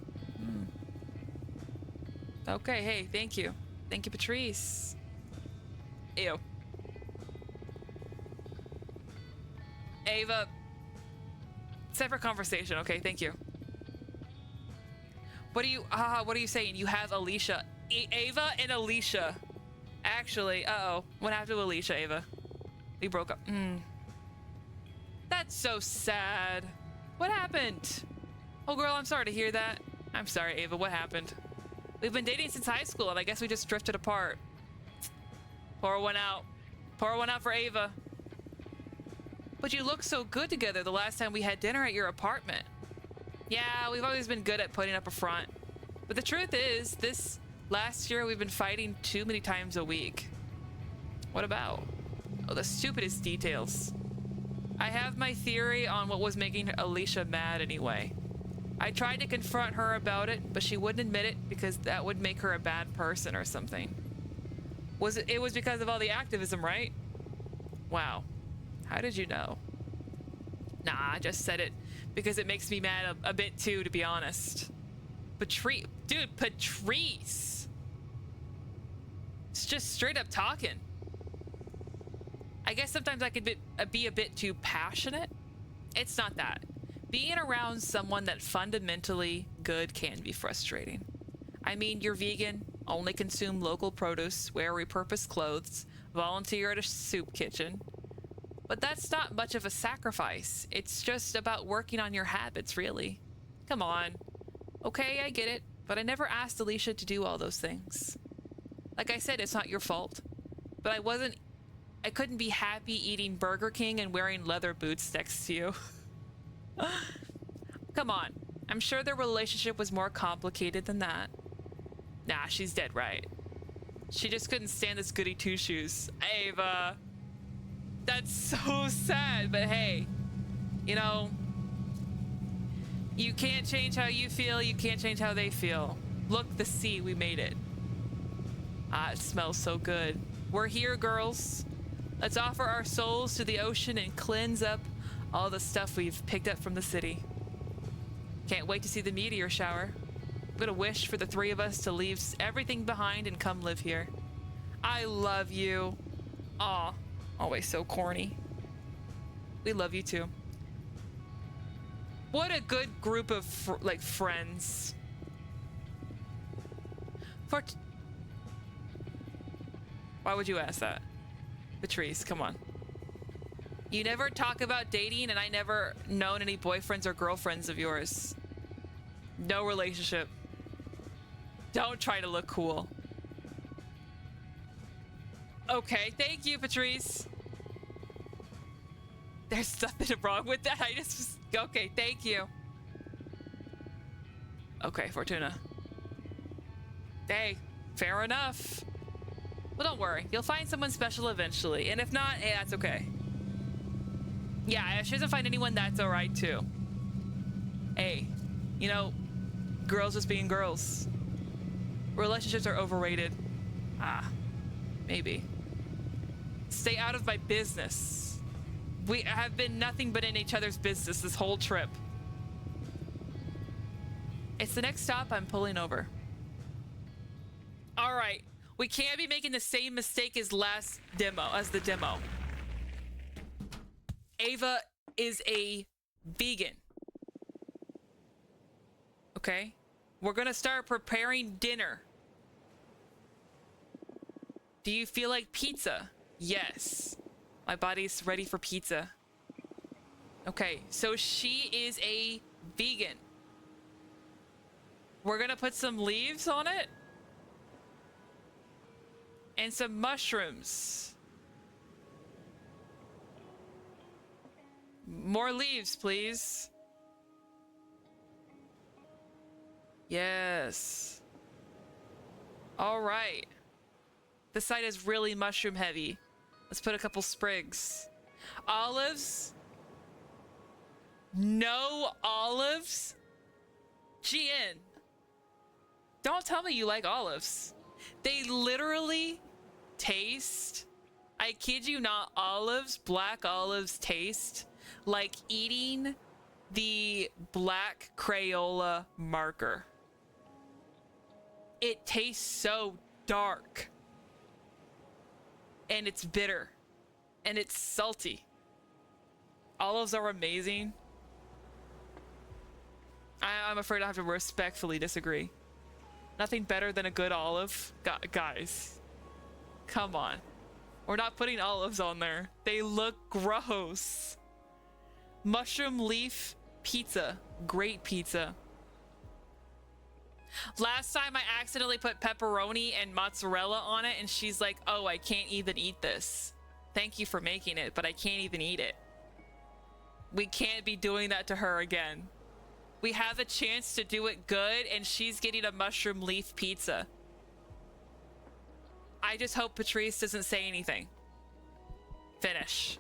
Speaker 1: Okay, hey, thank you. Thank you, Patrice. Ew. Ava. Separate conversation, okay, thank you. What are you saying? You have Alicia. Ava and Alicia. Actually, uh-oh. What happened to Alicia, Ava? We broke up. That's so sad. What happened? Oh, girl, I'm sorry to hear that. I'm sorry, Ava. What happened? We've been dating since high school, and I guess we just drifted apart. Pour one out. Pour one out for Ava. But you looked so good together the last time we had dinner at your apartment. Yeah, we've always been good at putting up a front. But the truth is, this last year we've been fighting too many times a week. What about? Oh, the stupidest details. I have my theory on what was making Alicia mad anyway. I tried to confront her about it, but she wouldn't admit it because that would make her a bad person or something. It was because of all the activism, right? Wow. How did you know? Nah, I just said it because it makes me mad a bit too, to be honest. Patrice. Dude, Patrice! It's just straight up talking. I guess sometimes I could be a bit too passionate. It's not that. Being around someone that fundamentally good can be frustrating. I mean, you're vegan, only consume local produce, wear repurposed clothes, volunteer at a soup kitchen. But that's not much of a sacrifice. It's just about working on your habits, really. Come on. Okay, I get it, but I never asked Alicia to do all those things. Like I said, it's not your fault. But I couldn't be happy eating Burger King and wearing leather boots next to you. Come on. I'm sure their relationship was more complicated than that. Nah, she's dead right. She just couldn't stand this goody two-shoes. Ava. That's so sad, but hey, you know, you can't change how you feel, you can't change how they feel. Look, the sea, we made it. Ah, it smells so good. We're here, girls. Let's offer our souls to the ocean and cleanse up all the stuff we've picked up from the city. Can't wait to see the meteor shower. I'm gonna wish for the three of us to leave everything behind and come live here. I love you. Aw. Always so corny. We love you too. What a good group of friends. Why would you ask that? Patrice, come on. You never talk about dating, and I never known any boyfriends or girlfriends of yours. No relationship. Don't try to look cool. Okay, thank you, Patrice. There's nothing wrong with that. Okay, thank you. Okay, Fortuna. Hey, fair enough. Well, don't worry. You'll find someone special eventually. And if not, hey, that's okay. Yeah, if she doesn't find anyone, that's all right, too. Hey, you know, girls just being girls. Relationships are overrated. Ah, maybe. Stay out of my business. We have been nothing but in each other's business this whole trip. It's the next stop. I'm pulling over. All right. We can't be making the same mistake as the demo. Ava is a vegan. Okay? We're gonna start preparing dinner. Do you feel like pizza? Yes. My body's ready for pizza. Okay, so she is a vegan. We're gonna put some leaves on it. And some mushrooms. More leaves, please. Yes. All right. This side is really mushroom heavy. Let's put a couple sprigs. Olives? No olives? GN. Don't tell me you like olives. They literally taste, I kid you not, black olives taste like eating the black Crayola marker. It tastes so dark. And it's bitter. And it's salty. Olives are amazing. I'm afraid I have to respectfully disagree. Nothing better than a good olive. Guys, come on. We're not putting olives on there. They look gross. Mushroom leaf pizza. Great pizza. Last time I accidentally put pepperoni and mozzarella on it and she's like, oh, I can't even eat this. Thank you for making it, but I can't even eat it. We can't be doing that to her again. We have a chance to do it good, and she's getting a mushroom leaf pizza. I just hope Patrice doesn't say anything. Finish.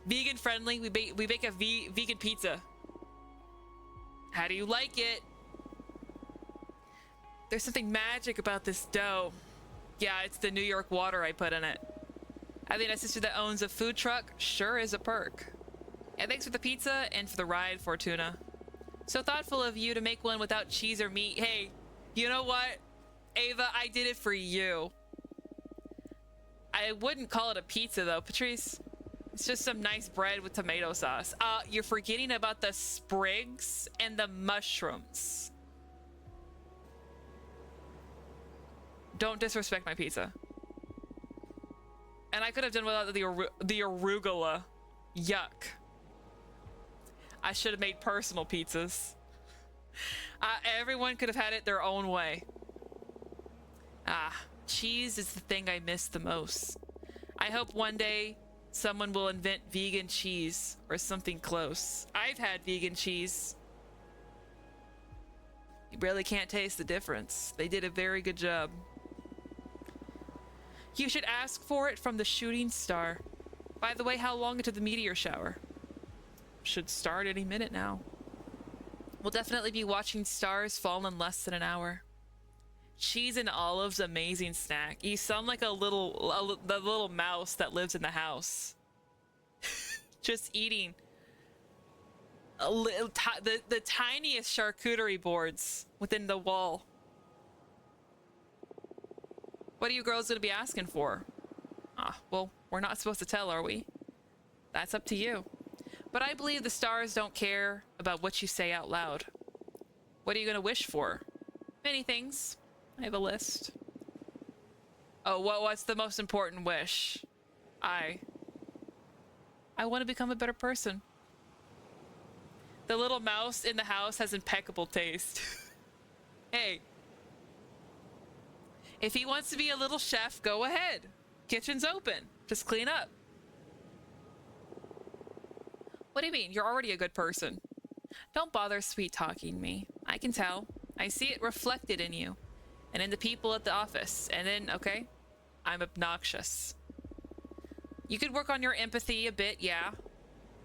Speaker 1: Vegan friendly. We bake a vegan pizza. How do you like it? There's something magic about this dough. Yeah, it's the New York water I put in it. Having a sister that owns a food truck sure is a perk. And thanks for the pizza and for the ride, Fortuna. So thoughtful of you to make one without cheese or meat. Hey, you know what? Ava, I did it for you. I wouldn't call it a pizza though, Patrice. It's just some nice bread with tomato sauce. You're forgetting about the sprigs and the mushrooms. Don't disrespect my pizza. And I could have done without the arugula. Yuck. I should have made personal pizzas. Everyone could have had it their own way. Cheese is the thing I miss the most. I hope one day someone will invent vegan cheese or something close. I've had vegan cheese. You really can't taste the difference. They did a very good job. You should ask for it from the shooting star. By the way, how long until the meteor shower? Should start any minute now. We'll definitely be watching stars fall in less than an hour. Cheese and olives, amazing snack. You sound like the little mouse that lives in the house. Just eating the tiniest charcuterie boards within the wall. What are you girls gonna be asking for? Well, we're not supposed to tell, are we? That's up to you. But I believe the stars don't care about what you say out loud. What are you gonna wish for? Many things. I have a list. Oh, what's the most important wish? I want to become a better person. The little mouse in the house has impeccable taste. Hey. If he wants to be a little chef, go ahead. Kitchen's open. Just clean up. What do you mean? You're already a good person. Don't bother sweet-talking me. I can tell. I see it reflected in you. And in the people at the office. And then, okay, I'm obnoxious. You could work on your empathy a bit, yeah.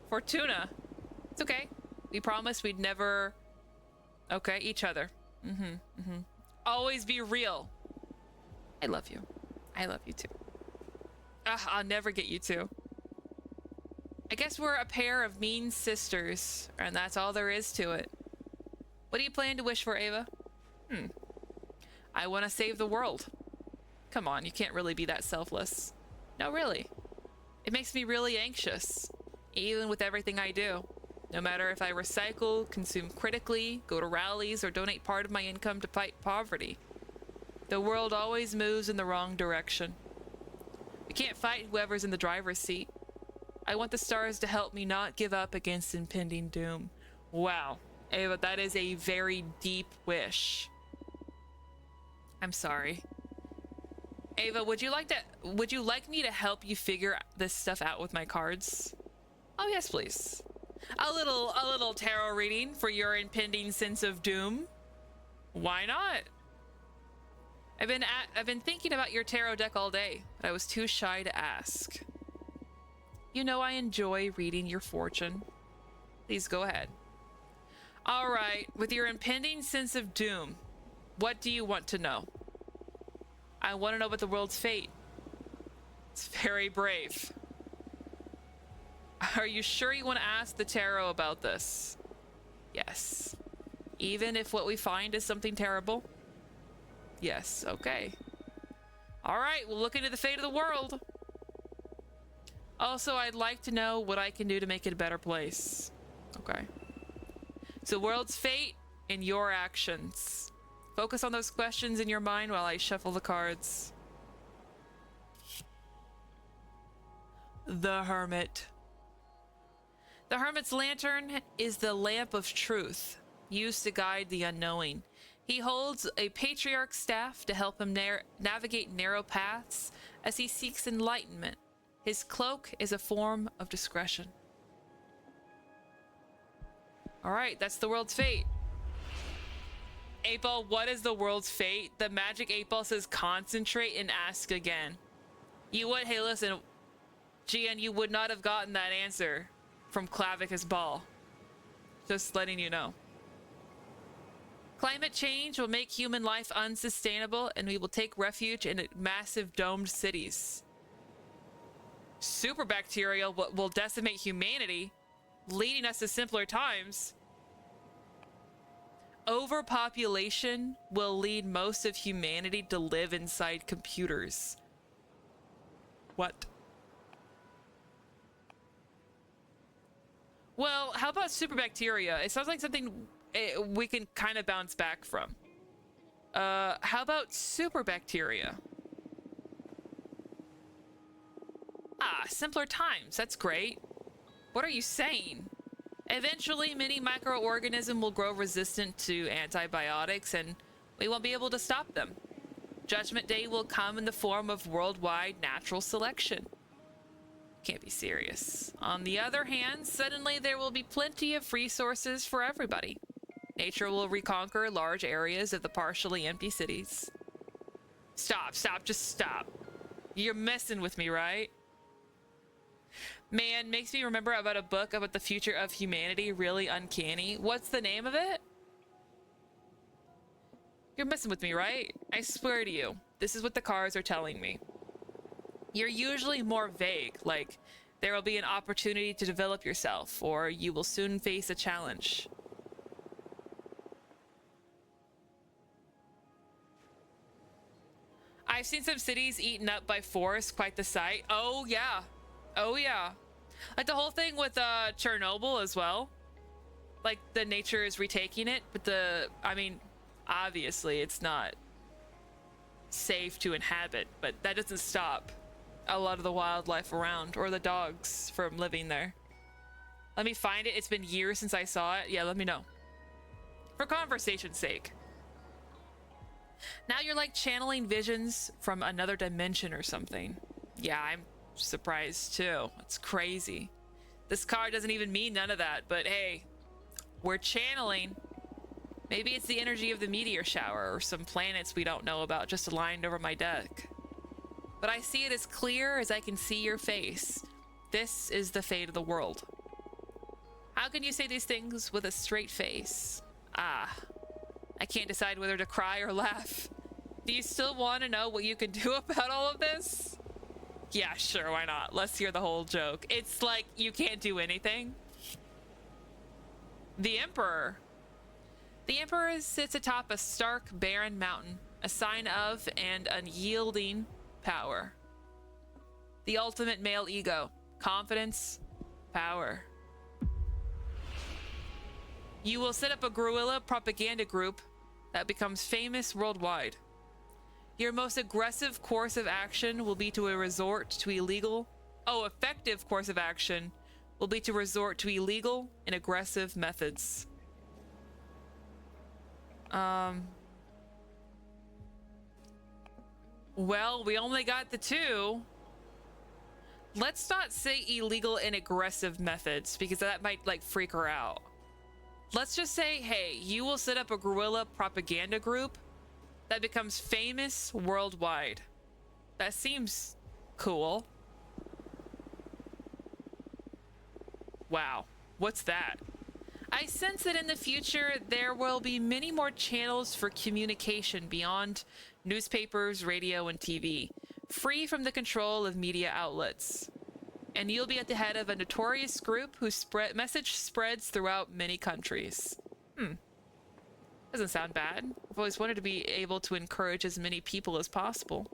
Speaker 1: Fortuna. It's okay. We promised we'd never... Okay, each other. Always be real. I love you. I love you too. I'll never get you two. I guess we're a pair of mean sisters, and that's all there is to it. What do you plan to wish for, Ava? I want to save the world. Come on, you can't really be that selfless. No, really. It makes me really anxious, even with everything I do. No matter if I recycle, consume critically, go to rallies, or donate part of my income to fight poverty. The world always moves in the wrong direction. We can't fight whoever's in the driver's seat. I want the stars to help me not give up against impending doom. Wow, Ava, that is a very deep wish. I'm sorry. Ava, would you like me to help you figure this stuff out with my cards? Oh, yes, please. A little tarot reading for your impending sense of doom. Why not? I've been thinking about your tarot deck all day, but I was too shy to ask. You know I enjoy reading your fortune. Please go ahead. All right, with your impending sense of doom, what do you want to know? I want to know about the world's fate. It's very brave. Are you sure you want to ask the tarot about this? Yes. Even if what we find is something terrible? Yes, okay. All right, we'll look into the fate of the world. Also, I'd like to know what I can do to make it a better place. Okay. So world's fate and your actions. Focus on those questions in your mind while I shuffle the cards. The Hermit. The Hermit's lantern is the lamp of truth, used to guide the unknowing. He holds a patriarch's staff to help him navigate narrow paths as he seeks enlightenment. His cloak is a form of discretion. All right, that's the world's fate. 8-Ball, what is the world's fate? The magic 8-Ball says concentrate and ask again. You would, hey listen, GN, you would not have gotten that answer from Clavicus Ball. Just letting you know. Climate change will make human life unsustainable, and we will take refuge in massive domed cities. Super bacteria will decimate humanity, leading us to simpler times. Overpopulation will lead most of humanity to live inside computers. What? Well, how about super bacteria? It sounds like something we can kind of bounce back from. How about super bacteria? Ah, simpler times. That's great. What are you saying? Eventually, many microorganisms will grow resistant to antibiotics, and we won't be able to stop them. Judgment Day will come in the form of worldwide natural selection. Can't be serious. On the other hand, suddenly there will be plenty of resources for everybody. Nature will reconquer large areas of the partially empty cities. Stop, just stop. You're messing with me, right? Man, makes me remember about a book about the future of humanity, really uncanny. What's the name of it? You're messing with me, right? I swear to you, this is what the cards are telling me. You're usually more vague, like there will be an opportunity to develop yourself, or you will soon face a challenge. I've seen some cities eaten up by forests, quite the sight. Oh yeah. Oh yeah. Like the whole thing with Chernobyl as well. Like the nature is retaking it, but I mean, obviously it's not safe to inhabit, but that doesn't stop a lot of the wildlife around or the dogs from living there. Let me find it. It's been years since I saw it. Yeah, let me know. For conversation's sake. Now you're like channeling visions from another dimension or something. Yeah, I'm surprised too. It's crazy. This card doesn't even mean none of that, but hey, we're channeling. Maybe it's the energy of the meteor shower or some planets we don't know about just aligned over my deck. But I see it as clear as I can see your face. This is the fate of the world. How can you say these things with a straight face? Ah, I can't decide whether to cry or laugh. Do you still want to know what you can do about all of this? Yeah, sure, why not? Let's hear the whole joke. It's like you can't do anything. The Emperor. The Emperor sits atop a stark, barren mountain. a sign of and unyielding power. The ultimate male ego, confidence, power. You will set up a guerrilla propaganda group that becomes famous worldwide. Your most aggressive course of action will be to resort to illegal. Oh, effective course of action will be to resort to illegal and aggressive methods. Well, we only got the two. Let's not say illegal and aggressive methods because that might like freak her out. Let's just say, hey, you will set up a guerrilla propaganda group that becomes famous worldwide. That seems cool. Wow, what's that? I sense that in the future, there will be many more channels for communication beyond newspapers, radio, and TV, free from the control of media outlets. And you'll be at the head of a notorious group whose message spreads throughout many countries. Doesn't sound bad. I've always wanted to be able to encourage as many people as possible.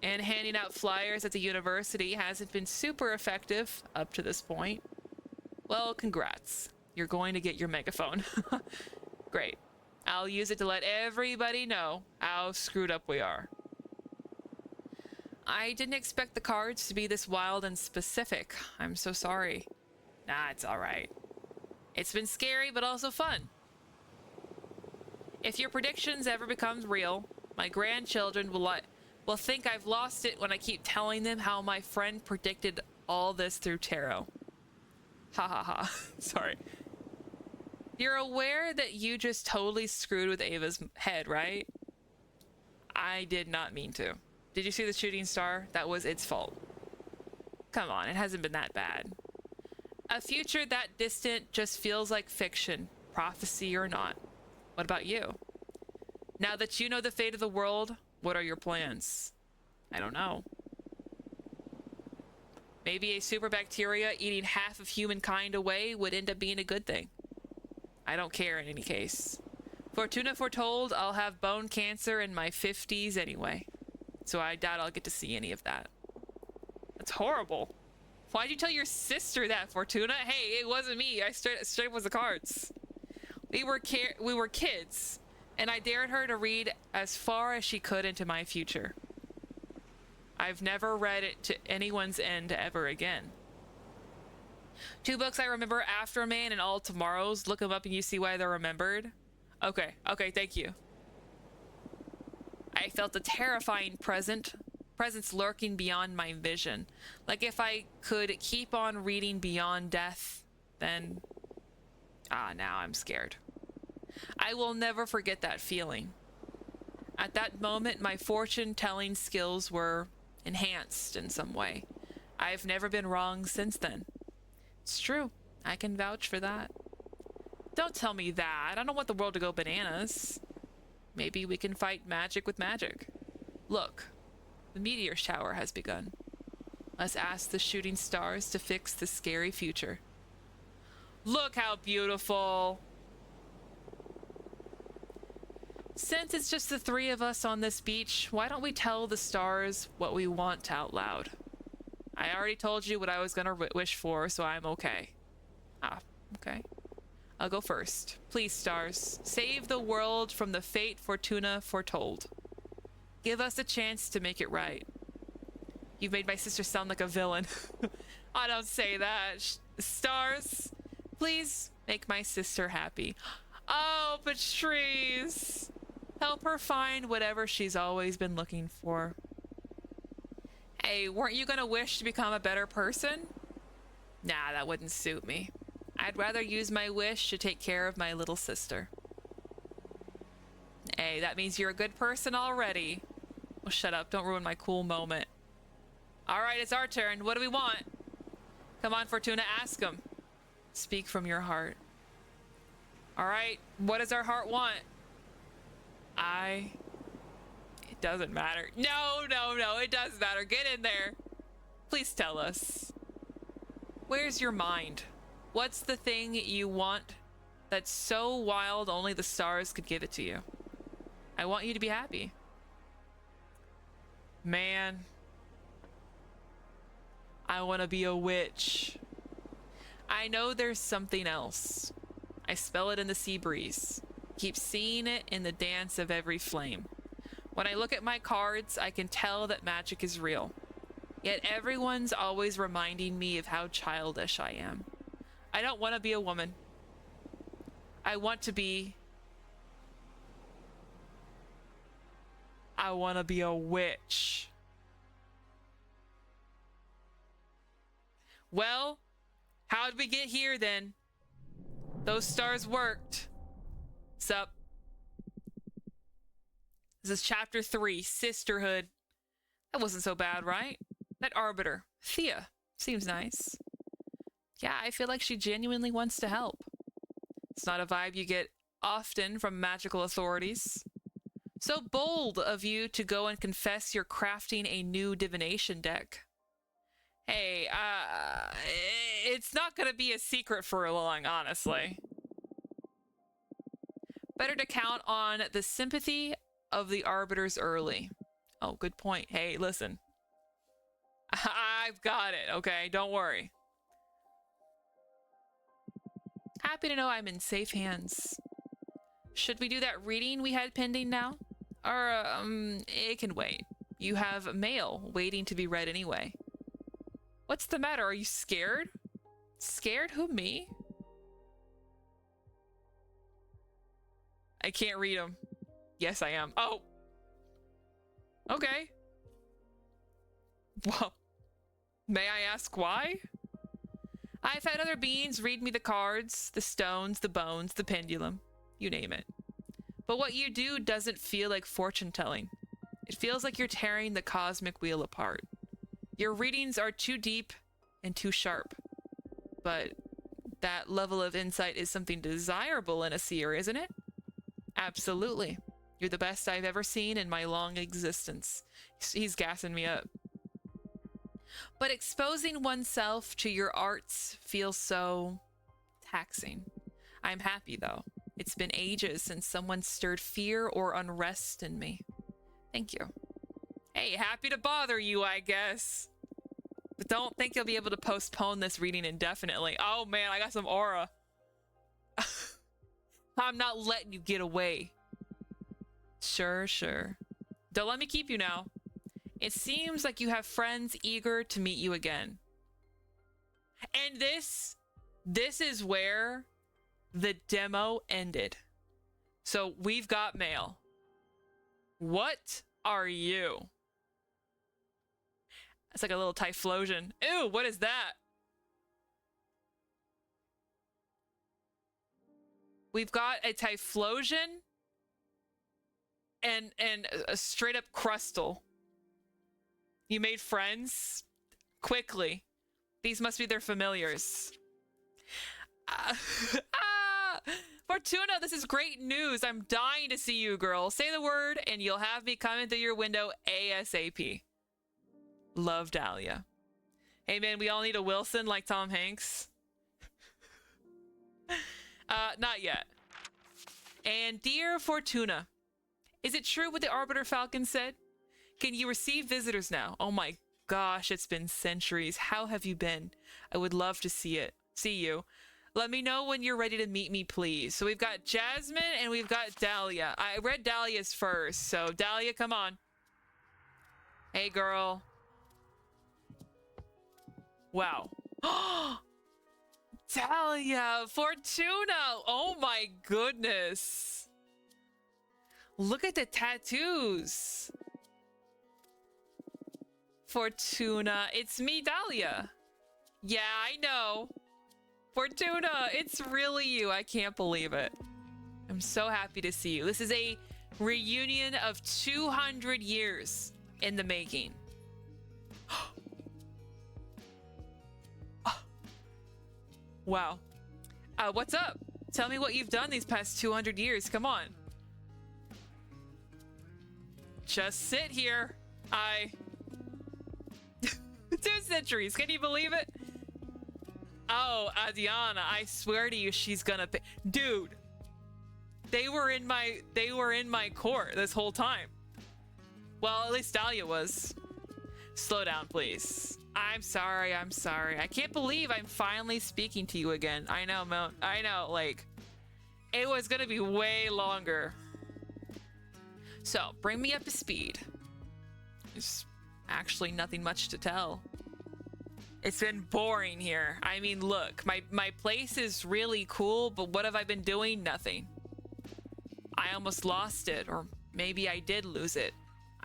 Speaker 1: And handing out flyers at the university hasn't been super effective up to this point. Well, congrats. You're going to get your megaphone. Great. I'll use it to let everybody know how screwed up we are. I didn't expect the cards to be this wild and specific. I'm so sorry. Nah, it's all right. It's been scary, but also fun. If your predictions ever become real, my grandchildren will think I've lost it when I keep telling them how my friend predicted all this through tarot. Ha ha ha. Sorry. You're aware that you just totally screwed with Ava's head, right? I did not mean to. Did you see the shooting star? That was its fault. Come on, it hasn't been that bad. A future that distant just feels like fiction, prophecy or not. What about you? Now that you know the fate of the world, what are your plans? I don't know. Maybe a super bacteria eating half of humankind away would end up being a good thing. I don't care in any case. Fortuna foretold I'll have bone cancer in my 50s anyway. So I doubt I'll get to see any of that. That's horrible. Why'd you tell your sister that, Fortuna? Hey, it wasn't me. I straight was the cards. We were kids, and I dared her to read as far as she could into my future. I've never read it to anyone's end ever again. 2 books I remember: Afterman and All Tomorrows. Look them up and you see why they're remembered. Okay, thank you. I felt a terrifying presence lurking beyond my vision. Like if I could keep on reading beyond death, then... now I'm scared. I will never forget that feeling. At that moment, my fortune-telling skills were enhanced in some way. I've never been wrong since then. It's true. I can vouch for that. Don't tell me that. I don't want the world to go bananas. Maybe we can fight magic with magic. Look, the meteor shower has begun. Let's ask the shooting stars to fix the scary future. Look how beautiful. Since it's just the 3 of us on this beach, why don't we tell the stars what we want out loud? I already told you what I was gonna wish for, so I'm okay. Okay. I'll go first. Please, stars, save the world from the fate Fortuna foretold. Give us a chance to make it right. You've made my sister sound like a villain. I don't say that. Stars, please make my sister happy. Oh, Patrice. Help her find whatever she's always been looking for. Hey, weren't you gonna wish to become a better person? Nah, that wouldn't suit me. I'd rather use my wish to take care of my little sister. Hey, that means you're a good person already. Oh, shut up. Don't ruin my cool moment. All right, it's our turn. What do we want? Come on, Fortuna, ask him. Speak from your heart. All right, what does our heart want? It doesn't matter. No, it does matter. Get in there. Please tell us. Where's your mind? What's the thing you want that's so wild only the stars could give it to you? I want you to be happy. Man, I want to be a witch. I know there's something else. I spell it in the sea breeze. Keep seeing it in the dance of every flame. When I look at my cards, I can tell that magic is real. Yet everyone's always reminding me of how childish I am. I don't want to be a woman. I want to be a witch. Well, how'd we get here then? Those stars worked. Sup? This is chapter 3, Sisterhood. That wasn't so bad, right? That arbiter, Thea, seems nice. Yeah, I feel like she genuinely wants to help. It's not a vibe you get often from magical authorities. So bold of you to go and confess you're crafting a new divination deck. Hey, it's not gonna be a secret for long, honestly. Better to count on the sympathy of the arbiters early. Oh, good point. Hey, listen. I've got it, okay? Don't worry. Happy to know I'm in safe hands. Should we do that reading we had pending now? Or, it can wait. You have mail waiting to be read anyway. What's the matter? Are you scared? Scared? Who, me? I can't read them. Yes, I am. Oh. Okay. Well, may I ask why? I've had other beings read me the cards, the stones, the bones, the pendulum. You name it. But what you do doesn't feel like fortune telling. It feels like you're tearing the cosmic wheel apart. Your readings are too deep and too sharp. But that level of insight is something desirable in a seer, isn't it? Absolutely. You're the best I've ever seen in my long existence. He's gassing me up. But exposing oneself to your arts feels so taxing. I'm happy, though. It's been ages since someone stirred fear or unrest in me. Thank you. Hey, happy to bother you, I guess. But don't think you'll be able to postpone this reading indefinitely. Oh man, I got some aura. I'm not letting you get away. Sure, sure. Don't let me keep you now. It seems like you have friends eager to meet you again. And this is where the demo ended. So we've got mail. What are you? It's like a little typhlosion. Ew, what is that? We've got a typhlosion and a straight up crustal. You made friends quickly. These must be their familiars. Fortuna, this is great news. I'm dying to see you, girl. Say the word and you'll have me coming through your window ASAP. Love, Dahlia. Hey man, we all need a Wilson like Tom Hanks. Not yet. And dear Fortuna, is it true what the Arbiter Falcon said? Can you receive visitors now? Oh my gosh, it's been centuries. How have you been? I would love to see you. Let me know when you're ready to meet me, please. So we've got Jasmine and we've got Dahlia. I read Dahlia's first, so Dahlia, come on. Hey, girl. Wow. Dahlia, Fortuna. Oh my goodness. Look at the tattoos. Fortuna, it's me, Dahlia. Yeah, I know. Fortuna, it's really you. I can't believe it. I'm so happy to see you. This is a reunion of 200 years in the making. Wow. What's up? Tell me what you've done these past 200 years. Come on. Just sit here. 2 centuries. Can you believe it? Oh, Adiana, I swear to you, she's gonna pay. Dude, they were in my court this whole time. Well, at least Dahlia was. Slow down, please. I'm sorry, I'm sorry. I can't believe I'm finally speaking to you again. I know, Mo. I know, like, it was gonna be way longer. So, bring me up to speed. There's actually nothing much to tell. It's been boring here. I mean, look, my place is really cool, but what have I been doing? Nothing. I almost lost it, or maybe I did lose it.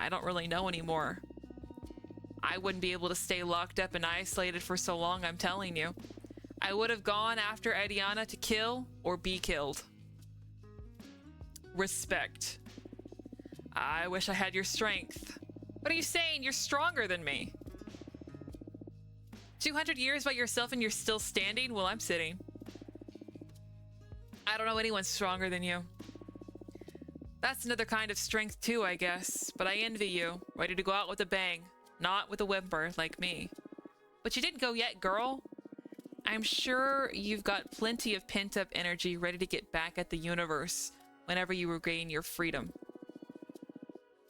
Speaker 1: I don't really know anymore. I wouldn't be able to stay locked up and isolated for so long, I'm telling you. I would have gone after Ediana to kill or be killed. Respect. I wish I had your strength. What are you saying? You're stronger than me. 200 years by yourself and you're still standing? Well, I'm sitting. I don't know anyone stronger than you. That's another kind of strength too, I guess. But I envy you. Ready to go out with a bang. Not with a whimper, like me. But you didn't go yet, girl. I'm sure you've got plenty of pent-up energy ready to get back at the universe whenever you regain your freedom.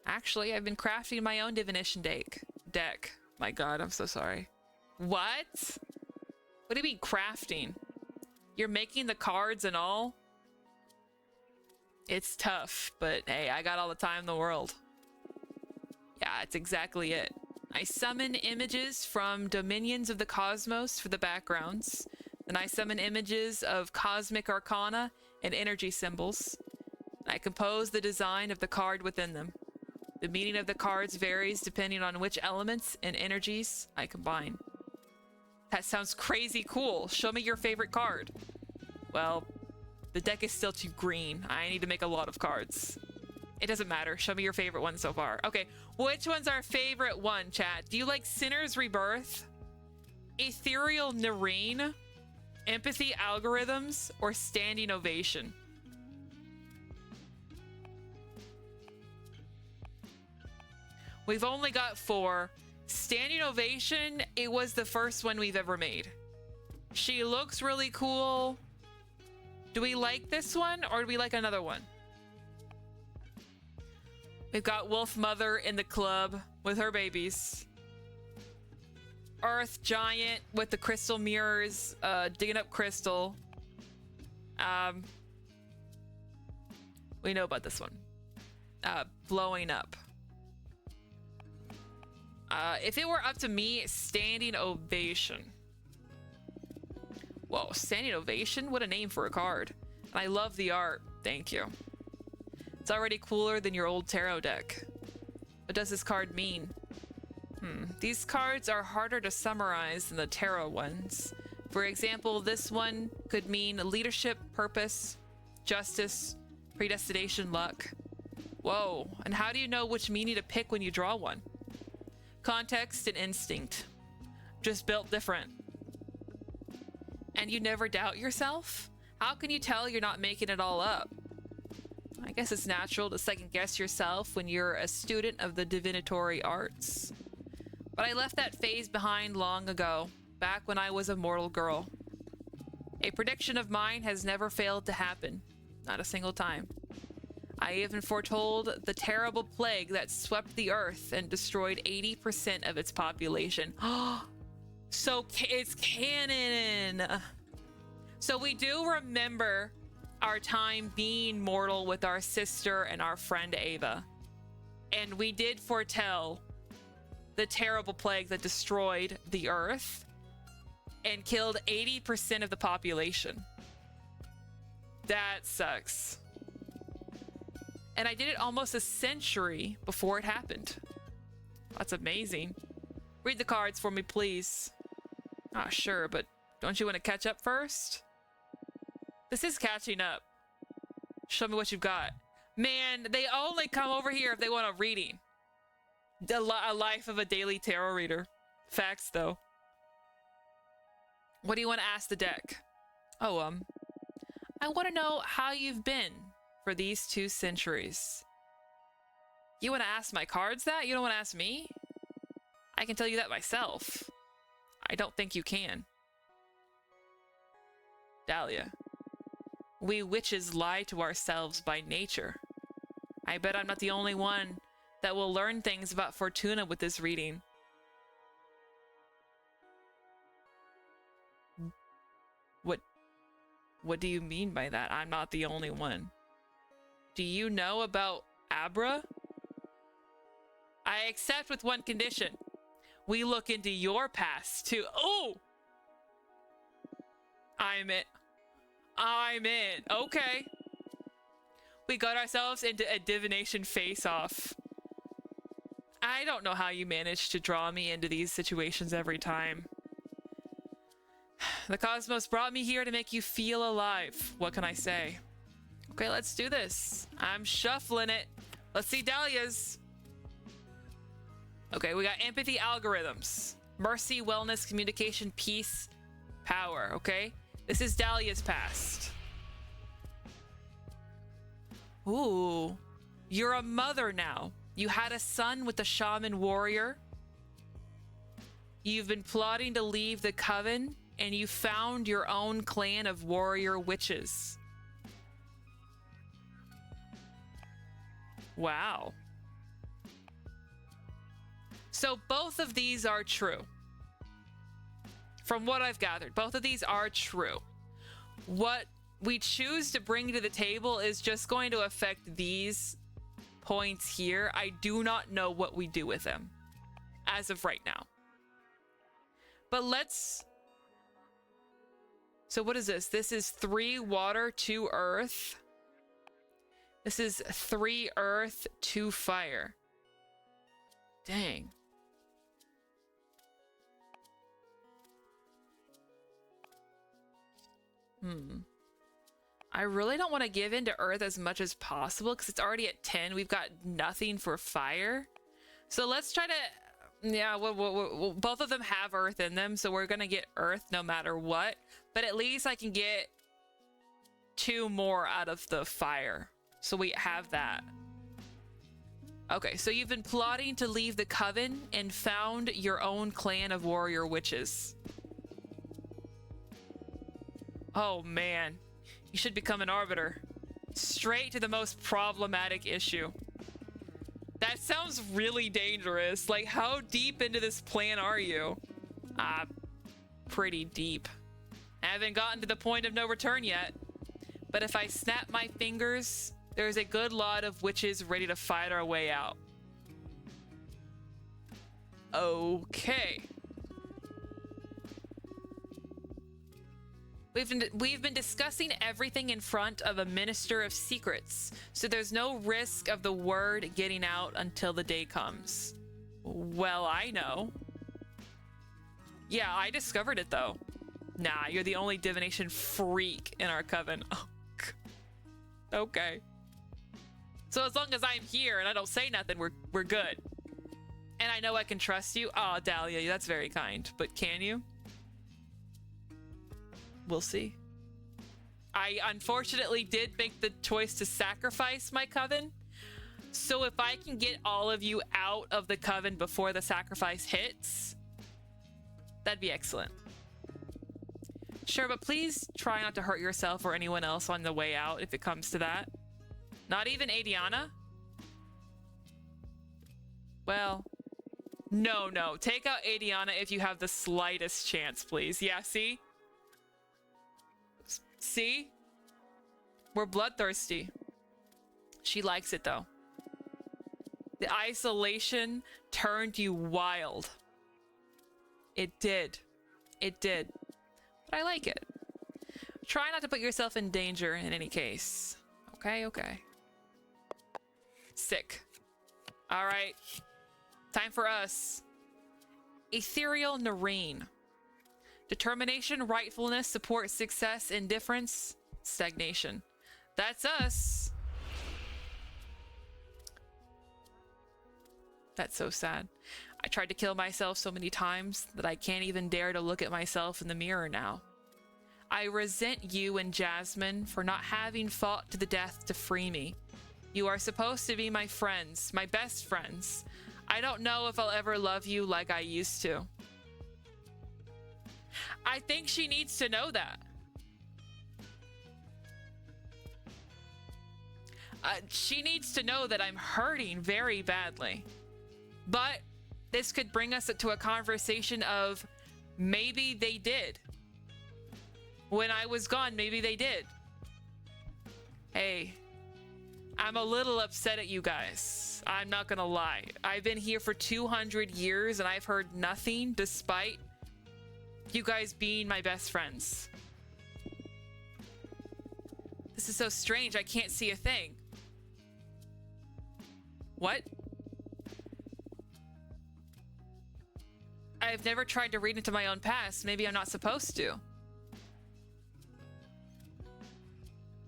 Speaker 1: Actually, I've been crafting my own divination deck. My god, I'm so sorry. What? What do you mean crafting? You're making the cards and all? It's tough, but hey, I got all the time in the world. Yeah, that's exactly it. I summon images from dominions of the cosmos for the backgrounds. Then I summon images of cosmic arcana and energy symbols. I compose the design of the card within them. The meaning of the cards varies depending on which elements and energies I combine. That sounds crazy cool. Show me your favorite card. Well, the deck is still too green. I need to make a lot of cards. It doesn't matter. Show me your favorite one so far. Okay, which one's our favorite one, chat? Do you like Sinner's Rebirth, Ethereal Narine, Empathy Algorithms, or Standing Ovation? We've only got 4. Standing Ovation, it was the first one we've ever made. She looks really cool. Do we like this one or do we like another one? We've got Wolf Mother in the club with her babies. Earth Giant with the crystal mirrors, digging up crystal. We know about this one. Blowing up. If it were up to me, Standing Ovation. Whoa, Standing Ovation? What a name for a card. And I love the art. Thank you. It's already cooler than your old tarot deck. What does this card mean? These cards are harder to summarize than the tarot ones. For example, this one could mean leadership, purpose, justice, predestination, luck. Whoa, and how do you know which meaning to pick when you draw one? Context and instinct. Just built different. And you never doubt yourself? How can you tell you're not making it all up? I guess it's natural to second guess yourself when you're a student of the divinatory arts. But I left that phase behind long ago, back when I was a mortal girl. A prediction of mine has never failed to happen. Not a single time. I even foretold the terrible plague that swept the earth and destroyed 80% of its population. So it's canon. So we do remember our time being mortal with our sister and our friend Ava. And we did foretell the terrible plague that destroyed the earth and killed 80% of the population. That sucks. And I did it almost a century before it happened. That's amazing. Read the cards for me, please. Ah, sure, but don't you want to catch up first? This is catching up. Show me what you've got. Man, they only come over here if they want a reading. A life of a daily tarot reader. Facts, though. What do you want to ask the deck? Oh, I want to know how you've been for these 2 centuries. You want to ask my cards that? You don't want to ask me? I can tell you that myself. I don't think you can. Dahlia. We witches lie to ourselves by nature. I bet I'm not the only one that we'll learn things about Fortuna with this reading. What do you mean by that? I'm not the only one. Do you know about Abra? I accept with one condition. We look into your past too. Oh! I'm in. Okay. We got ourselves into a divination face-off. I don't know how you manage to draw me into these situations every time. The cosmos brought me here to make you feel alive. What can I say? Okay, let's do this. I'm shuffling it. Let's see Dahlia's. Okay, we got empathy algorithms. Mercy, wellness, communication, peace, power. Okay, this is Dahlia's past. Ooh, you're a mother now. You had a son with the shaman warrior. You've been plotting to leave the coven, and you found your own clan of warrior witches. Wow. So both of these are true. From what I've gathered, both of these are true. What we choose to bring to the table is just going to affect these points here. I do not know what we do with them as of right now. But let's... So what is this? This is 3 water, 2 earth. This is 3 earth, 2 fire. Dang. I really don't want to give into earth as much as possible because it's already at 10. We've got nothing for fire. So let's try to... Yeah, both of them have earth in them, so we're going to get earth no matter what. But at least I can get 2 more out of the fire. So we have that. Okay, so you've been plotting to leave the coven and found your own clan of warrior witches. Oh man, you should become an arbiter. Straight to the most problematic issue. That sounds really dangerous. Like, how deep into this plan are you? Pretty deep. I haven't gotten to the point of no return yet. But if I snap my fingers, there's a good lot of witches ready to fight our way out. Okay. We've been discussing everything in front of a minister of secrets, so there's no risk of the word getting out until the day comes. Well, I know. Yeah, I discovered it though. Nah, you're the only divination freak in our coven. Oh, okay. So as long as I'm here and I don't say nothing, we're good. And I know I can trust you. Oh, Dahlia, that's very kind. But can you? We'll see. I unfortunately did make the choice to sacrifice my coven. So if I can get all of you out of the coven before the sacrifice hits, that'd be excellent. Sure, but please try not to hurt yourself or anyone else on the way out if it comes to that. Not even Adiana? Well, no. Take out Adiana if you have the slightest chance, please. Yeah, see? See? We're bloodthirsty. She likes it, though. The isolation turned you wild. It did. It did. But I like it. Try not to put yourself in danger in any case. Okay. Sick. All right. Time for us. Ethereal Nareen. Determination, rightfulness, support, success, indifference, stagnation. That's us. That's so sad. I tried to kill myself so many times that I can't even dare to look at myself in the mirror now. I resent you and Jasmine for not having fought to the death to free me. You are supposed to be my friends, my best friends. I don't know if I'll ever love you like I used to. I think she needs to know that. She needs to know that I'm hurting very badly. But this could bring us to a conversation of maybe they did. When I was gone, maybe they did. Hey, I'm a little upset at you guys. I'm not gonna lie. I've been here for 200 years and I've heard nothing despite you guys being my best friends. This is so strange. I can't see a thing. What? I've never tried to read into my own past. Maybe I'm not supposed to.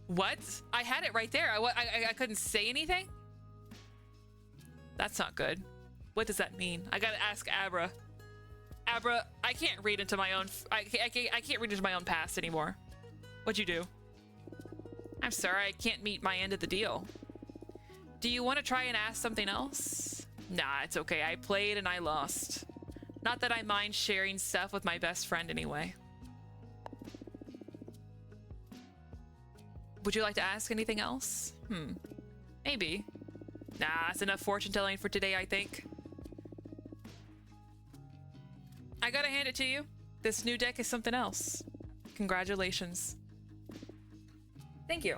Speaker 1: What? I had it right there. I couldn't say anything? That's not good. What does that mean? I gotta ask Abra. Abra, I can't read into my own... I can't read into my own past anymore. What'd you do? I'm sorry, I can't meet my end of the deal. Do you want to try and ask something else? Nah, it's okay. I played and I lost. Not that I mind sharing stuff with my best friend anyway. Would you like to ask anything else? Maybe. Nah, that's enough fortune telling for today, I think. I gotta hand it to you. This new deck is something else. Congratulations. Thank you.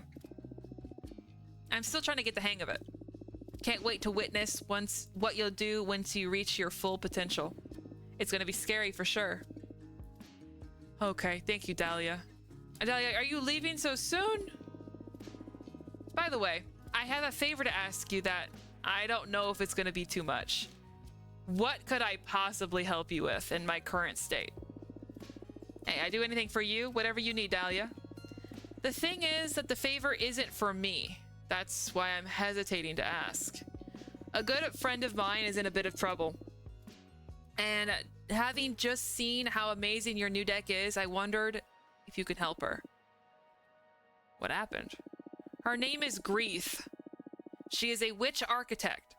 Speaker 1: I'm still trying to get the hang of it. Can't wait to witness what you'll do once you reach your full potential. It's gonna be scary for sure. Okay, thank you, Dahlia. Dahlia, are you leaving so soon? By the way, I have a favor to ask you that I don't know if it's gonna be too much. What could I possibly help you with in my current state? Hey, I do anything for you, whatever you need, Dahlia. The thing is that the favor isn't for me. That's why I'm hesitating to ask. A good friend of mine is in a bit of trouble. And having just seen how amazing your new deck is, I wondered if you could help her. What happened? Her name is Grieth. She is a witch architect.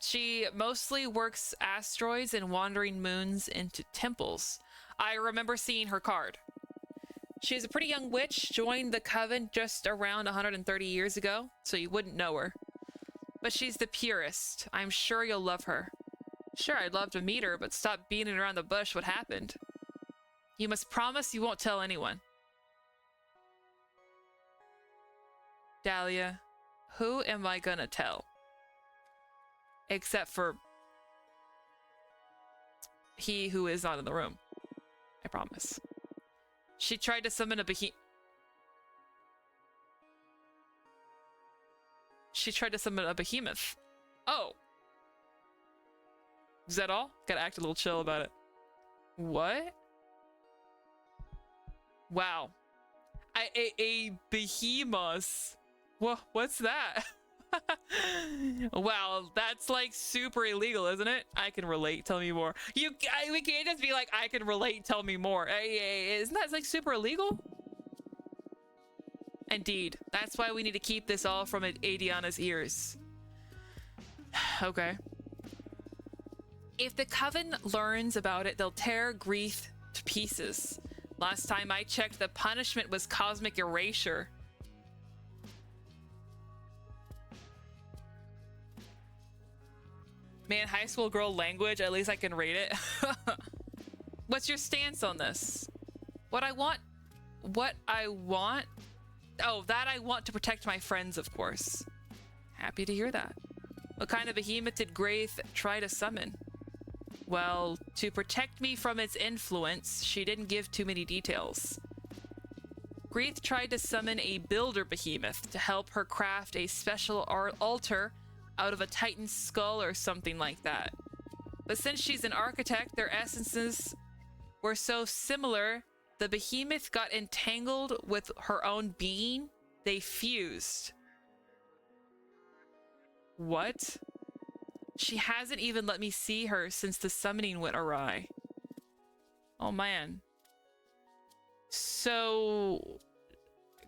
Speaker 1: She mostly works asteroids and wandering moons into temples. I remember seeing her card. She is a pretty young witch, joined the coven just around 130 years ago, so you wouldn't know her. But she's the purest. I'm sure you'll love her. Sure, I'd love to meet her, but stop beating around the bush. What happened? You must promise you won't tell anyone. Dahlia, who am I gonna tell? Except for he who is not in the room. I promise. She tried to summon a She tried to summon a behemoth. Oh. Is that all? Gotta act a little chill about it. What? Wow. A behemoth. What's that? Wow, that's like super illegal, isn't it? I can relate. Tell me more. We can't just be like, I can relate. Tell me more. Isn't that like super illegal? Indeed. That's why we need to keep this all from Adiana's ears. Okay. If the Coven learns about it, they'll tear Grieth to pieces. Last time I checked, the punishment was cosmic erasure. Man, high school girl language, at least I can read it. What's your stance on this? What I want? Oh, that I want to protect my friends, of course. Happy to hear that. What kind of behemoth did Grieth try to summon? Well, to protect me from its influence, she didn't give too many details. Grieth tried to summon a builder behemoth to help her craft a special altar out of a titan's skull or something like that. But since she's an architect, their essences were so similar, the behemoth got entangled with her own being. They fused. What? She hasn't even let me see her since the summoning went awry. Oh man. So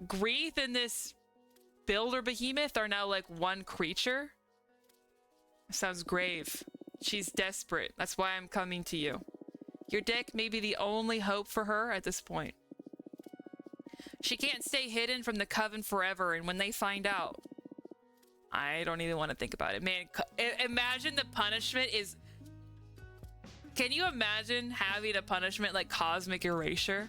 Speaker 1: Grieth and this builder behemoth are now like one creature? Sounds grave. She's desperate. That's why I'm coming to you. Your deck may be the only hope for her at this point. She can't stay hidden from the Coven forever, and when they find out, I don't even want to think about it. Man, imagine the punishment is... Can you imagine having a punishment like cosmic erasure?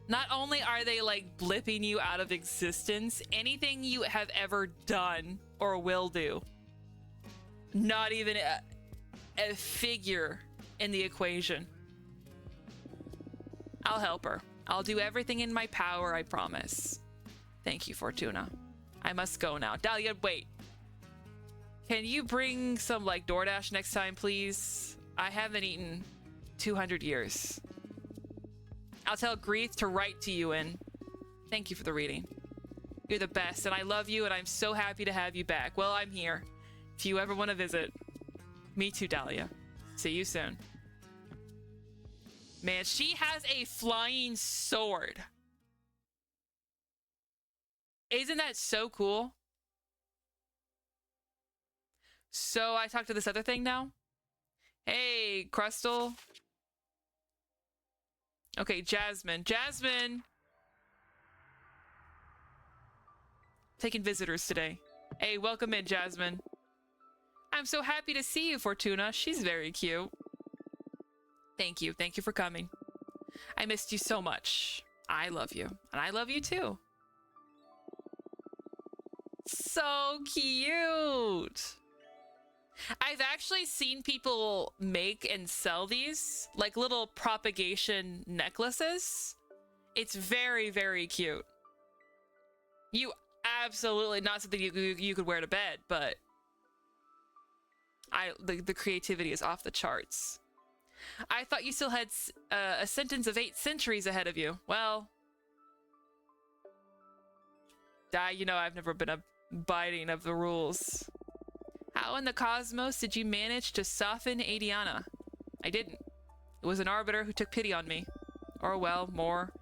Speaker 1: Not only are they like blipping you out of existence, anything you have ever done or will do, not even a figure in the equation. I'll help her. I'll do everything in my power, I promise. Thank you, Fortuna. I must go now. Dahlia, wait. Can you bring some like DoorDash next time, please? I haven't eaten 200 years. I'll tell Greeth to write to you in. Thank you for the reading. You're the best, and I love you, and I'm so happy to have you back. Well, I'm here. If you ever want to visit. Me too, Dahlia. See you soon. Man, she has a flying sword. Isn't that so cool? So I talked to this other thing now. Hey, Crustal. Okay, Jasmine. Jasmine! Taking visitors today. Hey, welcome in, Jasmine. I'm so happy to see you, Fortuna. She's very cute. Thank you. Thank you for coming. I missed you so much. I love you. And I love you too. So cute. I've actually seen people make and sell these, like little propagation necklaces. It's very, very cute. You absolutely, not something you could wear to bed, but the creativity is off the charts. I thought you still had a sentence of 8 centuries ahead of you. Well, you know I've never been abiding of the rules. How in the cosmos did you manage to soften Adiana? I didn't. It was an arbiter who took pity on me. Or, well, more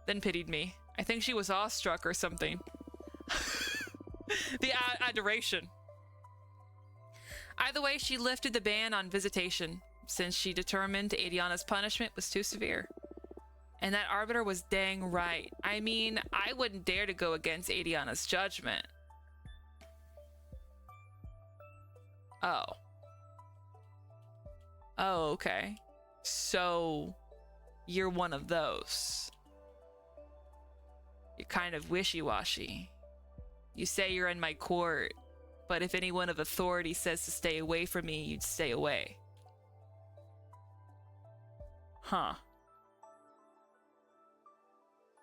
Speaker 1: than pitied me. I think she was awestruck or something. The adoration. Either way, she lifted the ban on visitation, since she determined Adiana's punishment was too severe. And that arbiter was dang right. I mean, I wouldn't dare to go against Adiana's judgment. Oh. Oh, okay. So, you're one of those. You're kind of wishy-washy. You say you're in my court, but if anyone of authority says to stay away from me, you'd stay away. Huh.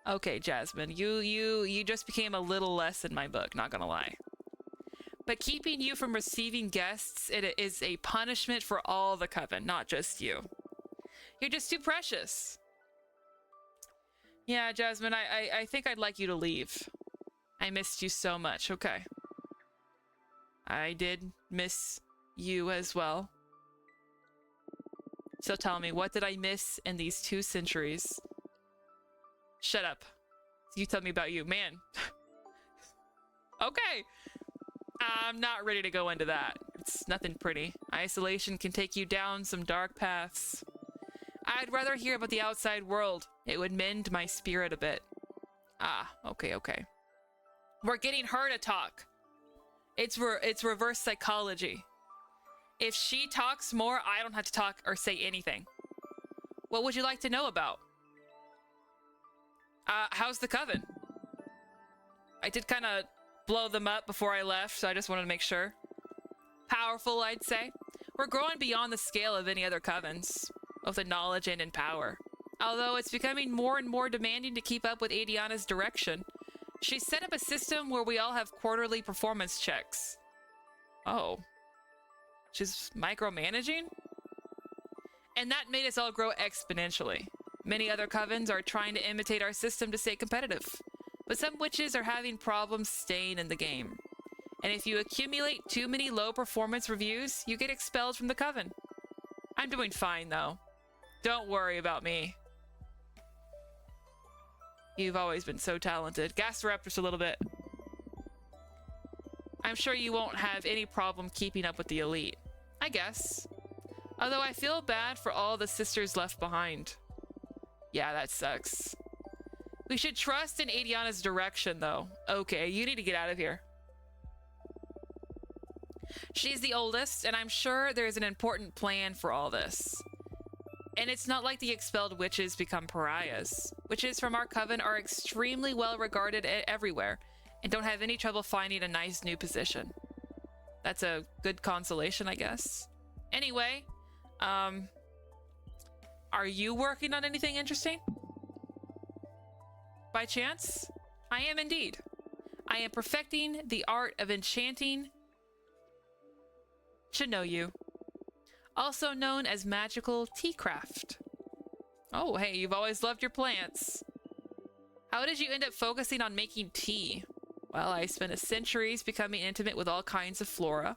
Speaker 1: Okay, Jasmine, you just became a little less in my book, not gonna lie. But keeping you from receiving guests, it is a punishment for all the coven, not just you. You're just too precious. Yeah, Jasmine, I think I'd like you to leave. I missed you so much. Okay. I did miss you as well. So tell me, what did I miss in these 2 centuries? Shut up. You tell me about you. Man. Okay. I'm not ready to go into that. It's nothing pretty. Isolation can take you down some dark paths. I'd rather hear about the outside world. It would mend my spirit a bit. Ah, okay. We're getting her to talk. It's reverse psychology. If she talks more, I don't have to talk or say anything. What would you like to know about? How's the coven? I did kind of blow them up before I left, so I just wanted to make sure. Powerful, I'd say. We're growing beyond the scale of any other covens, both in knowledge and in power. Although it's becoming more and more demanding to keep up with Adiana's direction. She set up a system where we all have quarterly performance checks. Oh. She's micromanaging? And that made us all grow exponentially. Many other covens are trying to imitate our system to stay competitive. But some witches are having problems staying in the game. And if you accumulate too many low performance reviews, you get expelled from the coven. I'm doing fine, though. Don't worry about me. You've always been so talented. Gas her up just a little bit. I'm sure you won't have any problem keeping up with the elite. I guess. Although I feel bad for all the sisters left behind. Yeah, that sucks. We should trust in Adiana's direction, though. Okay, you need to get out of here. She's the oldest, and I'm sure there's an important plan for all this. And it's not like the expelled witches become pariahs. Witches from our coven are extremely well regarded everywhere, and don't have any trouble finding a nice new position. That's a good consolation, I guess. Anyway, are you working on anything interesting? By chance? I am indeed. I am perfecting the art of enchanting Shinoyu, also known as magical tea craft. Oh, hey, you've always loved your plants. How did you end up focusing on making tea? Well, I spent centuries becoming intimate with all kinds of flora.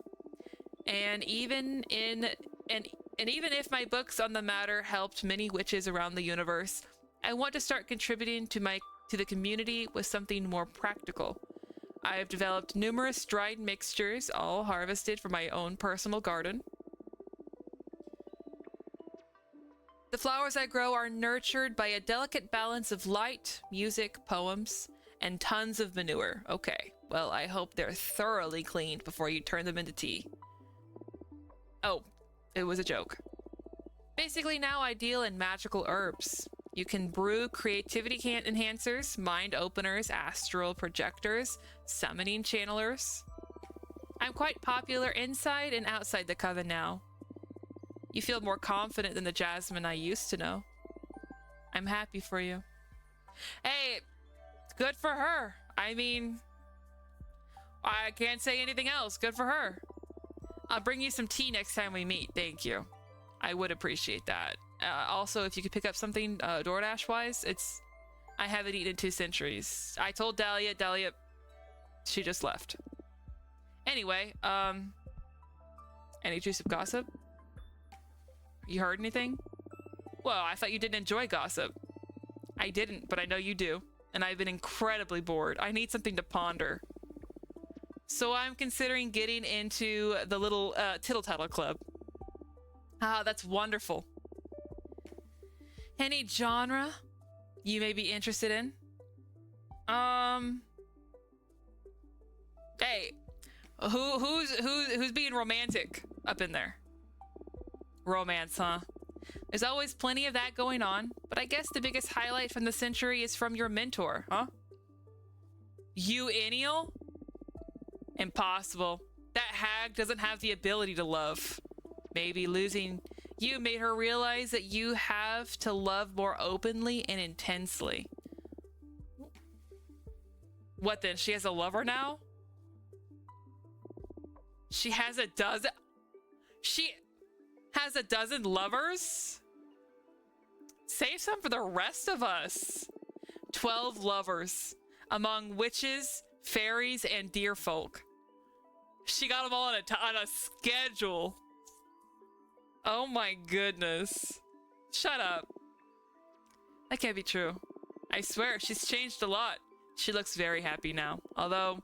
Speaker 1: And even if my books on the matter helped many witches around the universe, I want to start contributing to the community with something more practical. I have developed numerous dried mixtures, all harvested from my own personal garden. The flowers I grow are nurtured by a delicate balance of light, music, poems, and tons of manure. Okay, well, I hope they're thoroughly cleaned before you turn them into tea. Oh, it was a joke. Basically, now I deal in magical herbs. You can brew creativity enhancers, mind openers, astral projectors, summoning channelers. I'm quite popular inside and outside the coven now. You feel more confident than the Jasmine I used to know. I'm happy for you. Hey, good for her. I mean, I can't say anything else. Good for her. I'll bring you some tea next time we meet. Thank you. I would appreciate that. Also, if you could pick up something DoorDash-wise, I haven't eaten in 2 centuries. I told Dahlia, she just left. Anyway, any juice of gossip? You heard anything? Well, I thought you didn't enjoy gossip. I didn't, but I know you do. And I've been incredibly bored. I need something to ponder. So I'm considering getting into the little Tittle Tattle Club. Ah, that's wonderful. Any genre you may be interested in? Hey, who's being romantic up in there? Romance, huh? There's always plenty of that going on, but I guess the biggest highlight from the century is from your mentor, huh? You, Ennial? Impossible. That hag doesn't have the ability to love. Maybe losing you made her realize that you have to love more openly and intensely. What then? She has a lover now? She has a dozen? She has a dozen lovers? Save some for the rest of us. 12 lovers, among witches, fairies, and deer folk. She got them all on a schedule. Oh my goodness. Shut up. That can't be true. I swear, she's changed a lot. She looks very happy now, although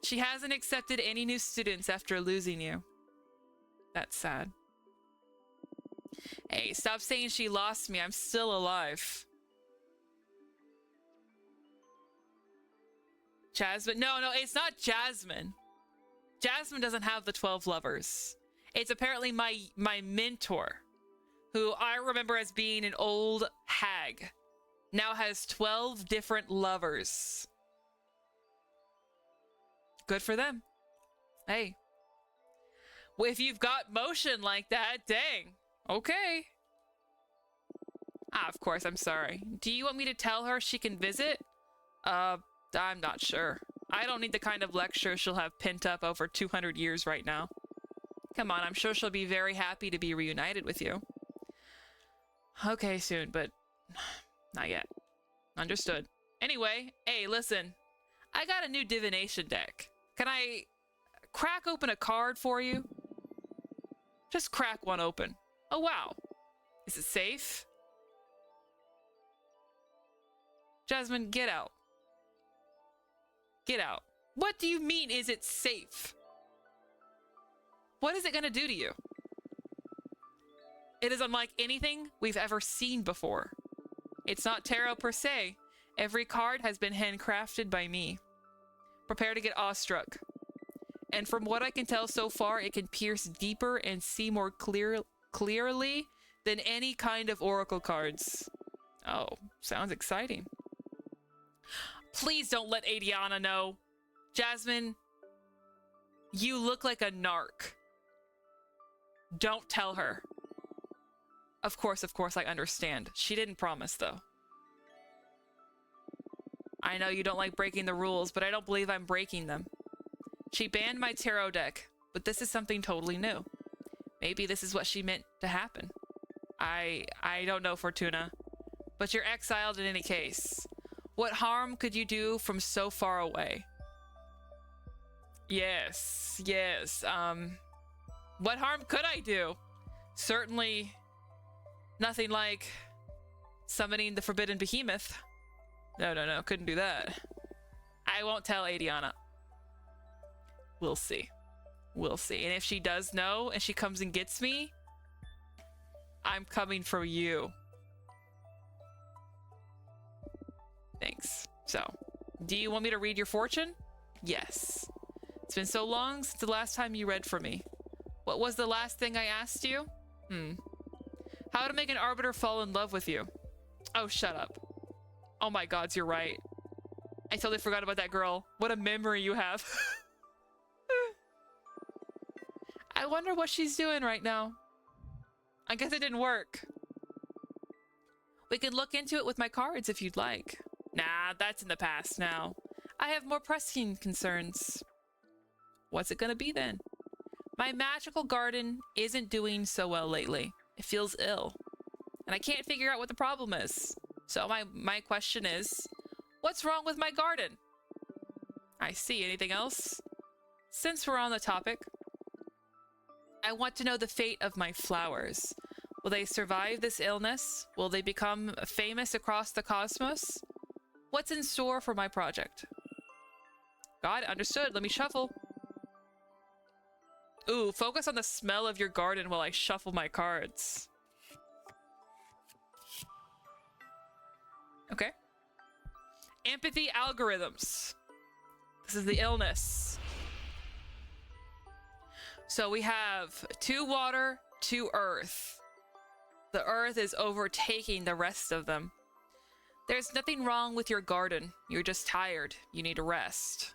Speaker 1: she hasn't accepted any new students after losing you. That's sad. Hey, stop saying she lost me. I'm still alive. Jasmine? No, it's not Jasmine. Jasmine doesn't have the 12 lovers. It's apparently my mentor, who I remember as being an old hag, now has 12 different lovers. Good for them. Hey. Well, if you've got motion like that, dang. Okay. Ah, of course, I'm sorry. Do you want me to tell her she can visit? I'm not sure. I don't need the kind of lecture she'll have pent up over 200 years right now. Come on, I'm sure she'll be very happy to be reunited with you. Okay, soon, but not yet. Understood. Anyway, hey, listen. I got a new divination deck. Can I crack open a card for you? Just crack one open. Oh, wow. Is it safe? Jasmine, get out. Get out. What do you mean, is it safe? What is it going to do to you? It is unlike anything we've ever seen before. It's not tarot per se. Every card has been handcrafted by me. Prepare to get awestruck. And from what I can tell so far, it can pierce deeper and see more clearly than any kind of oracle cards. Oh, sounds exciting. Please don't let Adiana know. Jasmine, you look like a narc. Don't tell her. Of course, I understand. She didn't promise, though. I know you don't like breaking the rules, but I don't believe I'm breaking them. She banned my tarot deck, but this is something totally new. Maybe this is what she meant to happen. I don't know, Fortuna. But you're exiled in any case. What harm could you do from so far away? Yes. What harm could I do? Certainly nothing like summoning the forbidden behemoth. No, couldn't do that. I won't tell Adiana. We'll see. And if she does know and she comes and gets me, I'm coming for you. Thanks. So, do you want me to read your fortune? Yes. It's been so long since the last time you read for me. What was the last thing I asked you? How to make an arbiter fall in love with you. Oh, shut up. Oh my gods, you're right. I totally forgot about that girl. What a memory you have. I wonder what she's doing right now. I guess it didn't work. We could look into it with my cards if you'd like. Nah, that's in the past now. I have more pressing concerns. What's it gonna be then? My magical garden isn't doing so well lately. It feels ill. And I can't figure out what the problem is. So my question is, what's wrong with my garden? I see. Anything else? Since we're on the topic, I want to know the fate of my flowers. Will they survive this illness? Will they become famous across the cosmos? What's in store for my project? Got it. Understood. Let me shuffle. Ooh, focus on the smell of your garden while I shuffle my cards. Okay. Empathy algorithms. This is the illness. So we have 2 water, 2 earth. The earth is overtaking the rest of them. There's nothing wrong with your garden. You're just tired. You need a rest.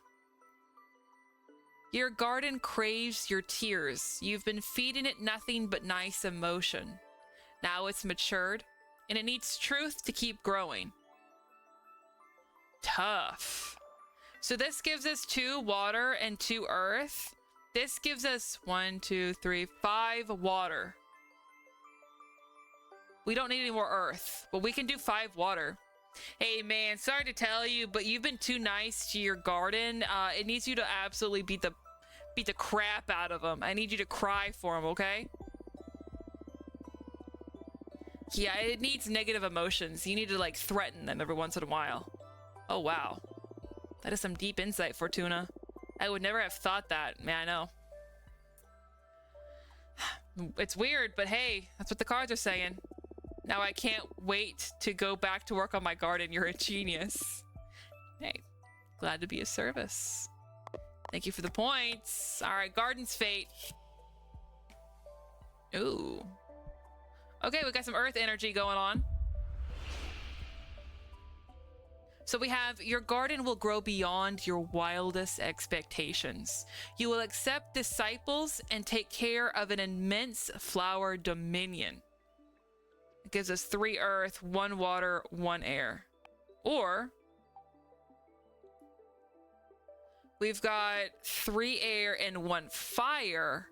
Speaker 1: Your garden craves your tears. You've been feeding it nothing but nice emotion. Now it's matured, and it needs truth to keep growing. Tough. So this gives us 2 water and 2 earth. This gives us 1, 2, 3, 5 water. We don't need any more earth, but we can do 5 water. Hey man, sorry to tell you, but you've been too nice to your garden. It needs you to absolutely beat the crap out of them. I need you to cry for them, okay? Yeah, it needs negative emotions. You need to like threaten them every once in a while. Oh wow. That is some deep insight, Fortuna. I would never have thought that. Man, I know. It's weird, but hey, that's what the cards are saying. Now I can't wait to go back to work on my garden. You're a genius. Hey, glad to be of service. Thank you for the points. All right, garden's fate. Ooh. Okay, we got some earth energy going on. So we have, your garden will grow beyond your wildest expectations. You will accept disciples and take care of an immense flower dominion. It gives us 3 earth, 1 water, 1 air. Or we've got 3 air and 1 fire,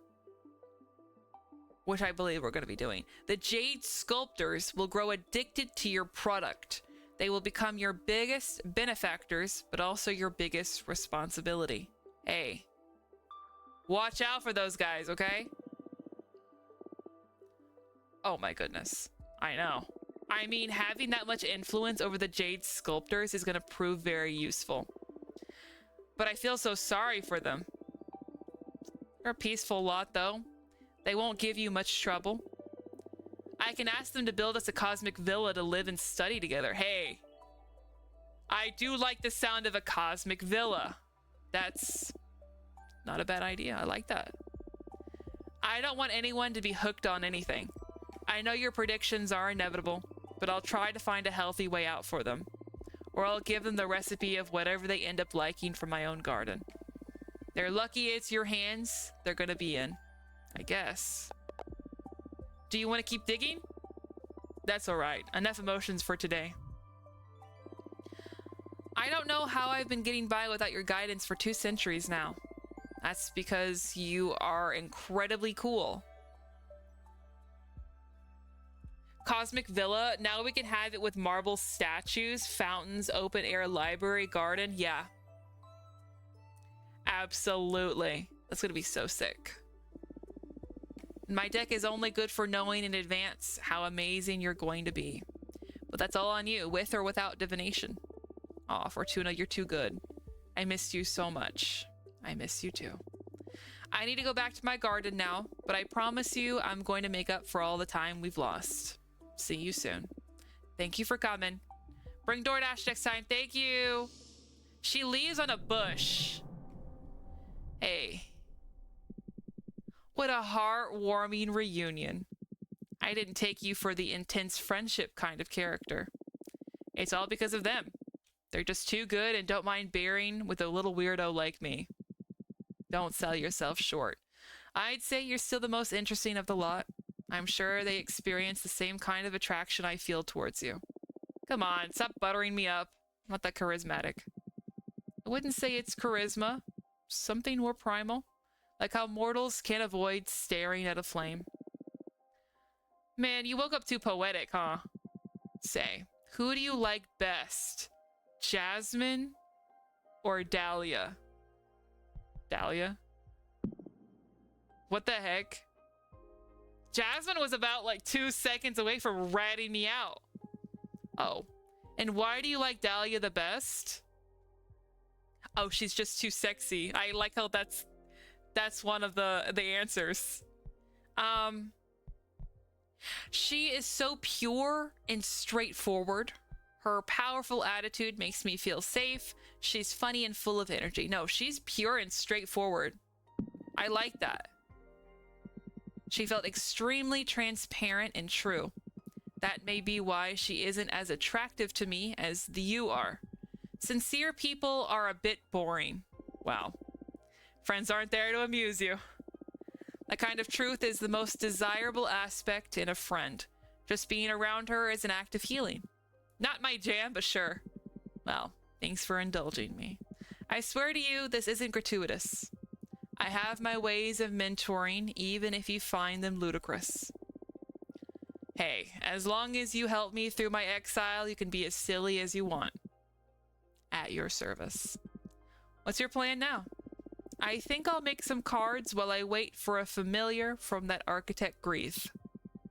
Speaker 1: which I believe we're going to be doing. The jade sculptors will grow addicted to your product. They will become your biggest benefactors, but also your biggest responsibility. Hey, watch out for those guys, okay? Oh my goodness. I know. I mean, having that much influence over the jade sculptors is going to prove very useful. But I feel so sorry for them. They're a peaceful lot, though. They won't give you much trouble. I can ask them to build us a cosmic villa to live and study together. Hey, I do like the sound of a cosmic villa. That's Not a bad idea. I like that. I don't want anyone to be hooked on anything. I know your predictions are inevitable, but I'll try to find a healthy way out for them. Or I'll give them the recipe of whatever they end up liking from my own garden. They're lucky it's your hands they're gonna be in, I guess. Do you want to keep digging? That's alright. Enough emotions for today. I don't know how I've been getting by without your guidance for 2 centuries now. That's because you are incredibly cool. Cosmic Villa. Now we can have it with marble statues, fountains, open air library, garden. Yeah. Absolutely. That's going to be so sick. My deck is only good for knowing in advance how amazing you're going to be. But that's all on you, with or without divination. Aw, Fortuna, you're too good. I missed you so much. I miss you too. I need to go back to my garden now, but I promise you I'm going to make up for all the time we've lost. See you soon. Thank you for coming. Bring DoorDash next time. Thank you. She leaves on a bush. Hey. What a heartwarming reunion. I didn't take you for the intense friendship kind of character. It's all because of them. They're just too good and don't mind bearing with a little weirdo like me. Don't sell yourself short. I'd say you're still the most interesting of the lot. I'm sure they experience the same kind of attraction I feel towards you. Come on, stop buttering me up. I'm not that charismatic. I wouldn't say it's charisma. Something more primal. Like how mortals can't avoid staring at a flame. Man, you woke up too poetic, huh? Say, who do you like best? Jasmine or Dahlia? Dahlia? What the heck? Jasmine was about like 2 seconds away from ratting me out. Oh. And why do you like Dahlia the best? Oh, she's just too sexy. I like how that's one of the answers. She is so pure and straightforward. Her powerful attitude makes me feel safe. She's funny and full of energy. No, she's pure and straightforward. I like that. She felt extremely transparent and true. That may be why she isn't as attractive to me as you are. Sincere people are a bit boring. Wow. Friends aren't there to amuse you. That kind of truth is the most desirable aspect in a friend. Just being around her is an act of healing. Not my jam, but sure. Well, thanks for indulging me. I swear to you, this isn't gratuitous. I have my ways of mentoring, even if you find them ludicrous. Hey, as long as you help me through my exile, you can be as silly as you want. At your service. What's your plan now? I think I'll make some cards while I wait for a familiar from that architect Grief.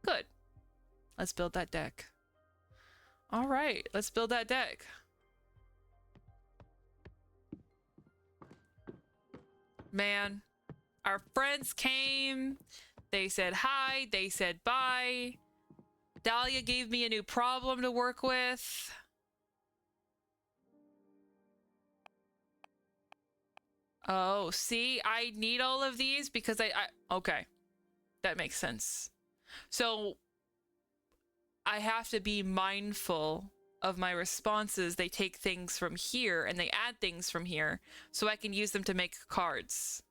Speaker 1: Good. Let's build that deck. All right, let's build that deck. Man, our friends came. They said hi. They said bye. Dahlia gave me a new problem to work with. Oh, see, I need all of these because okay, that makes sense. So I have to be mindful of my responses. They take things from here and they add things from here so I can use them to make cards.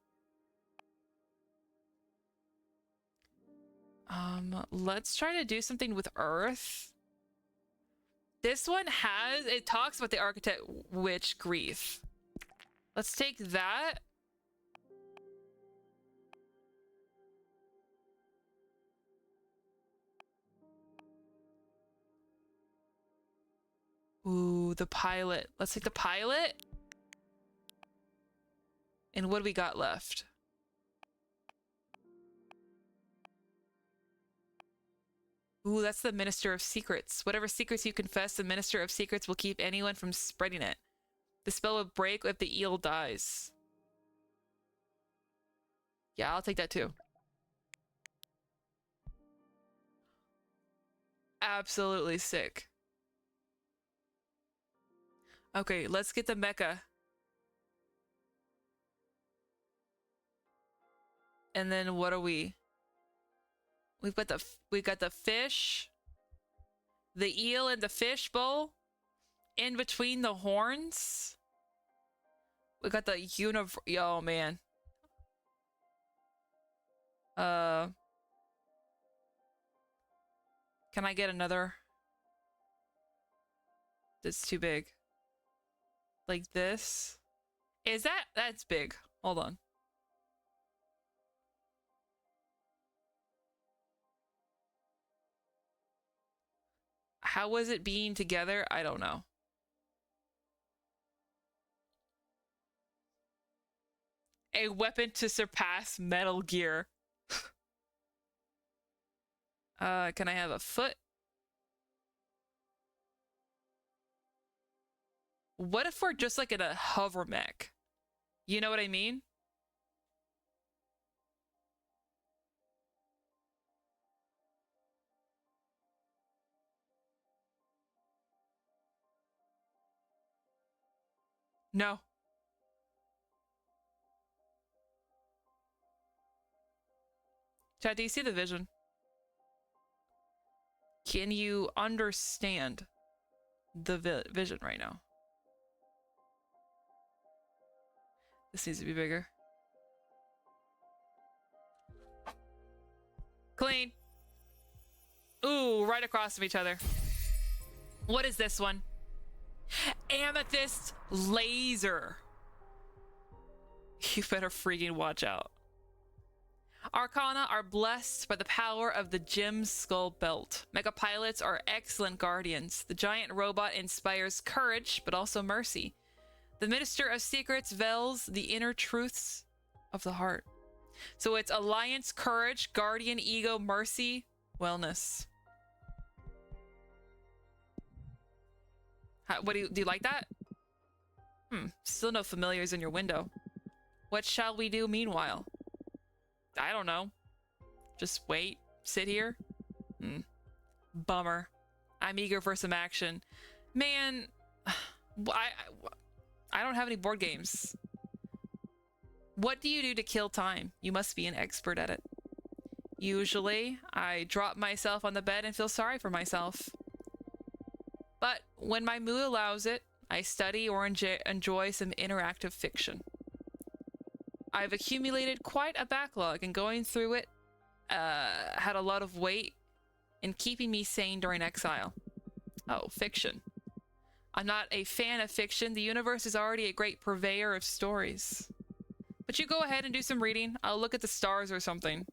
Speaker 1: Let's try to do something with Earth. This one it talks about the architect witch Grief. Let's take that. Ooh, the pilot. Let's take the pilot. And what do we got left? Ooh, that's the Minister of Secrets. Whatever secrets you confess, the Minister of Secrets will keep anyone from spreading it. The spell will break if the eel dies. Yeah, I'll take that too. Absolutely sick. Okay, let's get the mecha. And then what are we? We got the fish, the eel in the fish bowl, in between the horns. We got the oh man. Can I get another? That's too big. Like this? That's big. Hold on. How was it being together? I don't know. A weapon to surpass Metal Gear. Can I have a foot? What if we're just like in a hover mech? You know what I mean? No. Chad, do you see the vision? Can you understand the vision right now? This needs to be bigger. Clean. Ooh, right across from each other. What is this one? Amethyst laser. You better freaking watch out. Arcana are blessed by the power of the Gem's Skull Belt. Mega pilots are excellent guardians. The giant robot inspires courage, but also mercy. The Minister of Secrets veils the inner truths of the heart. So it's alliance, courage, guardian, ego, mercy, wellness. What do you like that? Still no familiars in your window. What shall we do meanwhile? I don't know. Just wait, sit here. Bummer. I'm eager for some action. Man, I don't have any board games. What do you do to kill time? You must be an expert at it. Usually, I drop myself on the bed and feel sorry for myself. But when my mood allows it, I study or enjoy some interactive fiction. I've accumulated quite a backlog, and going through it had a lot of weight in keeping me sane during exile. Oh, fiction. I'm not a fan of fiction. The universe is already a great purveyor of stories. But you go ahead and do some reading. I'll look at the stars or something.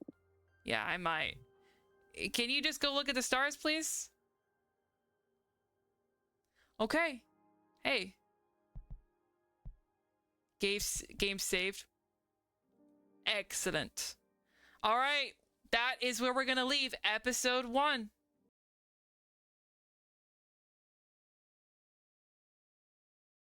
Speaker 1: Yeah, I might. Can you just go look at the stars, please? Okay. Hey. Game saved. Excellent. All right. That is where we're going to leave episode 1.